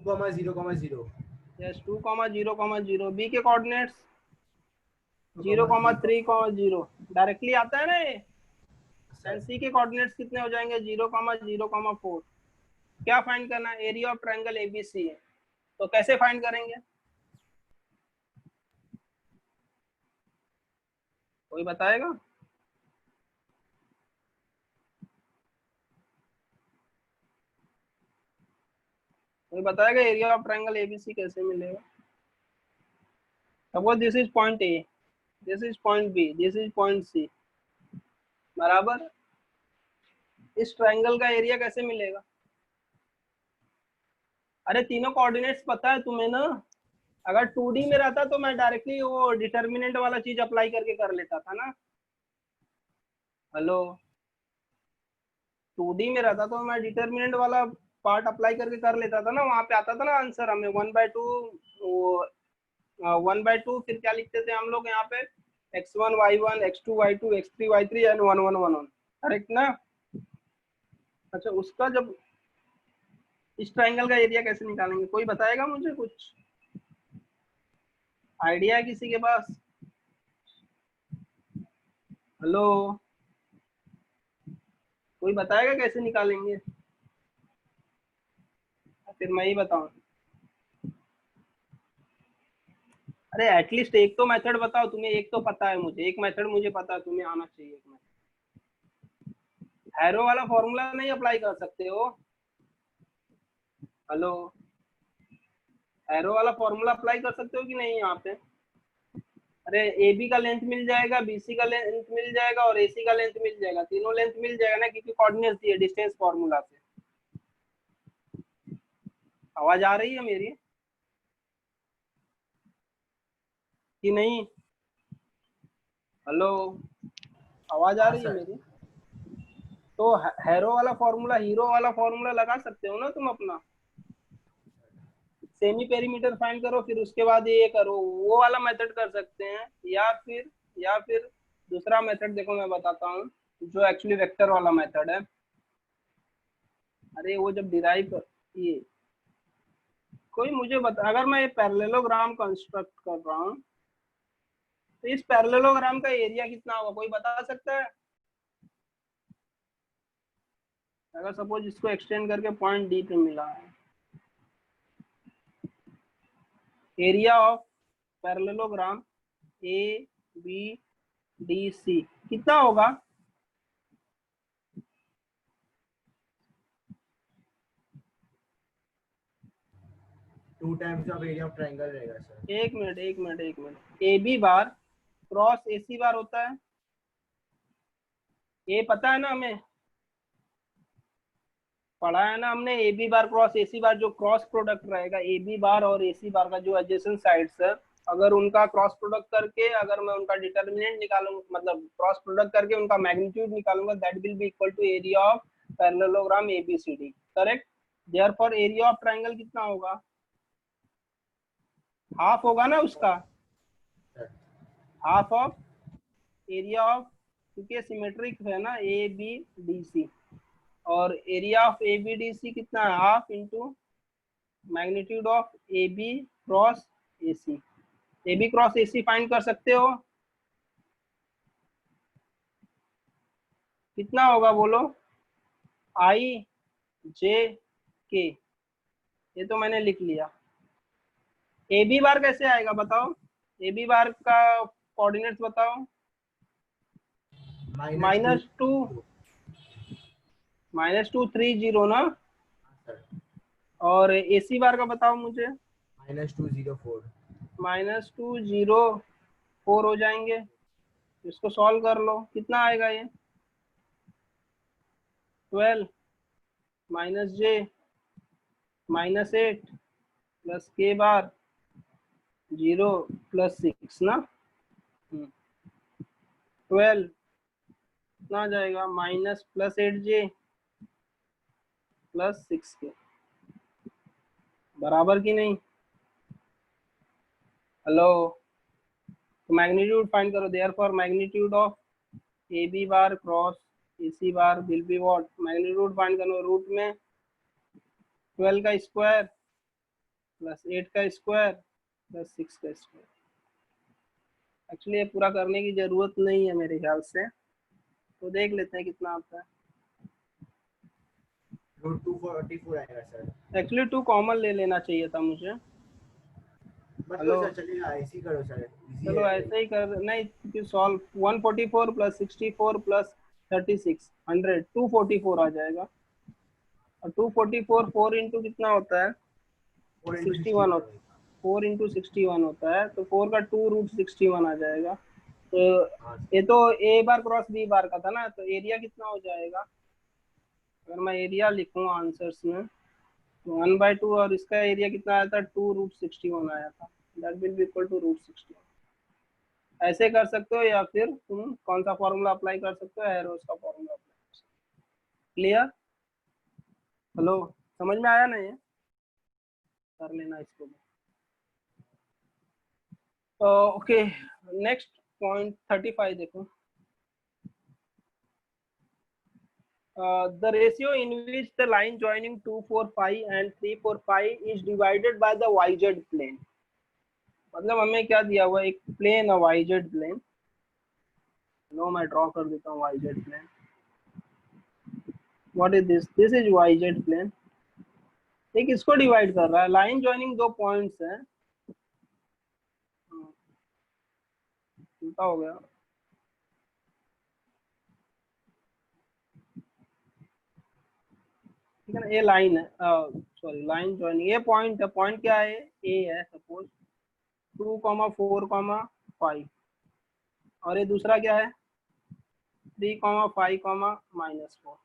2,0,0। यस 2,0,0,0। बी के कोऑर्डिनेट्स 0,3,0। डायरेक्टली आता है ना ये। एंड सी के कोऑर्डिनेट्स कितने हो जाएंगे? 0,0,4। क्या फाइंड करना है? एरिया ऑफ ट्रायंगल ABC है। तो कैसे फाइंड करेंगे? कोई बताएगा? कोई बताएगा एरिया ऑफ ट्रायंगल ABC कैसे मिलेगा? Suppose this is point A, this is point B, this is point C, बराबर। इस ट्रायंगल का एरिया कैसे मिलेगा? अरे तीनों कोऑर्डिनेट्स पता है तुम्हें ना। अगर 2D में रहता तो मैं डायरेक्टली वो डिटर्मिनेंट वाला चीज अप्लाई करके कर लेता था ना। हेलो, 2D में रहता तो मैं डिटर्मिनेंट वाला पार्ट अप्लाई करके कर लेता था ना, वहां पे आता था ना आंसर हमें 1/2 1/2, फिर क्या लिखते थे हम लोग यहाँ पे x1 y1 x2 y2 x3 y3 and 1 1 1 1, correct ना। अच्छा उसका जब इस ट्रायंगल का एरिया कैसे निकालेंगे, कोई बताएगा मुझे, कुछ आइडिया है किसी के पास? हेलो, कोई बताएगा कैसे निकालेंगे? फिर मैं ही बताऊं? अरे एटलीस्ट एक तो मेथड बताओ, तुम्हें एक तो पता है, मुझे एक मेथड मुझे पता है, तुम्हें आना चाहिए एक मेथड। हैरो वाला फॉर्मूला नहीं अप्लाई कर सकते हो? हेलो, हैरो वाला फॉर्मूला अप्लाई कर सकते हो कि नहीं यहाँ पे? अरे ए बी का लेंथ मिल जाएगा, बी सी का लेंथ मिल जाएगा और ए सी का लेंथ मिल जाएगा, तीनों लेंथ मिल जाएगा ना, क्योंकि कोऑर्डिनेट्स दिए डिस्टेंस फॉर्मूला से। आवाज आ रही है मेरी कि नहीं? हेलो, आवाज आ हाँ रही है सर। मेरी? तो हैरो वाला फॉर्मूला, हीरो वाला फॉर्मूला लगा सकते हो ना तुम अपना, सेमी पेरीमीटर फाइंड करो, फिर उसके बाद ये करो, वो वाला मेथड कर सकते हैं। या फिर दूसरा मेथड देखो मैं बताता हूँ, जो एक्चुअली वेक्टर वाला मेथड है। अरे वो जब डिराइव कर, ये कोई मुझे बता, अगर मैं ये पैरेललोग्राम कंस्ट्रक्ट कर रहा हूँ तो इस पैरेललोग्राम का एरिया कितना होगा, कोई बता सकता है? अगर सपोज इसको एक्सटेंड करके पॉइंट डी पे मिला है, area of parallelogram A B D C कितना होगा? 2 times of area of triangle रहेगा सर। एक minute, a B bar cross A C bar होता है, ये पता है ना हमें, पढ़ा है ना हमने, ए बी बार क्रॉस ए सी बार, जो क्रॉस प्रोडक्ट रहेगा ए बी बार और ए सी बार का, जो एडजेसेंट साइड्स है, अगर उनका क्रॉस प्रोडक्ट करके अगर मैं उनका डिटर्मिनेंट निकालूंगा, मतलब क्रॉस प्रोडक्ट करके उनका मैग्नीट्यूड निकालूंगा, that will be equal to area of parallelogram A B C D, correct. Therefore area of triangle कितना होगा? हाफ होगा ना उसका, हाफ ऑफ एरिया ऑफ, क्योंकि सिमेट्रिक है ना ए बी डी सी, और area of A B D C कितना है? Half into magnitude of A B cross A C. A B cross A C find कर सकते हो, कितना होगा बोलो? आई जे के, ये तो मैंने लिख लिया। ए बी बार कैसे आएगा बताओ, ए बी बार का कोऑर्डिनेट्स बताओ। -2 ना, सर और ए सी बार का बताओ मुझे। -204 -204 हो जाएंगे, इसको सॉल्व कर लो, कितना आएगा ये? 12 -j -8 प्लस के बार 0 प्लस 6 ना, 12 कितना आ जाएगा? Minus plus 8j plus 6k, बराबर की नहीं? हेलो, तो मैग्नीट्यूड फाइंड करो, therefore magnitude of A B bar cross A C bar will be what? Magnitude find करो, रूट में 12 का स्क्वायर प्लस 8 का स्क्वायर प्लस 6 का स्क्वायर। एक्चुअली ये पूरा करने की जरूरत नहीं है मेरे ख्याल से, तो देख लेते हैं कितना आता है। रूट 244 आएगा सर। एक्चुअली 2 कॉमन ले लेना चाहिए था मुझे। मतलब सर चलेगा, ऐसे करो सर, चलो ऐसे ही कर, नहीं क्योंकि सॉल्व 144 प्लस 64 प्लस 36 100 244 आ जाएगा, और 244 4 इंटू कितना होता है? 61 होता है, 4 इंटू 61 होता है, तो 4 का 2 रूट 61 आ जाएगा। तो ये तो ए बार क्रॉस बी बार का था ना, तो एरिया कितना हो जाएगा? अगर मैं एरिया लिखूँ आंसर्स में तो 1/2, और इसका एरिया कितना आया था? 2 रूट 61 आया था, that will be equal to root 61। ऐसे कर सकते हो, या फिर तुम कौन सा फॉर्मूला अप्लाई कर सकते हो? एरोस का फॉर्मूला अप्लाई कर सकते हो। क्लियर? हेलो, समझ में आया ना? ये कर लेना इसको भी। ओके, नेक्स्ट पॉइंट 35 देखो। The ratio in which the line joining 2, 4, 5 and 3, 4, 5 is divided by the YZ plane। मतलब हमें क्या दिया हुआ है, एक प्लेन है YZ प्लेन। लो मैं ड्रॉ कर देता हूँ YZ plane. What is this? This is YZ plane. एक इसको डिवाइड कर रहा है। लाइन ज्वाइनिंग दो पॉइंट्स हैं। उल्टा हो गया। ठीक है ना, ये लाइन है, सॉरी लाइन ज्वाइनिंग, ये पॉइंट है। पॉइंट क्या है? ए है सपोज 2, 4, 5 और ये दूसरा क्या है 3, 5, -4।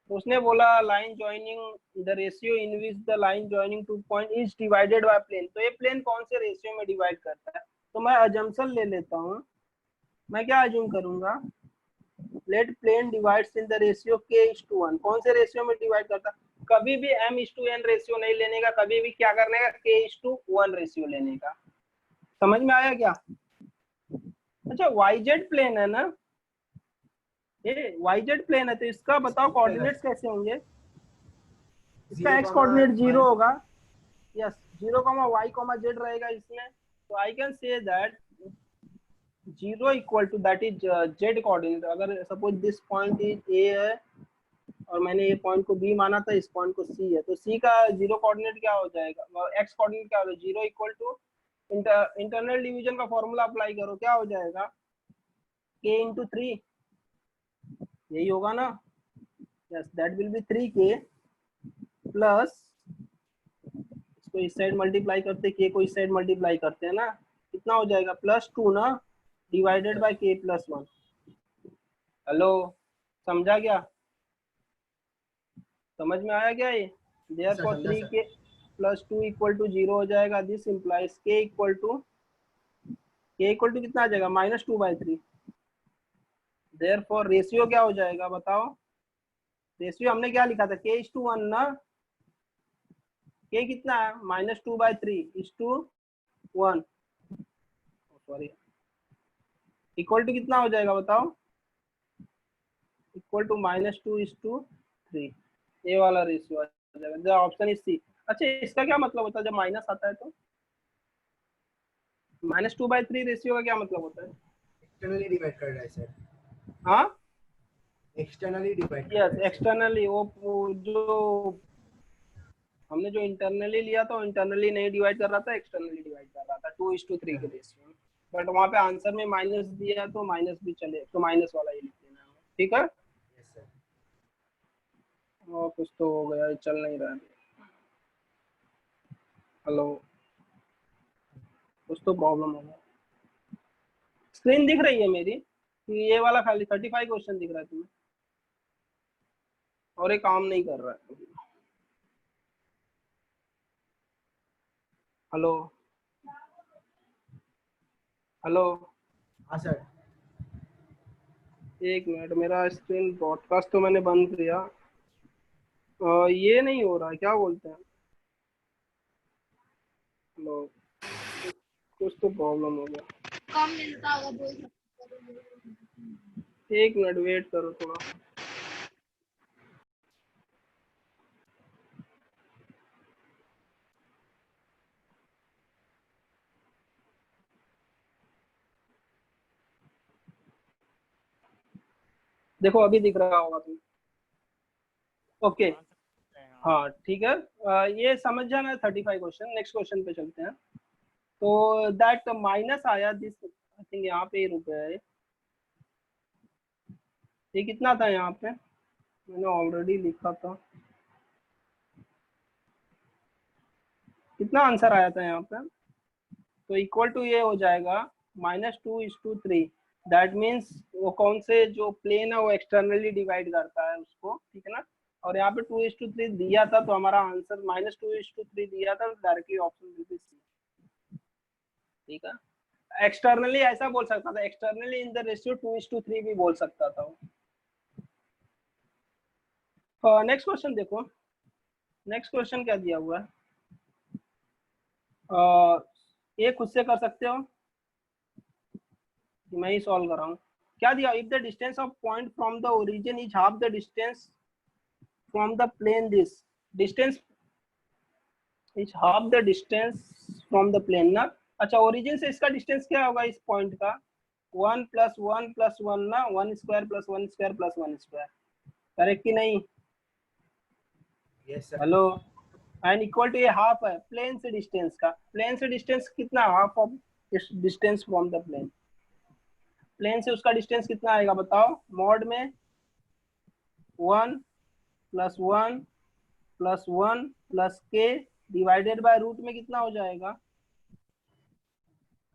तो उसने बोला line joining the ratio in which the line joining 2 point is divided by plane. तो ये प्लेन कौन से रेशियो में डिवाइड करता है? तो मैं अजम्पशन ले लेता हूँ। मैं क्या अज्यूम करूंगा, let plane divides in the ratio k:1। कौन से रेशियो में डिवाइड करता है? कभी भी m:n रेशियो नहीं लेने का, कभी भी क्या करने का, k:1 रेशियो लेने का। समझ में आया क्या? अच्छा, YZ प्लेन है ना, ये YZ प्लेन है, तो इसका बताओ कोऑर्डिनेट्स कैसे होंगे? इसका x कोऑर्डिनेट 0 होगा। यस, 0, y, z रहेगा इसमें। तो I can say that 0 equal to that is z coordinate. अगर suppose this point is a है और मैंने ये पॉइंट को b माना था, इस पॉइंट को c है, तो c का 0 कोऑर्डिनेट क्या हो जाएगा, x कोऑर्डिनेट क्या हो जाएगा? 0 इक्वल टू इंटरनल डिवीजन का फॉर्मूला अप्लाई करो, क्या हो जाएगा? k/3, यही होगा ना? Yes, that will B 3k plus, इसको इस साइड मल्टीप्लाई करते, k को इस साइड मल्टीप्लाई करते हैं ना, कितना हो जाएगा? +2 ना, डिवाइडेड बाय k+1। हेलो, समझा क्या? समझ में आया क्या ये? देयरफॉर 3k + 2 = 0 हो जाएगा। This implies k equal to कितना आ जाएगा? -2/3। देयरफॉर रेशियो क्या हो जाएगा बताओ? रेशियो हमने क्या लिखा था? k:1 ना, k कितना है? -2/3:1, सॉरी, इक्वल टू कितना हो जाएगा बताओ? Equal to -2:3। ये वाला रेशियो आ जाएगा। The option is C. अच्छा, इसका क्या मतलब होता है जब माइनस आता है? तो -2/3 रेशियो का क्या मतलब होता है? एक्सटर्नली डिवाइड कर रहा है सर। हाँ, एक्सटर्नली डिवाइड कर यस, रहा है एक्सटर्नली। वो जो हमने जो इंटरनली लिया था, इंटरनली नहीं डिवाइड कर रहा था, एक्सटर्नली डिवाइड कर रहा था 2:3 के रेशियो में। बट वहाँ पे आंसर में माइनस दिया तो माइनस भी चले, तो माइनस वाला ही लिख देना है। ठीक है, यस सर। और कुछ तो हो गया, चल नहीं रहा है। हेलो, कुछ तो प्रॉब्लम हो गया। स्क्रीन दिख रही है मेरी कि ये वाला खाली 35 क्वेश्चन दिख रहा है तुम्हें, और ये काम नहीं कर रहा है? हेलो, हेलो, हाँ सर। एक मिनट, मेरा स्क्रीन ब्रॉडकास्ट तो मैंने बंद किया, ये नहीं हो रहा है, क्या बोलते हैं? हेलो, कुछ तो प्रॉब्लम हो गया। कम मिलता होगा बोल सकते। एक मिनट वेट करो थोड़ा। देखो अभी दिख रहा होगा तुम्हें? ओके, हाँ ठीक है। ये समझ जाना 35 क्वेश्चन। नेक्स्ट क्वेश्चन पे चलते हैं। तो दैट माइनस आया दिस, आई थिंक यहाँ पे ही रुक गया है। ये कितना था यहाँ पे? मैंने ऑलरेडी लिखा था। कितना आंसर आया था यहाँ पे? तो इक्वल टू ये हो जाएगा -2:3। दैट मीन्स वो कौन से जो प्लेन है वो एक्सटर्नली डिवाइड करता है उसको, ठीक है ना? और यहाँ पे 2:3 दिया था, तो हमारा आंसर -2:3 दिया था, directly option will be C. ठीक है, एक्सटर्नली ऐसा बोल सकता था, एक्सटर्नली इन द रेशियो 2:3 भी बोल सकता था वो। नेक्स्ट क्वेश्चन देखो, नेक्स्ट क्वेश्चन क्या दिया हुआ है, ये खुद से कर सकते हो कि मैं ही सॉल्व कर रहा हूँ। क्या दिया, if the distance of point from the origin is half the distance from the plane, this distance is half the distance from the plane ना। अच्छा, ओरिजिन से इसका डिस्टेंस क्या होगा इस पॉइंट का, 1 + 1 + 1 ना, 1 स्क्वायर + 1 स्क्वायर + 1 स्क्वायर, करेक्ट कि नहीं? Yes sir. Hello, and equal to ये हाफ है प्लेन से डिस्टेंस का, प्लेन से डिस्टेंस कितना, half of distance from the plane, plane से उसका डिस्टेंस कितना आएगा बताओ, मॉड में 1 + 1 + 1 + k डिवाइडेड बाय रूट में कितना हो जाएगा,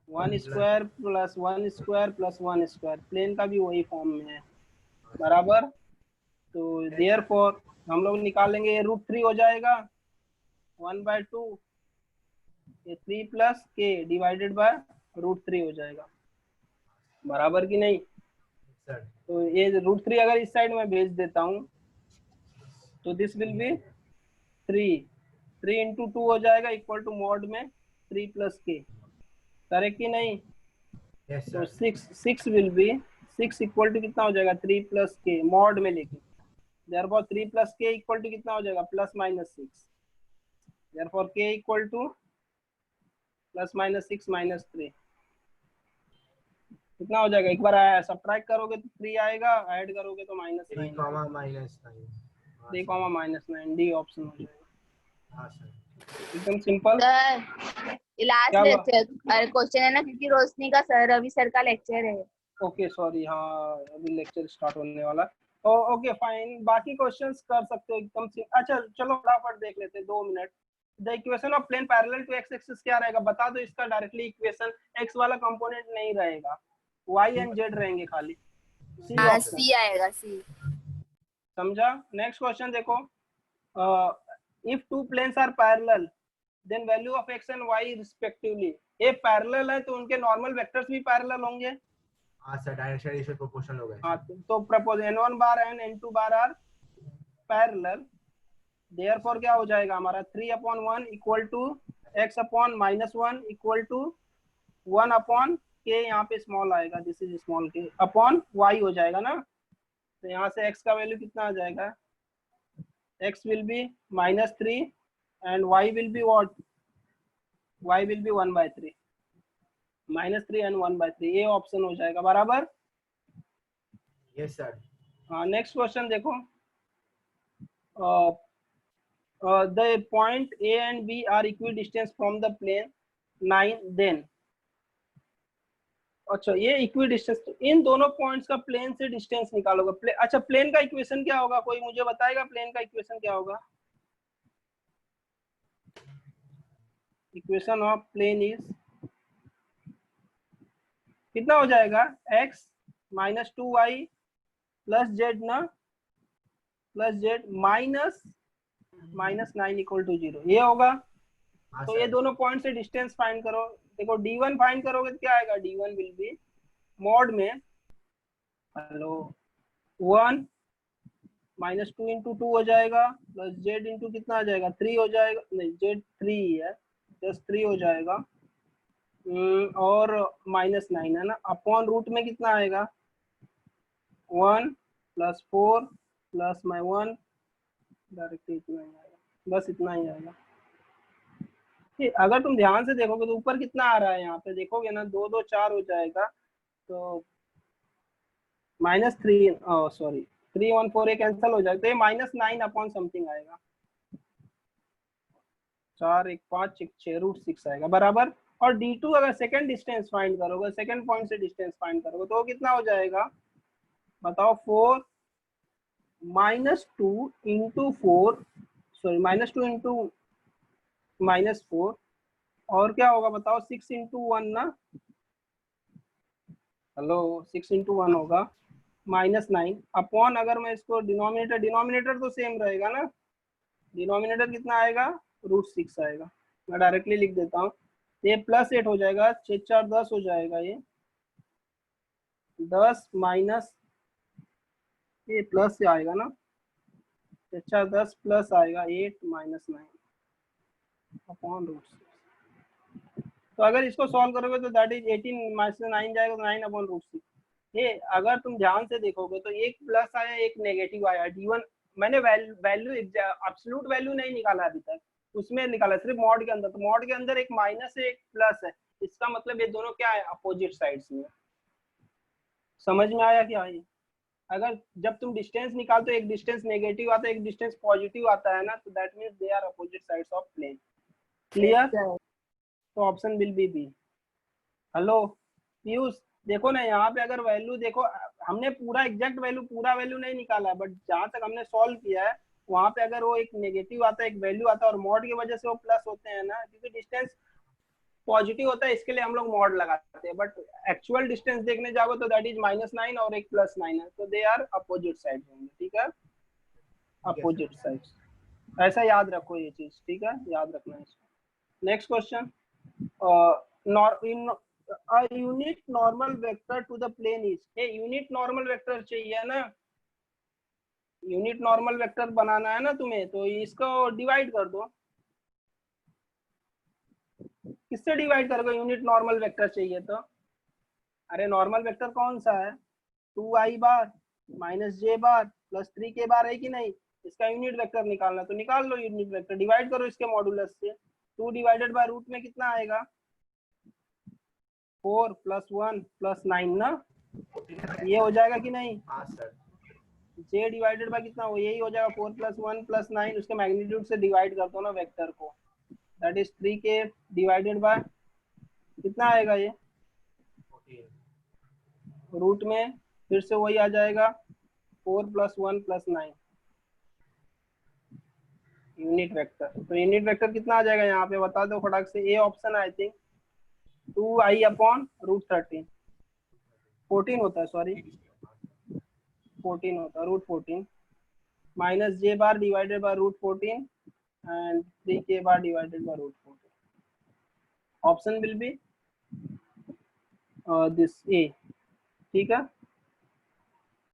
1 स्क्वायर + 1 स्क्वायर + 1 स्क्वायर, प्लेन का भी वही फॉर्म में है, बराबर। तो देयरफॉर हम लोग निकालेंगे, ये √3 हो जाएगा 1/2, ये 3 + k डिवाइडेड बाय √3 हो जाएगा, बराबर कि नहीं? सर तो ये √3 अगर इस साइड में भेज देता हूँ तो दिस विल बी 3 × 2 हो जाएगा इक्वल टू मॉड में 3 + k, करेक्ट कि नहीं? यस तो sir. 6 will be 6 equal to कितना हो जाएगा, 3 + k मॉड में लेके, देयरफॉर 3 + k इक्वल टू कितना हो जाएगा, +-6, देयरफॉर k इक्वल टू +-6 - 3 कितना हो जाएगा, एक बार सब्ट्रैक्ट करोगे तो 3 आएगा, ऐड करोगे तो -9, 3, -9। 3, -9, डी ऑप्शन हो जाएगा, हाँ सर। एकदम सिंपल। सर लास्ट क्या हुआ? लेक्चर अरे क्वेश्चन है ना, क्योंकि रोशनी का सर रवि सर का लेक्चर है। ओके सॉरी, हाँ अभी लेक्चर स्टार्ट होने वाला। ओके फाइन, बाकी क्वेश्चंस कर सकते हो एकदम से। अच्छा चलो फटाफट देख लेते हैं, 2 minute. The equation of plane parallel to x axis क्या रहेगा बता दो, इसका डायरेक्टली इक्वेशन, एक्स वाला कंपोनेंट नहीं रहेगा, वाई एंड जेड रहेंगे खाली, सी हाँ ऑप्शन, सी आएगा, सी। समझा? नेक्स्ट क्वेश्चन देखो, if two planes are parallel then value of X and Y respectively, ये पैरेलल है तो उनके नॉर्मल वेक्टर्स भी पैरेलल होंगे। हाँ सर, डायरेक्शन रेशियो प्रोपोर्शनल होगा। हाँ, तो propose n1 bar and n2 bar are parallel, therefore क्या हो जाएगा हमारा, 3/1 equal to x/-1 equal to 1/k, यहाँ पे स्मॉल आएगा, this is small k upon y हो जाएगा ना। तो यहाँ से x का वैल्यू कितना आ जाएगा, x will be -3 and y will be what, y will be 1/3, -3 and 1/3, ये ऑप्शन हो जाएगा, बराबर। Yes sir. हाँ नेक्स्ट क्वेश्चन देखो, the point A and B are equidistant from the plane 9, then अच्छा ये इक्विडिस्टेंस, तो इन दोनों पॉइंट्स का प्लेन से डिस्टेंस निकालोगे। अच्छा प्लेन का इक्वेशन क्या होगा, कोई मुझे बताएगा प्लेन का इक्वेशन क्या होगा? इक्वेशन ऑफ प्लेन इज कितना हो जाएगा, x - 2y + z ना, +z -9 = 0, ये होगा। हाँ तो ये सर। दोनों पॉइंट से डिस्टेंस फाइंड करो। देखो d1 फाइंड करोगे तो क्या आएगा, d1 विल बी मॉड में, हेलो, 1 -2 × 2 हो जाएगा, प्लस z इंटू कितना आ जाएगा, 3 हो जाएगा, नहीं z 3 ही है, प्लस 3 हो जाएगा, और -9 है ना, अपॉन रूट में कितना आएगा, 1 + 4 + 1, डायरेक्टली इतना ही आएगा, बस इतना ही आएगा। अगर तुम ध्यान से देखोगे तो ऊपर कितना आ रहा है, यहाँ पे देखोगे ना, 2 2 4 हो जाएगा, तो -3, सॉरी 3 1 4 ये कैंसिल हो जाएगा, तो ये -9 अपॉन समथिंग आएगा, 4 1 5 1 6 √6 आएगा, बराबर। और d2 अगर सेकंड डिस्टेंस फाइंड करोगे, सेकंड पॉइंट से डिस्टेंस फाइंड करोगे तो वो कितना हो जाएगा बताओ, 4 -2 × 4, सॉरी -2 × -4, और क्या होगा बताओ, 6 × 1 ना, हेलो 6 × 1 होगा, -9 अपॉन, अगर मैं इसको डिनोमिनेटर तो सेम रहेगा ना, डिनोमिनेटर कितना आएगा, √6 आएगा, मैं डायरेक्टली लिख देता हूँ, ये +8 हो जाएगा, 6 4 10 हो जाएगा, ये 10 माइनस, ये प्लस से आएगा ना, अच्छा 10 प्लस आएगा 8 माइनस 9 अपॉन रूट 6। तो अगर इसको सॉल्व करोगे तो दैट इज 18 माइनस 9 जाएगा तो 9 अपॉन रूट 6। ये अगर तुम ध्यान से देखोगे तो एक प्लस आया एक नेगेटिव आया। d1 मैंने वैल्यू एब्सोल्यूट वैल्यू नहीं निकाला अभी तक, उसमें निकाला सिर्फ मॉड के अंदर। तो मॉड के अंदर एक माइनस है एक प्लस है, इसका मतलब ये दोनों क्या है, अपोजिट साइड्स में। समझ में आया क्या है? अगर जब तुम डिस्टेंस निकालते हो एक डिस्टेंस नेगेटिव आता है एक डिस्टेंस पॉजिटिव आता है ना, तो that means they are opposite sides of plane. Clear? तो option will be b. Hello Piyush, देखो ना यहाँ पे अगर वैल्यू देखो, हमने पूरा एग्जैक्ट वैल्यू पूरा वैल्यू नहीं निकाला है, बट जहाँ तक हमने सॉल्व किया है वहाँ पे अगर वो एक नेगेटिव आता है एक वैल्यू आता है और मॉड की वजह से वो प्लस होते हैं ना, क्योंकि डिस्टेंस पॉजिटिव होता है इसके लिए हम लोग मॉड लगाते हैं, बट एक्चुअल डिस्टेंस देखने जाओगे तो दैट इज -9 और एक +9 है, तो दे आर अपोजिट साइड होंगे। ठीक है, अपोजिट साइड्स, ऐसा याद रखो ये चीज। ठीक है, याद रखना है इसको। Next question, unit normal vector to the plane is, unit normal vector चाहिए ना, यूनिट नॉर्मल वेक्टर बनाना है ना तुम्हें, तो इसको डिवाइड कर दो। किससे डिवाइड करोगे यूनिट नॉर्मल वेक्टर चाहिए तो? अरे नॉर्मल वेक्टर कौन सा है, 2i बार minus j bar plus 3k बार है कि नहीं, इसका यूनिट वेक्टर निकालना, तो निकाल लो यूनिट वेक्टर, डिवाइड करो इसके मॉडुलस से। 2 डिवाइडेड बाय रूट में कितना आएगा, 4 + 1 + 9 ना, ये हो जाएगा कि नहीं? हाँ सर। j डिवाइडेड बाय कितना हो, यही हो जाएगा 4 + 1 + 9, उसके मैग्नीट्यूड से डिवाइड कर दो ना वेक्टर को, that is 3k divided by कितना आएगा, ये रूट में फिर से वही आ जाएगा 4 + 1 + 9 यूनिट वेक्टर। तो यूनिट वेक्टर कितना आ जाएगा यहाँ पे बता दो फटाक से, a option I think 2i upon root 13 14 होता है, सॉरी 14 होता है, root 14 minus j bar divided by root 14 and 3k bar divided by root 14। Option will be this a. ठीक है,